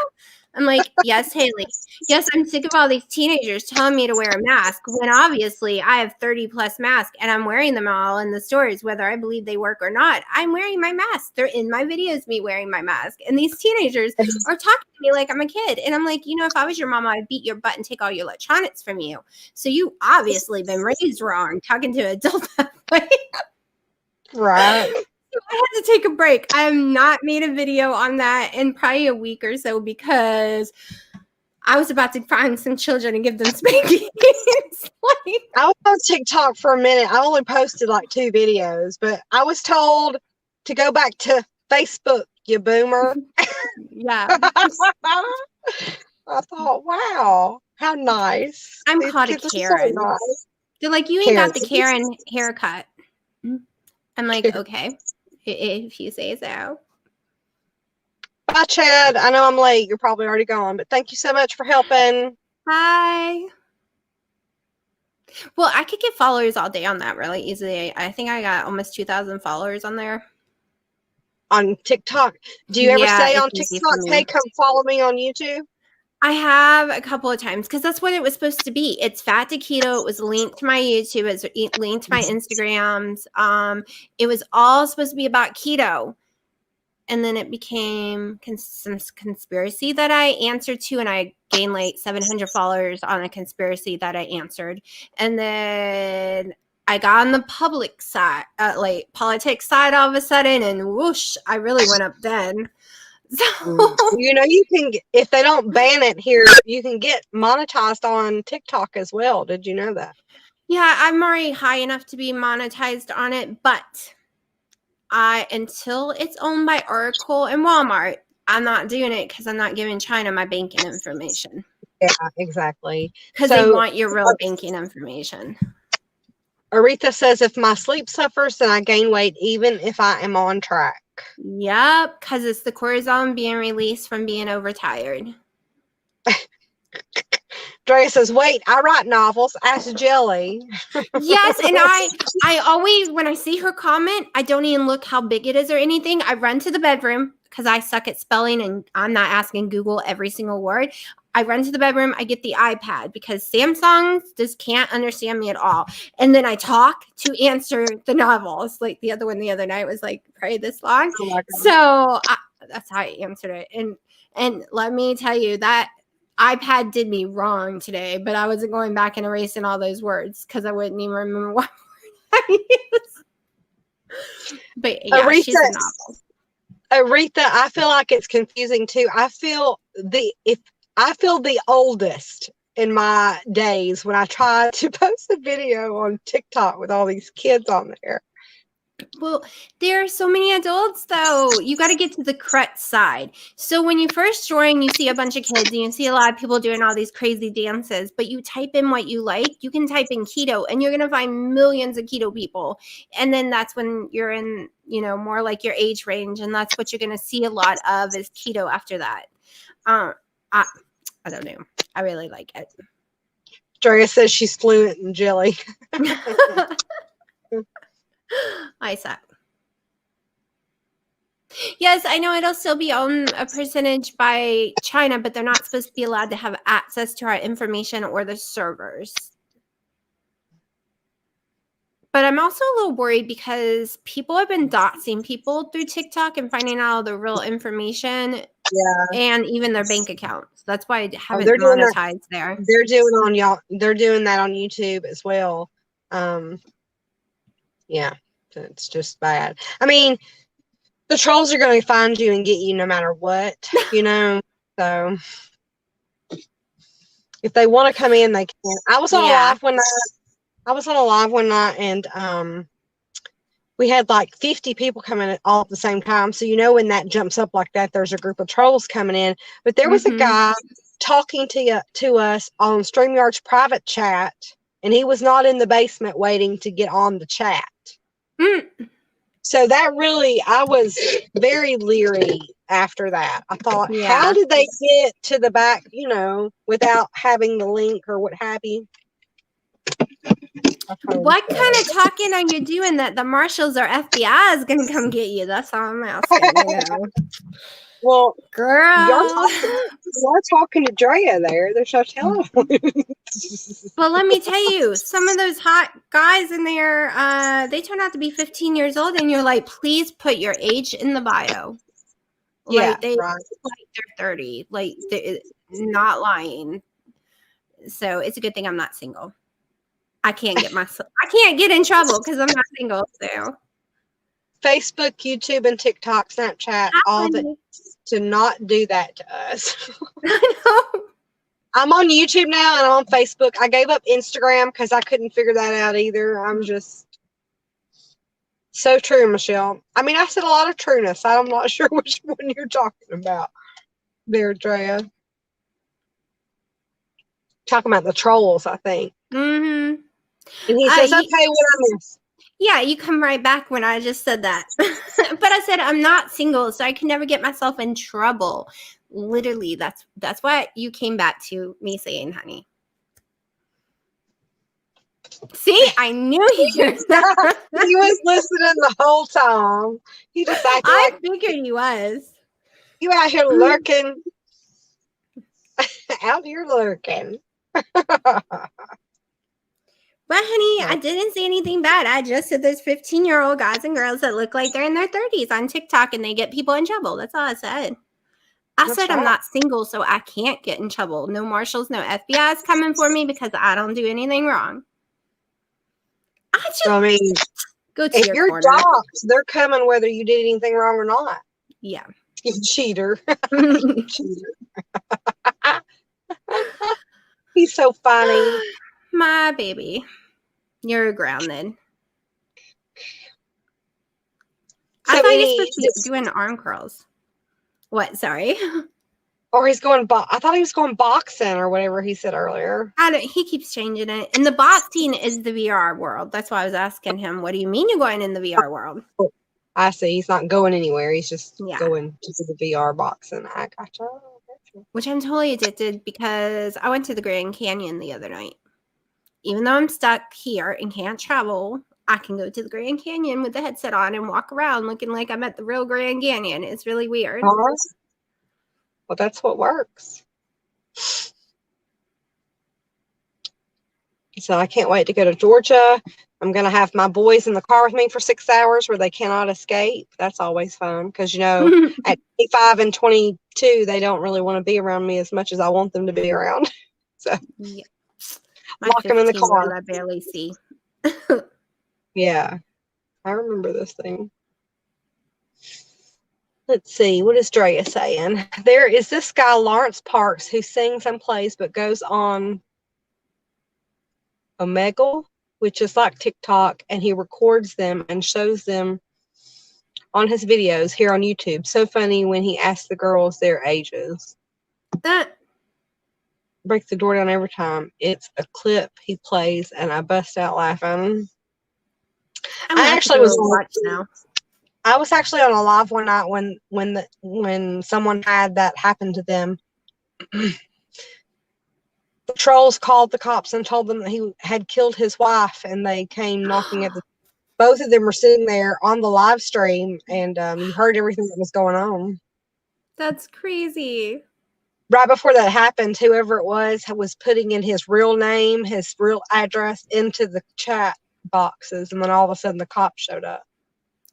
I'm like, "Yes, Haley. Yes, I'm sick of all these teenagers telling me to wear a mask when obviously I have 30 plus masks and I'm wearing them all in the stores, whether I believe they work or not. I'm wearing my mask. They're in my videos, me wearing my mask. And these teenagers are talking to me like I'm a kid." And I'm like, if I was your mama, I'd beat your butt and take all your electronics from you. So you obviously been raised wrong talking to adults that way. Right. I had to take a break. I have not made a video on that in probably a week or so because I was about to find some children and give them spankings. I was on TikTok for a minute. I only posted like 2 videos, but I was told to go back to Facebook, you boomer. Yeah. I thought, wow, how nice. I'm called a Karen. So nice. They're like, "You ain't got the Karen haircut." I'm like, okay, if you say so. Bye, Chad. I know I'm late. You're probably already gone, but thank you so much for helping. Hi. Well, I could get followers all day on that really easily. I think I got almost 2,000 followers on there. On TikTok. Do you ever say on TikTok, "Hey, come follow me on YouTube"? I have a couple of times because that's what it was supposed to be. It's Fat2Keto. It was linked to my YouTube. It's linked to my Instagrams. It was all supposed to be about keto. And then it became some conspiracy that I answered to, and I gained like 700 followers on a conspiracy that I answered. And then I got on the public side, like politics side all of a sudden, and whoosh, I really went up then. So, you can, if they don't ban it here, you can get monetized on TikTok as well. Did you know that? Yeah, I'm already high enough to be monetized on it, but until it's owned by Oracle and Walmart, I'm not doing it because I'm not giving China my banking information. Yeah, exactly. Because they want your real banking information. Aretha says, if my sleep suffers, then I gain weight even if I am on track. Yep, because it's the cortisol being released from being overtired. Drea says, wait, I write novels. Ask Jelly. Yes, and I always, when I see her comment, I don't even look how big it is or anything. I run to the bedroom because I suck at spelling and I'm not asking Google every single word. I run to the bedroom. I get the iPad because Samsung just can't understand me at all. And then I talk to answer the novels. Like the other one the other night was like, pray this long. Oh, so that's how I answered it. And let me tell you that iPad did me wrong today, but I wasn't going back and erasing all those words because I wouldn't even remember what word I used. But yeah, she's a novel. Aretha, I feel like it's confusing too. I feel the oldest in my days when I tried to post a video on TikTok with all these kids on there. Well, there are so many adults, though. You got to get to the correct side. So when you first join, you see a bunch of kids and you see a lot of people doing all these crazy dances, but you type in what you like. You can type in keto and you're going to find millions of keto people. And then that's when you're in, more like your age range. And that's what you're going to see a lot of is keto after that. I don't know. I really like it. Drea says she's fluent in jelly. I suck. Yes, I know it'll still be on a percentage by China, but they're not supposed to be allowed to have access to our information or the servers. But I'm also a little worried because people have been doxing people through TikTok and finding out all the real information. Yeah. And even their bank accounts. That's why I haven't monetized there. They're doing that on YouTube as well. Yeah, it's just bad. I mean, the trolls are going to find you and get you no matter what, So if they want to come in, they can. I was on a live one night, and we had like 50 people coming all at the same time. So when that jumps up like that, there's a group of trolls coming in. But there was a guy talking to us on StreamYard's private chat, and he was not in the basement waiting to get on the chat. So that I was very leery after that. I thought, how did they get to the back, without having the link or what have you? What kind of talking are you doing that the marshals or FBI is going to come get you? That's all I'm asking. Well, girl, you're talking to Drea there. There's no telling. Well, let me tell you, some of those hot guys in there, they turn out to be 15 years old, and you're like, please put your age in the bio. Like they look like they're 30, like they're not lying. So it's a good thing I'm not single. I can't get in trouble because I'm not single. So Facebook, YouTube, and TikTok, Snapchat, all that to not do that to us. I know. I'm on YouTube now and I'm on Facebook. I gave up Instagram because I couldn't figure that out either. I'm just so true, Michelle. I mean, I said a lot of trueness. I'm not sure which one you're talking about there, Drea. Talking about the trolls, I think. Mm-hmm. And he says, okay, what I miss? Yeah, you come right back when I just said that. But I said I'm not single, so I can never get myself in trouble. Literally, that's what you came back to me saying, honey. See, I knew you. He was listening the whole time. He just acted I figured he was. You out here lurking. Out here lurking. But honey, I didn't say anything bad. I just said there's 15-year-old guys and girls that look like they're in their 30s on TikTok and they get people in trouble. That's all I said. I said I'm not single, so I can't get in trouble. No marshals, no FBI is coming for me because I don't do anything wrong. I mean, go to if your you're corner. doxxed, they're coming whether you did anything wrong or not. Yeah. You cheater. You cheater. He's so funny. My baby. You're grounded. So I thought you were supposed to be doing arm curls. What? Sorry. Or he's going. I thought he was going boxing or whatever he said earlier. He keeps changing it. And the boxing is the VR world. That's why I was asking him. What do you mean you're going in the VR world? I see. He's not going anywhere. He's just going to the VR boxing. I gotcha. Which I'm totally addicted because I went to the Grand Canyon the other night. Even though I'm stuck here and can't travel, I can go to the Grand Canyon with the headset on and walk around looking like I'm at the real Grand Canyon. It's really weird. Well, that's what works. So I can't wait to go to Georgia. I'm going to have my boys in the car with me for 6 hours where they cannot escape. That's always fun because, at 25 and 20 too, they don't really want to be around me as much as I want them to be around. So Yeah. My lock them in the 15-year-old car. I barely see. Yeah, I remember this thing. Let's see, what is Drea saying? There is this guy, Lawrence Parks, who sings and plays but goes on Omegle, which is like TikTok, and he records them and shows them on his videos here on YouTube. So funny when he asks the girls their ages. That Break the door down every time. It's a clip he plays, and I bust out laughing. I'm gonna have to go watch now. I was actually on a live one night when someone had that happen to them. The trolls called the cops and told them that he had killed his wife, and they came knocking at the. Both of them were sitting there on the live stream, and you heard everything that was going on. That's crazy. Right before that happened, whoever it was putting in his real name, his real address into the chat boxes, and then all of a sudden the cops showed up.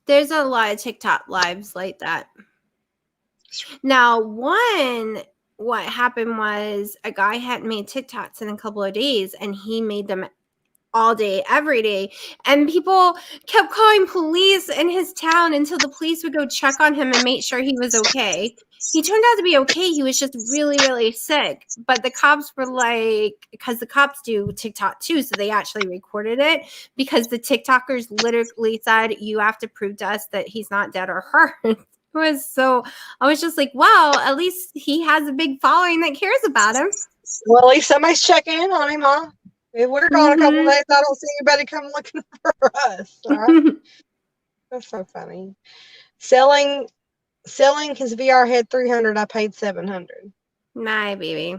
There's a lot of TikTok lives like that. Now, what happened was a guy hadn't made TikToks in a couple of days, and he made them all day, every day. And people kept calling police in his town until the police would go check on him and make sure he was okay. He turned out to be okay. He was just really, really sick. But the cops were like, because the cops do TikTok too, so they actually recorded it because the TikTokers literally said, you have to prove to us that he's not dead or hurt. So I was just like, wow, at least he has a big following that cares about him. Well, at least somebody's checking in on him, huh? If we're gone a couple days, I don't see anybody come looking for us. Right? That's so funny. Selling his VR head $300. I paid $700. My baby.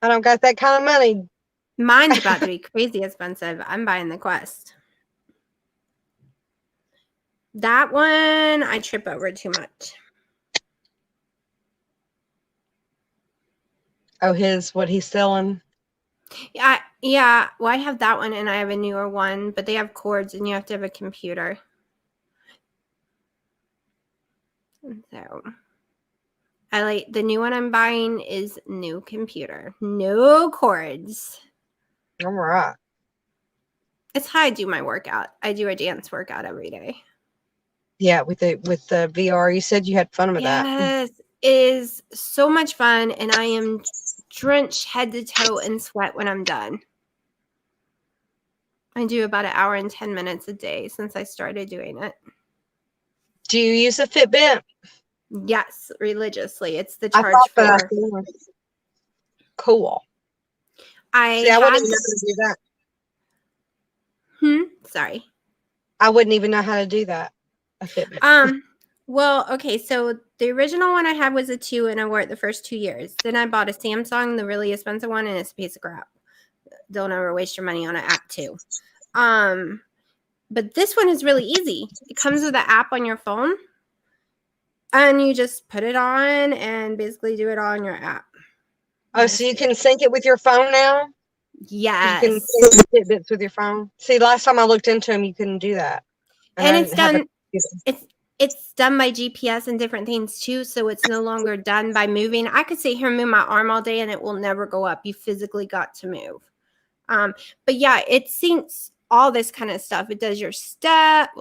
I don't got that kind of money. Mine's about to be crazy expensive. I'm buying the Quest. That one, I trip over too much. Oh, what he's selling? Yeah. Well, I have that one, and I have a newer one, but they have cords, and you have to have a computer. So, I like the new one I'm buying is new computer, no cords. All right. It's how I do my workout. I do a dance workout every day. Yeah, with the VR, you said you had fun with that. Yes, it is so much fun, and I am drenched head to toe in sweat when I'm done. I do about an hour and 10 minutes a day since I started doing it. Do you use a Fitbit? Yes, religiously. It's the charge for. Cool. I wouldn't even know how to do that. Sorry. I wouldn't even know how to do that. A Fitbit. Well, okay, so the original one I had was a 2, and I wore it the first 2 years. Then I bought a Samsung, the really expensive one, and it's a piece of crap. Don't ever waste your money on an app 2. But this one is really easy. It comes with an app on your phone, and you just put it on and basically do it all on your app. Oh, so you can sync it with your phone now? Yes. You can sync Fitbits with your phone? See, last time I looked into them, you couldn't do that. And it's done. It's done by GPS and different things too, so it's no longer done by moving. I could sit here and move my arm all day, and it will never go up. You physically got to move. But yeah, it syncs all this kind of stuff. It does your steps,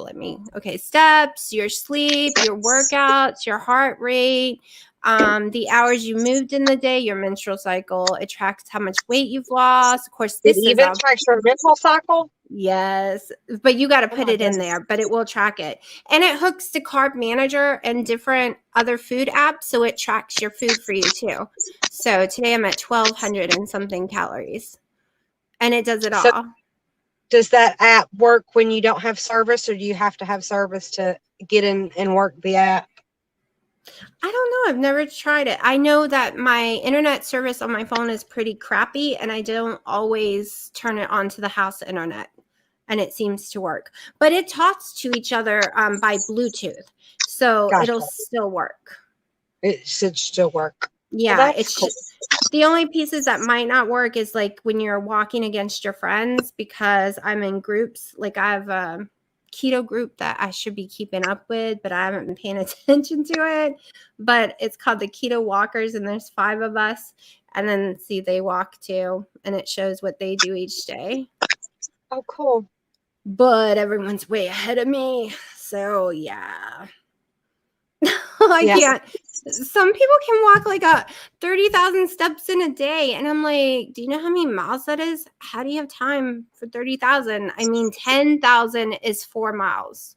your sleep, your workouts, your heart rate, the hours you moved in the day, your menstrual cycle. It tracks how much weight you've lost. Of course, this even tracks your menstrual cycle. Yes, but you got to put it in there, but it will track it. And it hooks to Carb Manager and different other food apps, so it tracks your food for you too. So today I'm at 1,200 and something calories, and it does it all. Does that app work when you don't have service, or do you have to have service to get in and work the app? I don't know. I've never tried it. I know that my internet service on my phone is pretty crappy, and I don't always turn it onto the house internet, and it seems to work. But it talks to each other by Bluetooth, so it'll still work. It should still work. Yeah, well, it's cool. The only pieces that might not work is like when you're walking against your friends, because I'm in groups. Like I have keto group that I should be keeping up with, but I haven't been paying attention to it. But it's called the Keto Walkers, and there's 5 of us. And then see, they walk too, and it shows what they do each day. Oh, cool. But everyone's way ahead of me. So yeah. I can't. Some people can walk like 30,000 steps in a day. And I'm like, do you know how many miles that is? How do you have time for 30,000? I mean, 10,000 is 4 miles.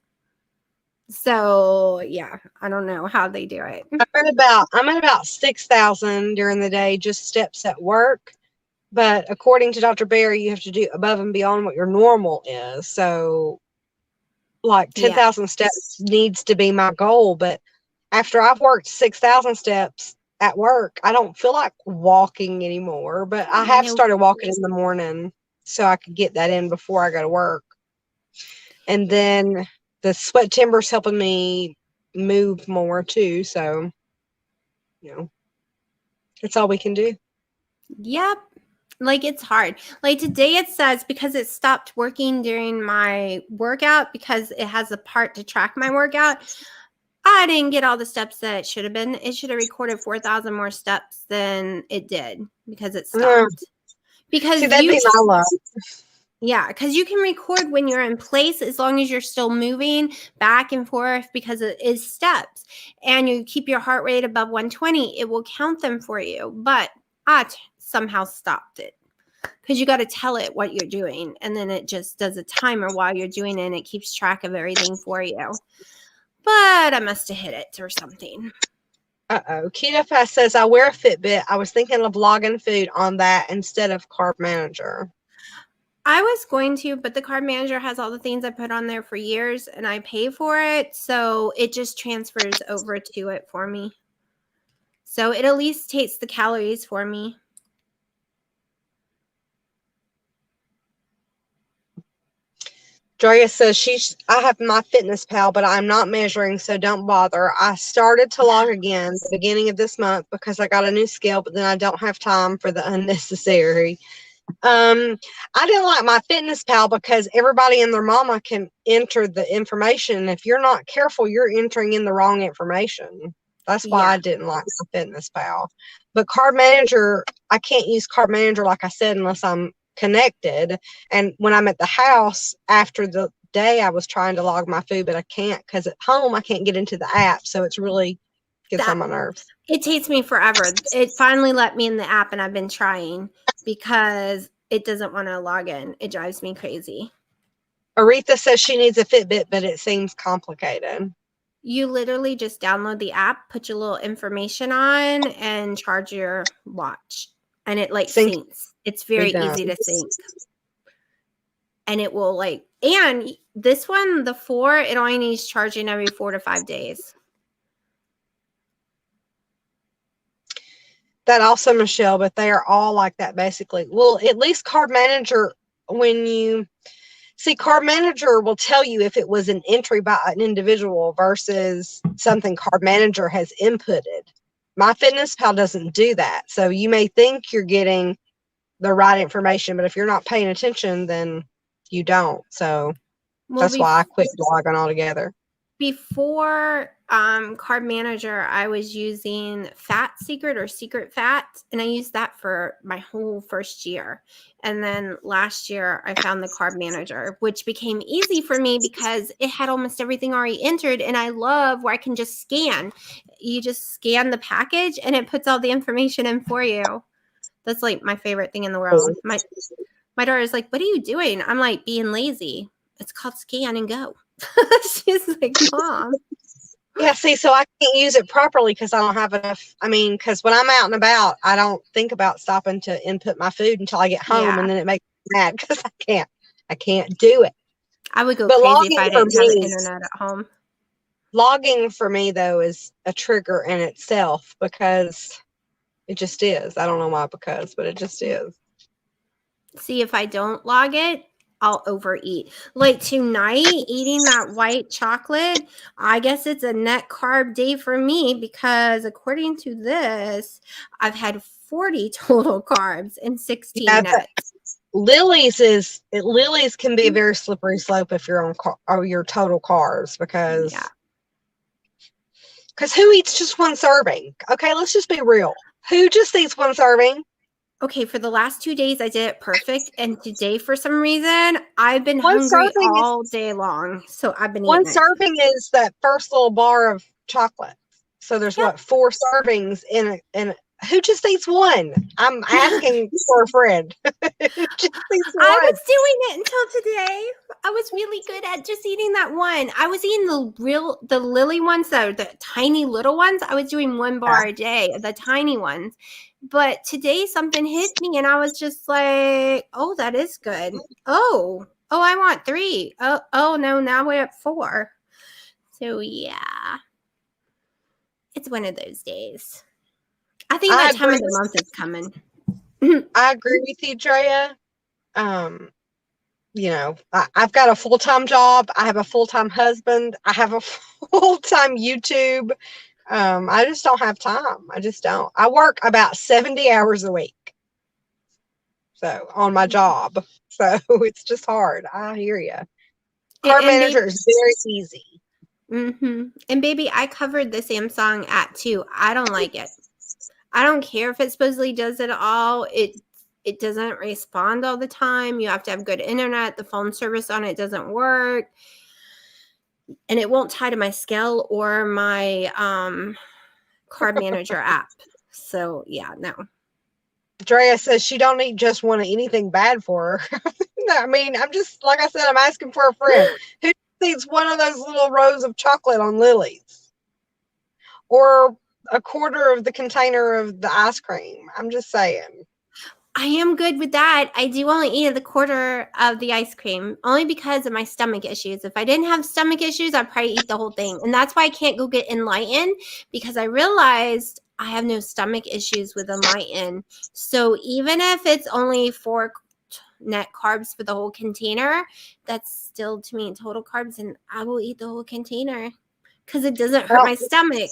So yeah, I don't know how they do it. I'm at about 6,000 during the day, just steps at work. But according to Dr. Berry, you have to do above and beyond what your normal is. So like 10,000 steps needs to be my goal. But after I've worked 6,000 steps at work, I don't feel like walking anymore. But I have started walking in the morning so I could get that in before I go to work. And then the sweat timber's helping me move more too. So, that's all we can do. Yep. Like, it's hard. Like today it says, because it stopped working during my workout, because it has a part to track my workout, I didn't get all the steps that it should have been. It should have recorded 4,000 more steps than it did because it stopped. Because see, that'd be my luck. Yeah, because you can record when you're in place as long as you're still moving back and forth, because it is steps, and you keep your heart rate above 120, it will count them for you. But I somehow stopped it, because you got to tell it what you're doing, and then it just does a timer while you're doing it, and it keeps track of everything for you. But I must have hit it or something. Uh-oh. Keto Fast says, I wear a Fitbit. I was thinking of logging food on that instead of Carb Manager. I was going to, but the Carb Manager has all the things I put on there for years, and I pay for it, so it just transfers over to it for me. So it at least takes the calories for me. Drea says, I have my Fitness Pal, but I'm not measuring, so don't bother. I started to log again the beginning of this month because I got a new scale, but then I don't have time for the unnecessary. I didn't like my Fitness Pal because everybody and their mama can enter the information. If you're not careful, you're entering in the wrong information. That's why I didn't like my Fitness Pal. But Carb Manager, I can't use Carb Manager, like I said, unless I'm connected. And when I'm at the house after the day, I was trying to log my food, but I can't, because at home I can't get into the app. So it's really gets on my nerves. It takes me forever. It finally let me in the app, and I've been trying because it doesn't want to log in. It drives me crazy. Aretha says she needs a Fitbit, but it seems complicated. You literally just download the app, put your little information on, and charge your watch. And it syncs. It's very easy to sync. And it will and this one, the 4, it only needs charging every 4 to 5 days. That also, Michelle, but they are all like that basically. Well, at least Carb Manager, when you see, Carb Manager will tell you if it was an entry by an individual versus something Carb Manager has inputted. My Fitness Pal doesn't do that. So you may think you're getting the right information, but if you're not paying attention, then you don't. So that's why I quit blogging altogether. Before Carb Manager, I was using Fat Secret or Secret Fat, and I used that for my whole first year. And then last year, I found the Carb Manager, which became easy for me because it had almost everything already entered. And I love where I can just scan. You just scan the package, and it puts all the information in for you. That's my favorite thing in the world. My daughter's like, what are you doing? I'm like, being lazy. It's called scan and go. She's like, Mom. Yeah, see, so I can't use it properly because I don't have enough. I mean, because when I'm out and about, I don't think about stopping to input my food until I get home, and then it makes me mad because I can't do it. I would go crazy if I didn't have internet at home. Logging for me, though, is a trigger in itself because it just is. I don't know why, but it just is. See, if I don't log it, I'll overeat. Like tonight, eating that white chocolate, I guess it's a net carb day for me because according to this, I've had 40 total carbs and 16 nets. Lily's can be a very slippery slope if you're on your total carbs because who eats just one serving? Okay, let's just be real. Who just eats one serving? Okay, for the last 2 days, I did it perfect. And today, for some reason, I've been One hungry serving all day long. So I've been one eating it. serving is that first little bar of chocolate. So there's Yep. 4 servings in a who just eats one? I'm asking for a friend. Who just eats one? I was doing it until today. I was really good at just eating that one. I was eating the Lily ones, the tiny little ones. I was doing 1 bar a day, the tiny ones. But today something hit me and I was just like, oh, that is good. Oh, I want 3. Oh no, now we're at 4. So yeah. It's one of those days. I think that time of the month is coming. I agree with you, Drea. You know, I've got a full-time job. I have a full-time husband. I have a full-time YouTube. I just don't have time. I just don't. I work about 70 hours a week. So on my job. So it's just hard. I hear you. Carb manager is very easy. Mm-hmm. And baby, I covered the Samsung app too. I don't like it. I don't care if it supposedly does it all. It doesn't respond all the time. You have to have good internet. The phone service on it doesn't work. And it won't tie to my scale or my carb manager app. So yeah, no. Drea says she don't eat just one of anything bad for her. I mean, I'm just, like I said, I'm asking for a friend. Who eats one of those little rows of chocolate on Lily's? Or a quarter of the container of the ice cream? I'm just saying. I am good with that. I do only eat the quarter of the ice cream, only because of my stomach issues. If I didn't have stomach issues, I'd probably eat the whole thing. And that's why I can't go get Enlighten, because I realized I have no stomach issues with Enlighten. So even if it's only 4 net carbs for the whole container, that's still, to me, total carbs, and I will eat the whole container because it doesn't hurt my stomach.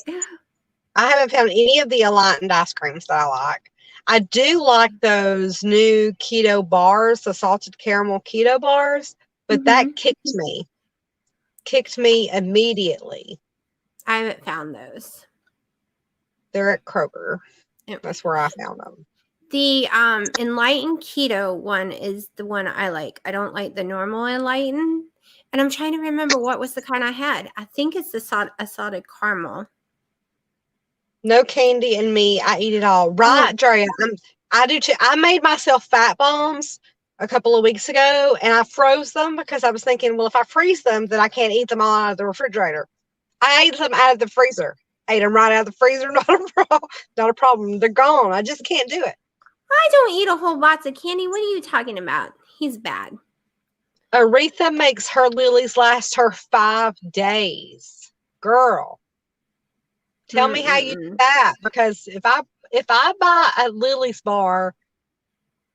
I haven't found any of the Enlightened ice creams that I like. I do like those new keto bars, the salted caramel keto bars, but that kicked me immediately. I haven't found those. They're at Kroger. That's where I found them. The Enlightened Keto one is the one I like. I don't like the normal Enlightened. And I'm trying to remember what was the kind I had. I think it's the salted caramel. No candy in me. I eat it all. Right, Drea. I do too. I made myself fat bombs a couple of weeks ago, and I froze them because I was thinking, well, if I freeze them, then I can't eat them all out of the refrigerator. I ate them out of the freezer. Ate them right out of the freezer. Not a problem. They're gone. I just can't do it. I don't eat a whole box of candy. What are you talking about? He's bad. Aretha makes her Lily's last her 5 days. Girl. Tell me how you do that, because if I buy a Lily's bar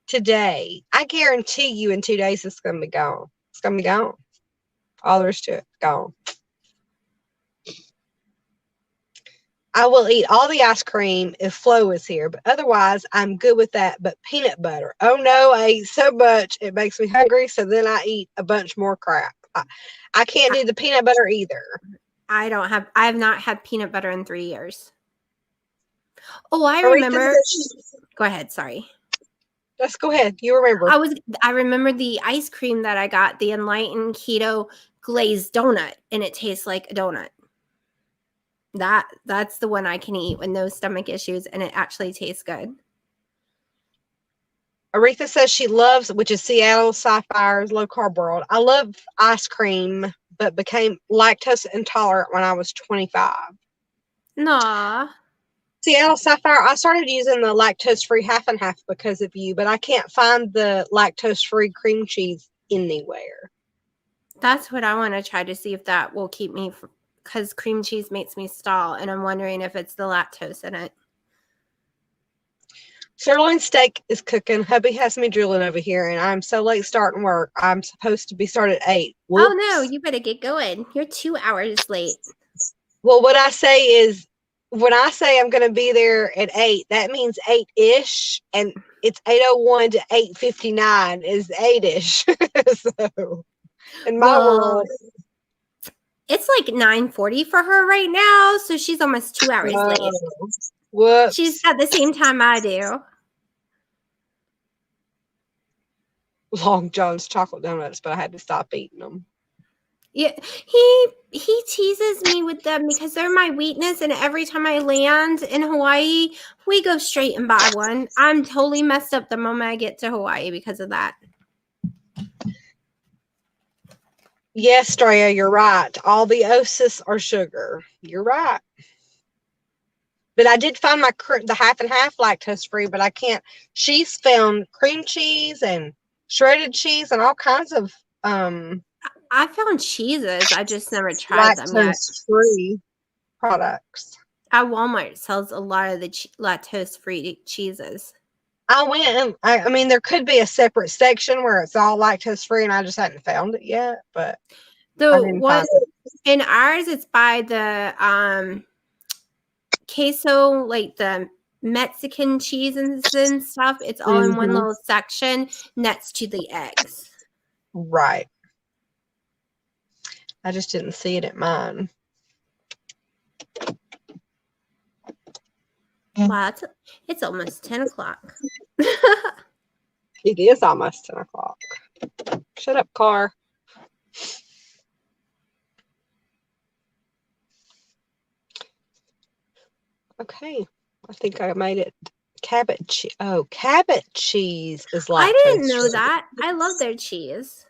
today, I guarantee you in 2 days it's going to be gone. It's going to be gone. All there is to it, gone. I will eat all the ice cream if Flo is here, but otherwise I'm good with that. But peanut butter, oh no, I eat so much it makes me hungry, so then I eat a bunch more crap. I can't do the peanut butter either. I have not had peanut butter in 3 years. Oh, I remember. Go ahead. Sorry. Just go ahead. You remember. I remember the ice cream that I got, the Enlightened Keto glazed donut, and it tastes like a donut. That's the one I can eat with no stomach issues, and it actually tastes good. Aretha says she loves, which is Seattle Sapphire's low carb world. I love ice cream, but became lactose intolerant when I was 25. Nah. Seattle Sapphire, I started using the lactose-free half and half because of you, but I can't find the lactose-free cream cheese anywhere. That's what I want to try to see if that will keep me, because cream cheese makes me stall, and I'm wondering if it's the lactose in it. Sirloin steak is cooking. Hubby has me drooling over here, and I'm so late starting work. I'm supposed to be started at 8. Whoops. Oh, no, you better get going. You're 2 hours late. Well, what I say is when I say I'm going to be there at 8, that means 8-ish, and it's 8:01 to 8:59 is 8-ish. So, in my world, it's like 9:40 for her right now, so she's almost 2 hours late. Whoops. She's got the same time I do. Long John's chocolate donuts, but I had to stop eating them. Yeah, he teases me with them because they're my weakness, and every time I land in Hawaii, we go straight and buy one. I'm totally messed up the moment I get to Hawaii because of that. Yes, Drea, you're right. All the osis are sugar. You're right. But I did find the half and half lactose free, but I can't. She's found cream cheese and shredded cheese and all kinds of I found cheeses. I just never tried them yet. lactose free products. At Walmart sells a lot of the lactose free cheeses. I went. I mean, there could be a separate section where it's all lactose free, and I just hadn't found it yet. But the one in ours, it's by the queso, like the Mexican cheeses and stuff. It's all in one little section next to the eggs. Right. I just didn't see it at mine. Wow, it's almost 10 o'clock. It is almost 10 o'clock. Shut up, car. Okay. I think I made it. Cabot cheese is lactose. I didn't know that. I love their cheese.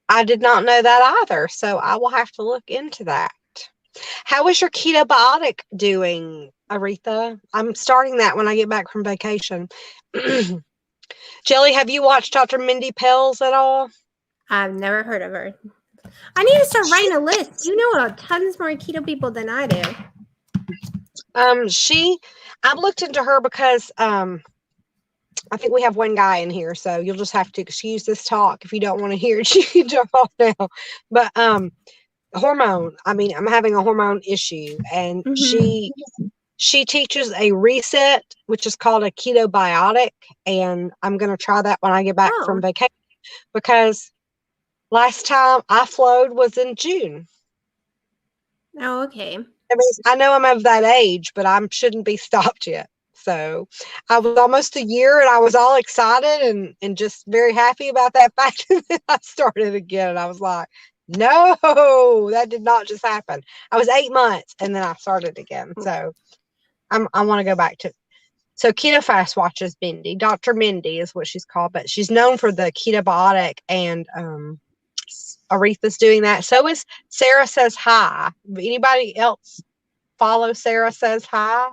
I did not know that either, so I will have to look into that. How is your ketobiotic doing, Aretha? I'm starting that when I get back from vacation. Jelly, have you watched Dr. Mindy Pelz at all? I've never heard of her. I need to start writing a list. You know tons more keto people than I do. I've looked into her because I think we have one guy in here, so you'll just have to excuse this talk. If you don't want to hear it, you can jump off now. But hormone, I mean, I'm having a hormone issue, and she teaches a reset, which is called a ketobiotic, and I'm going to try that when I get back from vacation, because last time I flowed was in June. Oh, okay. I mean, I know I'm of that age, but I shouldn't be stopped yet. So I was almost a year, and I was all excited and just very happy about that fact. And then I started again, and I was like, no, that did not just happen. I was 8 months, and then I started again. So I want to go back to. So Keto Fast watches Mindy. Dr. Mindy is what she's called, but she's known for the ketobiotic, and Aretha's doing that. So is Sarah Says Hi. Anybody else follow Sarah Says Hi?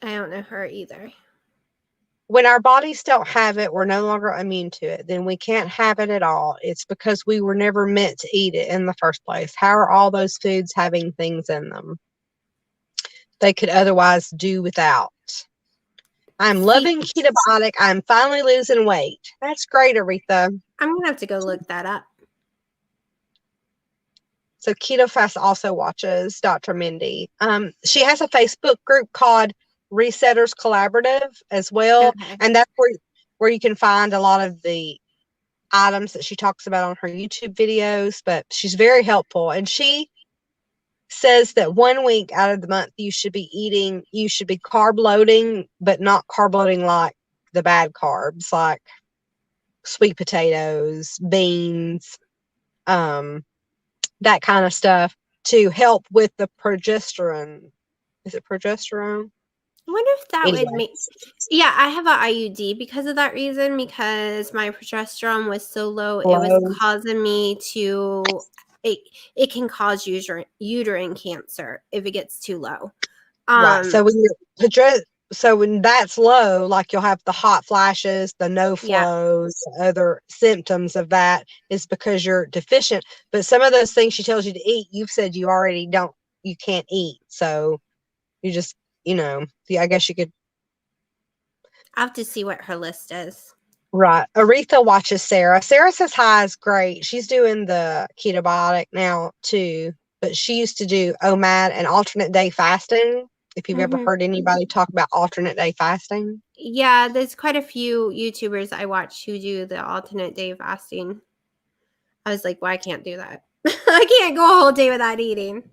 I don't know her either. When our bodies don't have it, we're no longer immune to it. Then we can't have it at all. It's because we were never meant to eat it in the first place. How are all those foods having things in them they could otherwise do without? I'm loving ketobiotic. I'm finally losing weight. That's great, Aretha. I'm going to have to go look that up. So Keto Fast also watches Dr. Mindy. She has a Facebook group called Resetters Collaborative as well. Okay. And that's where you can find a lot of the items that she talks about on her YouTube videos. But she's very helpful. And she says that 1 week out of the month you should be carb loading, but not carb loading like the bad carbs, like sweet potatoes, beans, that kind of stuff, to help with the progesterone. Is it progesterone? I wonder if that would make. Yeah, I have an IUD because of that reason, because my progesterone was so low. It was causing me to. It can cause uterine cancer if it gets too low. Right. So when that's low, like you'll have the hot flashes, the no flows, other symptoms of that is because you're deficient. But some of those things she tells you to eat, you've said you can't eat. So you just, I guess you could. I have to see what her list is. Right. Aretha watches Sarah. Sarah Says Hi is great. She's doing the ketobiotic now too. but she used to do OMAD and alternate day fasting. If you've ever Mhm. heard anybody talk about alternate day fasting. Yeah, there's quite a few YouTubers I watch who do the alternate day fasting. I was like, well, I can't do that. I can't go a whole day without eating.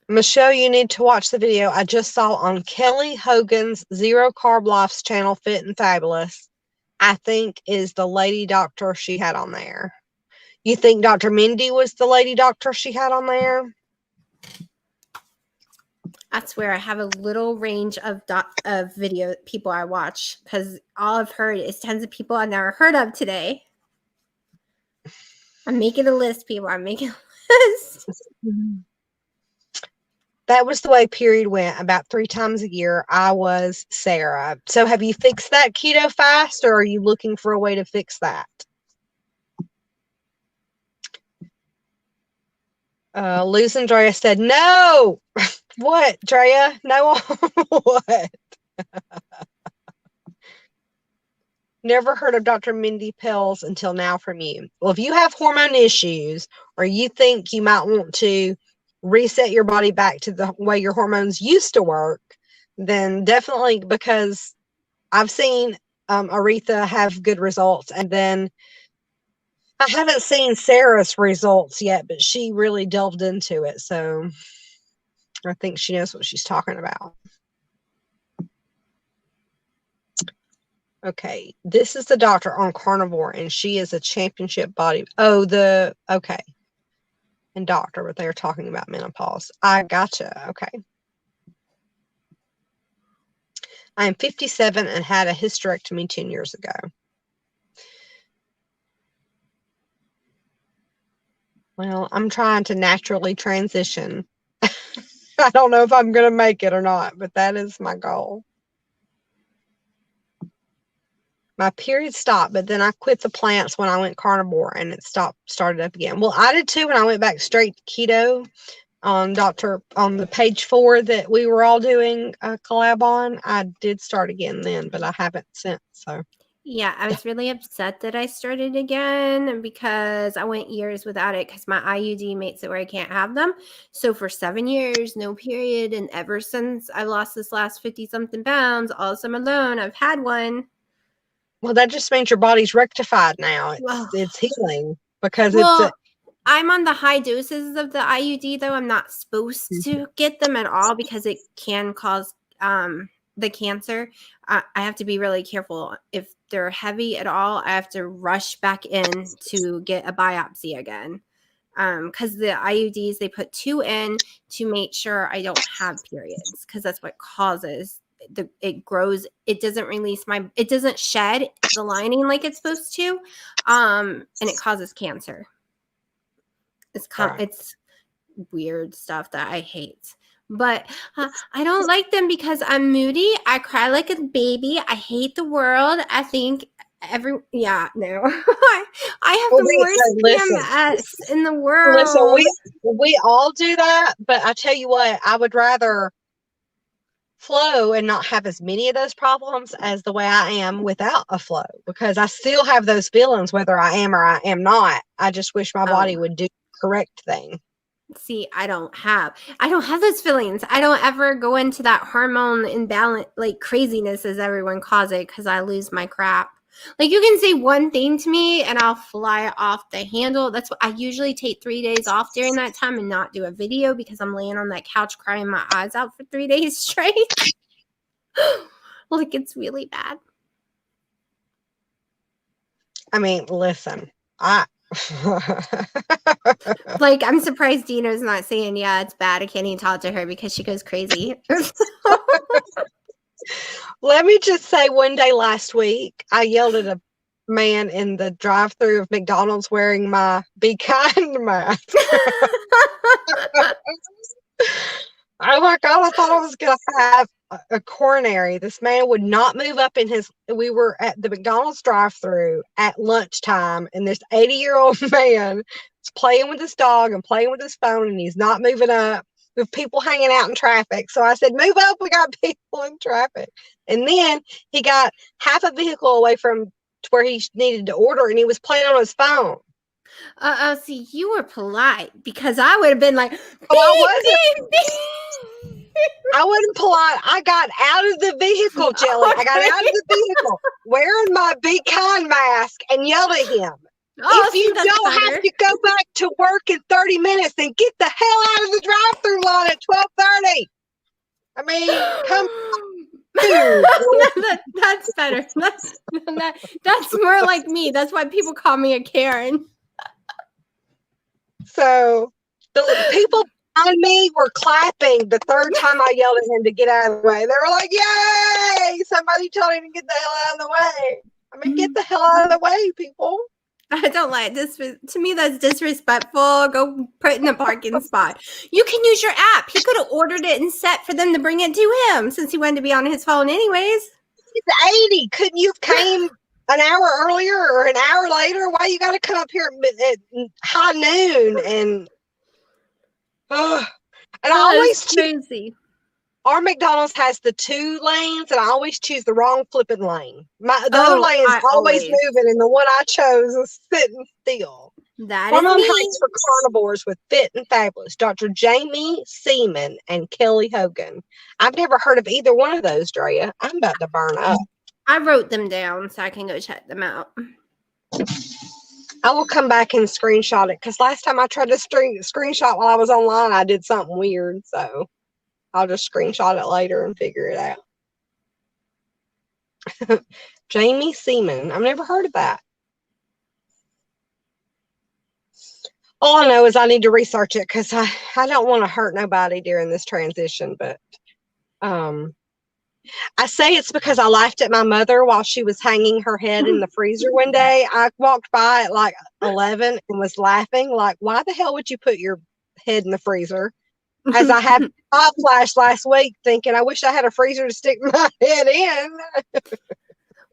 Michelle, you need to watch the video I just saw on Kelly Hogan's Zero Carb Life's channel, Fit and Fabulous. I think is the lady doctor she had on there. You think Dr. Mindy was the lady doctor she had on there? That's where I have a little range of video people I watch, because all I've heard is tons of people I've never heard of today. I'm making a list, people. I'm making a list. That was the way period went about 3 times a year. I was Sarah. So have you fixed that keto fast, or are you looking for a way to fix that? Luz and Drea said, no. What, Drea? No. What? Never heard of Dr. Mindy pills until now from you. Well, if you have hormone issues, or you think you might want to reset your body back to the way your hormones used to work, then definitely, because I've seen Aretha have good results, and then I haven't seen Sarah's results yet, but she really delved into it, so I think she knows what she's talking about. Okay, this is the doctor on carnivore, and she is a championship body. Okay. And doctor, but they're talking about menopause. I gotcha. Okay. I am 57 and had a hysterectomy 10 years ago. Well, I'm trying to naturally transition. I don't know if I'm going to make it or not, but that is my goal. My period stopped, but then I quit the plants when I went carnivore, and it started up again. Well, I did too when I went back straight to keto on the page 4 that we were all doing a collab on. I did start again then, but I haven't since. So Yeah, I was really upset that I started again, because I went years without it because my IUD makes it where I can't have them. So for 7 years, no period. And ever since I lost this last 50-something pounds, all summer long, I've had one. well, that just means your body's rectified now. It's healing because I'm on the high doses of the IUD, though. I'm not supposed to get them at all because it can cause the cancer. I have to be really careful. If they're heavy at all, I have to rush back in to get a biopsy again. Because the IUDs, they put 2 in to make sure I don't have periods, because that's what causes it grows. It doesn't it doesn't shed the lining like it's supposed to, and it causes cancer. It's weird stuff that I hate. But I don't like them because I'm moody. I cry like a baby. I hate the world. I think I have the worst PMS in the world. Listen, we all do that, but I tell you what, I would rather flow and not have as many of those problems as the way I am without a flow, because I still have those feelings whether I am or I am not. I just wish my body would do the correct thing. See, I don't have those feelings. I don't ever go into that hormone imbalance, like craziness as everyone calls it, because I lose my crap. Like, you can say one thing to me and I'll fly off the handle. That's what I usually take 3 days off during that time and not do a video, because I'm laying on that couch crying my eyes out for 3 days straight. Like, it's really bad. I mean, listen, like, I'm surprised Dino's not saying, yeah, it's bad. I can't even talk to her because she goes crazy. Let me just say, one day last week, I yelled at a man in the drive-thru of McDonald's wearing my Be Kind mask. Oh my God, I thought I was going to have a coronary. This man would not move up we were at the McDonald's drive-thru at lunchtime, and this 80-year-old man is playing with his dog and playing with his phone, and he's not moving up with people hanging out in traffic. So I said, move up, we got people in traffic. And then he got half a vehicle away from to where he needed to order, and he was playing on his phone. See, you were polite because I would have been like, Oh, I wasn't. I wasn't polite. I got out of the vehicle, Jelly. I got out of the vehicle wearing my Be Kind mask and yelled at him. If you don't have to go back to work in 30 minutes, then get the hell out of the drive-through line at 12:30. I mean, come on. That's better. That's more like me. That's why people call me a Karen. So the people behind me were clapping the third time I yelled at him to get out of the way. They were like, yay! Somebody told him to get the hell out of the way. I mean, get the hell out of the way, people. I don't like this. To me, that's disrespectful. Go put it in a parking spot. You can use your app. He could have ordered it and set for them to bring it to him since he wanted to be on his phone anyways. He's 80. Couldn't you have came an hour earlier or an hour later? Why you got to come up here at high noon? And I always crazy. Our McDonald's has the 2 lanes, and I always choose the wrong flipping lane. The other lane is always moving, and the one I chose is sitting still. That Hormone is me. Heights for Carnivores with Fit and Fabulous, Dr. Jamie Seaman and Kelly Hogan. I've never heard of either one of those, Drea. I'm about to burn up. I wrote them down so I can go check them out. I will come back and screenshot it, because last time I tried to screenshot while I was online, I did something weird, so I'll just screenshot it later and figure it out. Jamie Seaman. I've never heard of that. All I know is I need to research it because I don't want to hurt nobody during this transition. But I say it's because I laughed at my mother while she was hanging her head in the freezer one day. I walked by at like 11 and was laughing like, why the hell would you put your head in the freezer? As I had hot flash last week thinking, I wish I had a freezer to stick my head in.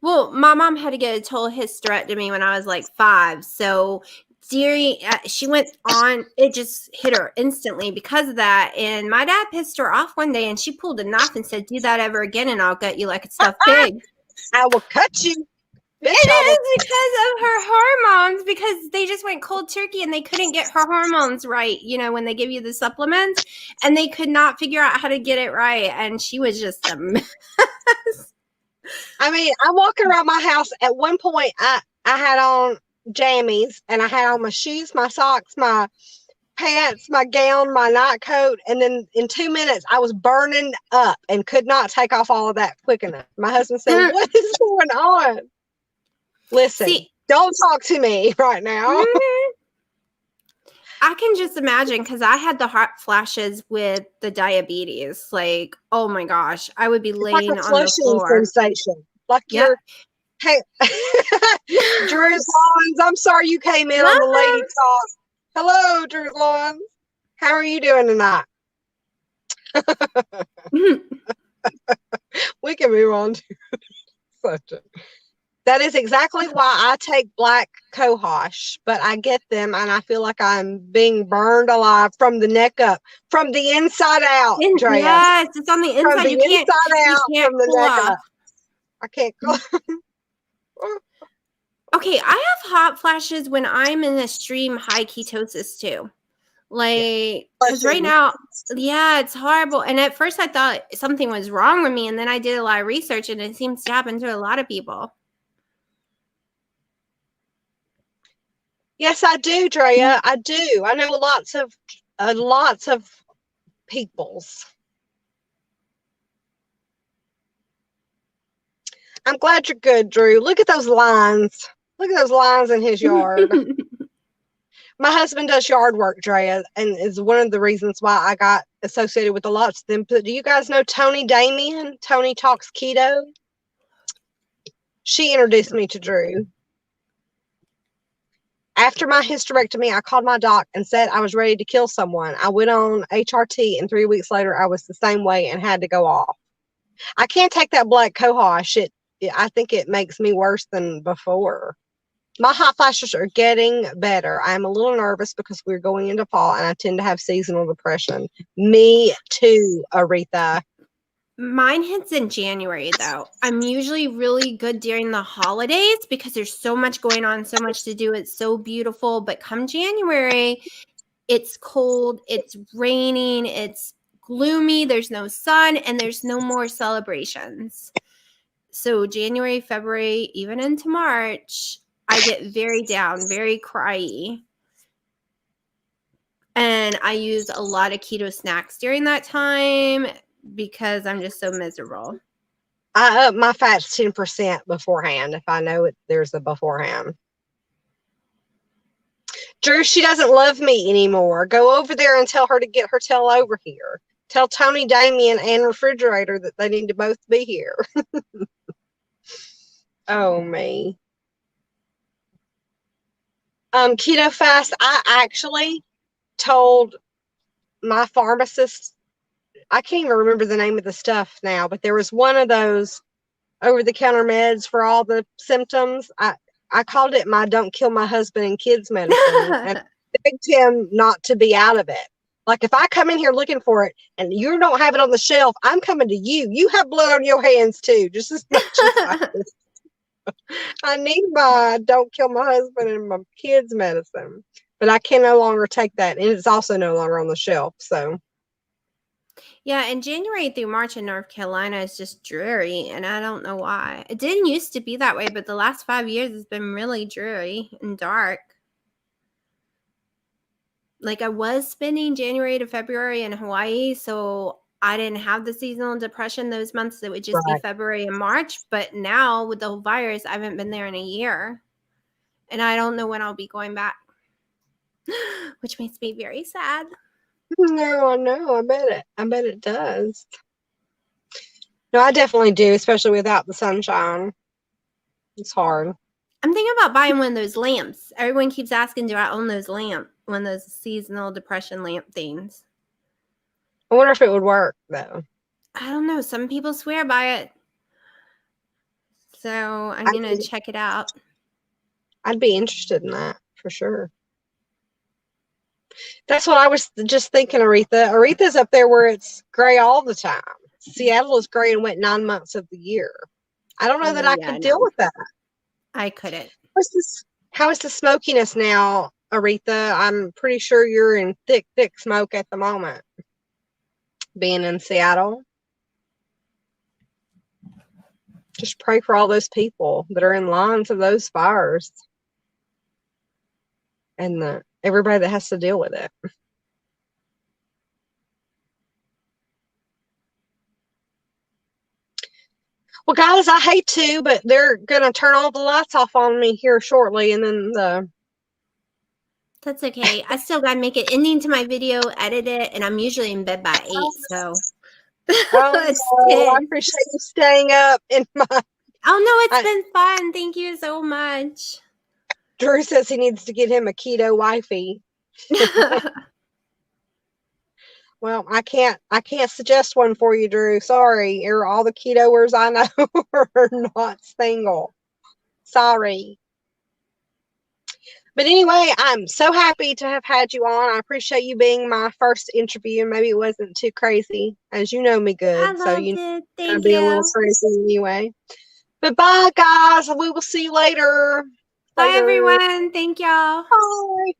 Well, my mom had to get a total hysterectomy when I was like 5. So she went on, it just hit her instantly because of that. And my dad pissed her off one day and she pulled a knife and said, do that ever again and I'll gut you like a stuffed pig. I will cut you. It is because of her hormones, because they just went cold turkey and they couldn't get her hormones right, when they give you the supplements, and they could not figure out how to get it right. And she was just a mess. I mean, I'm walking around my house. At one point, I had on jammies and I had on my shoes, my socks, my pants, my gown, my night coat. And then in 2 minutes, I was burning up and could not take off all of that quick enough. My husband said, what is going on? Listen, don't talk to me right now. I can just imagine, because I had the hot flashes with the diabetes. Like, oh my gosh, I would be laying on the floor. Sensation. Like you're, hey, Drew Lawns, I'm sorry you came in on the Lady Talk. Hello, Drew Lawns. How are you doing tonight? We can move on to such a... That is exactly why I take black cohosh, but I get them and I feel like I'm being burned alive from the neck up, from the inside out. Drea. Yes, it's on the inside. From the inside out, from the neck up. I can't go. Okay, I have hot flashes when I'm in extreme high ketosis too. Like, because right now, it's horrible. And at first I thought something was wrong with me, and then I did a lot of research, and it seems to happen to a lot of people. Yes, I do, Drea. I do. I know lots of peoples. I'm glad you're good, Drew. Look at those lines. Look at those lines in his yard. My husband does yard work, Drea, and is one of the reasons why I got associated with a lot of them. But do you guys know Tony Damien? Tony Talks Keto. She introduced me to Drew. After my hysterectomy, I called my doc and said I was ready to kill someone. I went on HRT, and 3 weeks later, I was the same way and had to go off. I can't take that black cohosh. I think it makes me worse than before. My hot flashes are getting better. I'm a little nervous because we're going into fall, and I tend to have seasonal depression. Me too, Aretha. Mine hits in January, though. I'm usually really good during the holidays because there's so much going on, so much to do. It's so beautiful. But come January, it's cold, it's raining, it's gloomy, there's no sun, and there's no more celebrations. So January, February, even into March, I get very down, very cryy. And I use a lot of keto snacks during that time because I'm just so miserable. I up my fats 10% beforehand if I know there's a beforehand. Drew, she doesn't love me anymore. Go over there and tell her to get her tail over here. Tell Tony, Damien, and Refrigerator that they need to both be here. Oh, me. Keto fast, I actually told my pharmacist, I can't even remember the name of the stuff now, but there was one of those over-the-counter meds for all the symptoms. I called it my don't kill my husband and kids medicine and begged him not to be out of it. Like, if I come in here looking for it and you don't have it on the shelf, I'm coming to you. You have blood on your hands too, just as much as I do. I need my don't kill my husband and my kids medicine, but I can no longer take that, and it's also no longer on the shelf. So yeah, and January through March in North Carolina is just dreary, and I don't know why. It didn't used to be that way, but the last 5 years has been really dreary and dark. Like, I was spending January to February in Hawaii, so I didn't have the seasonal depression those months. It would just be February and March. But now with the whole virus, I haven't been there in a year. And I don't know when I'll be going back, which makes me very sad. no, I know. I bet it does. No, I definitely do, especially without the sunshine. It's hard. I'm thinking about buying one of those lamps. Everyone keeps asking, do I own those one of those seasonal depression lamp things? I wonder if it would work, though. I don't know. Some people swear by it. So I'm going to check it out. I'd be interested in that for sure. That's what I was just thinking, Aretha. Aretha's up there where it's gray all the time. Seattle is gray and wet 9 months of the year. I don't know that I could deal with that. I couldn't. How is the smokiness now, Aretha? I'm pretty sure you're in thick, thick smoke at the moment, being in Seattle. Just pray for all those people that are in lines of those fires and everybody that has to deal with it. Well, guys, I hate to, but they're going to turn all the lights off on me here shortly, and then That's okay. I still got to make an ending to my video, edit it, and I'm usually in bed by 8, so. I appreciate you staying up in my... Oh, no, it's been fun. Thank you so much. Drew says he needs to get him a keto wifey. Well, I can't suggest one for you, Drew. Sorry. All the ketoers I know are not single. Sorry. But anyway, I'm so happy to have had you on. I appreciate you being my first interview. Maybe it wasn't too crazy, as you know me good. I loved it. Thank be you. A little crazy anyway. But bye, guys. We will see you later. Bye, everyone. Thank y'all. Bye.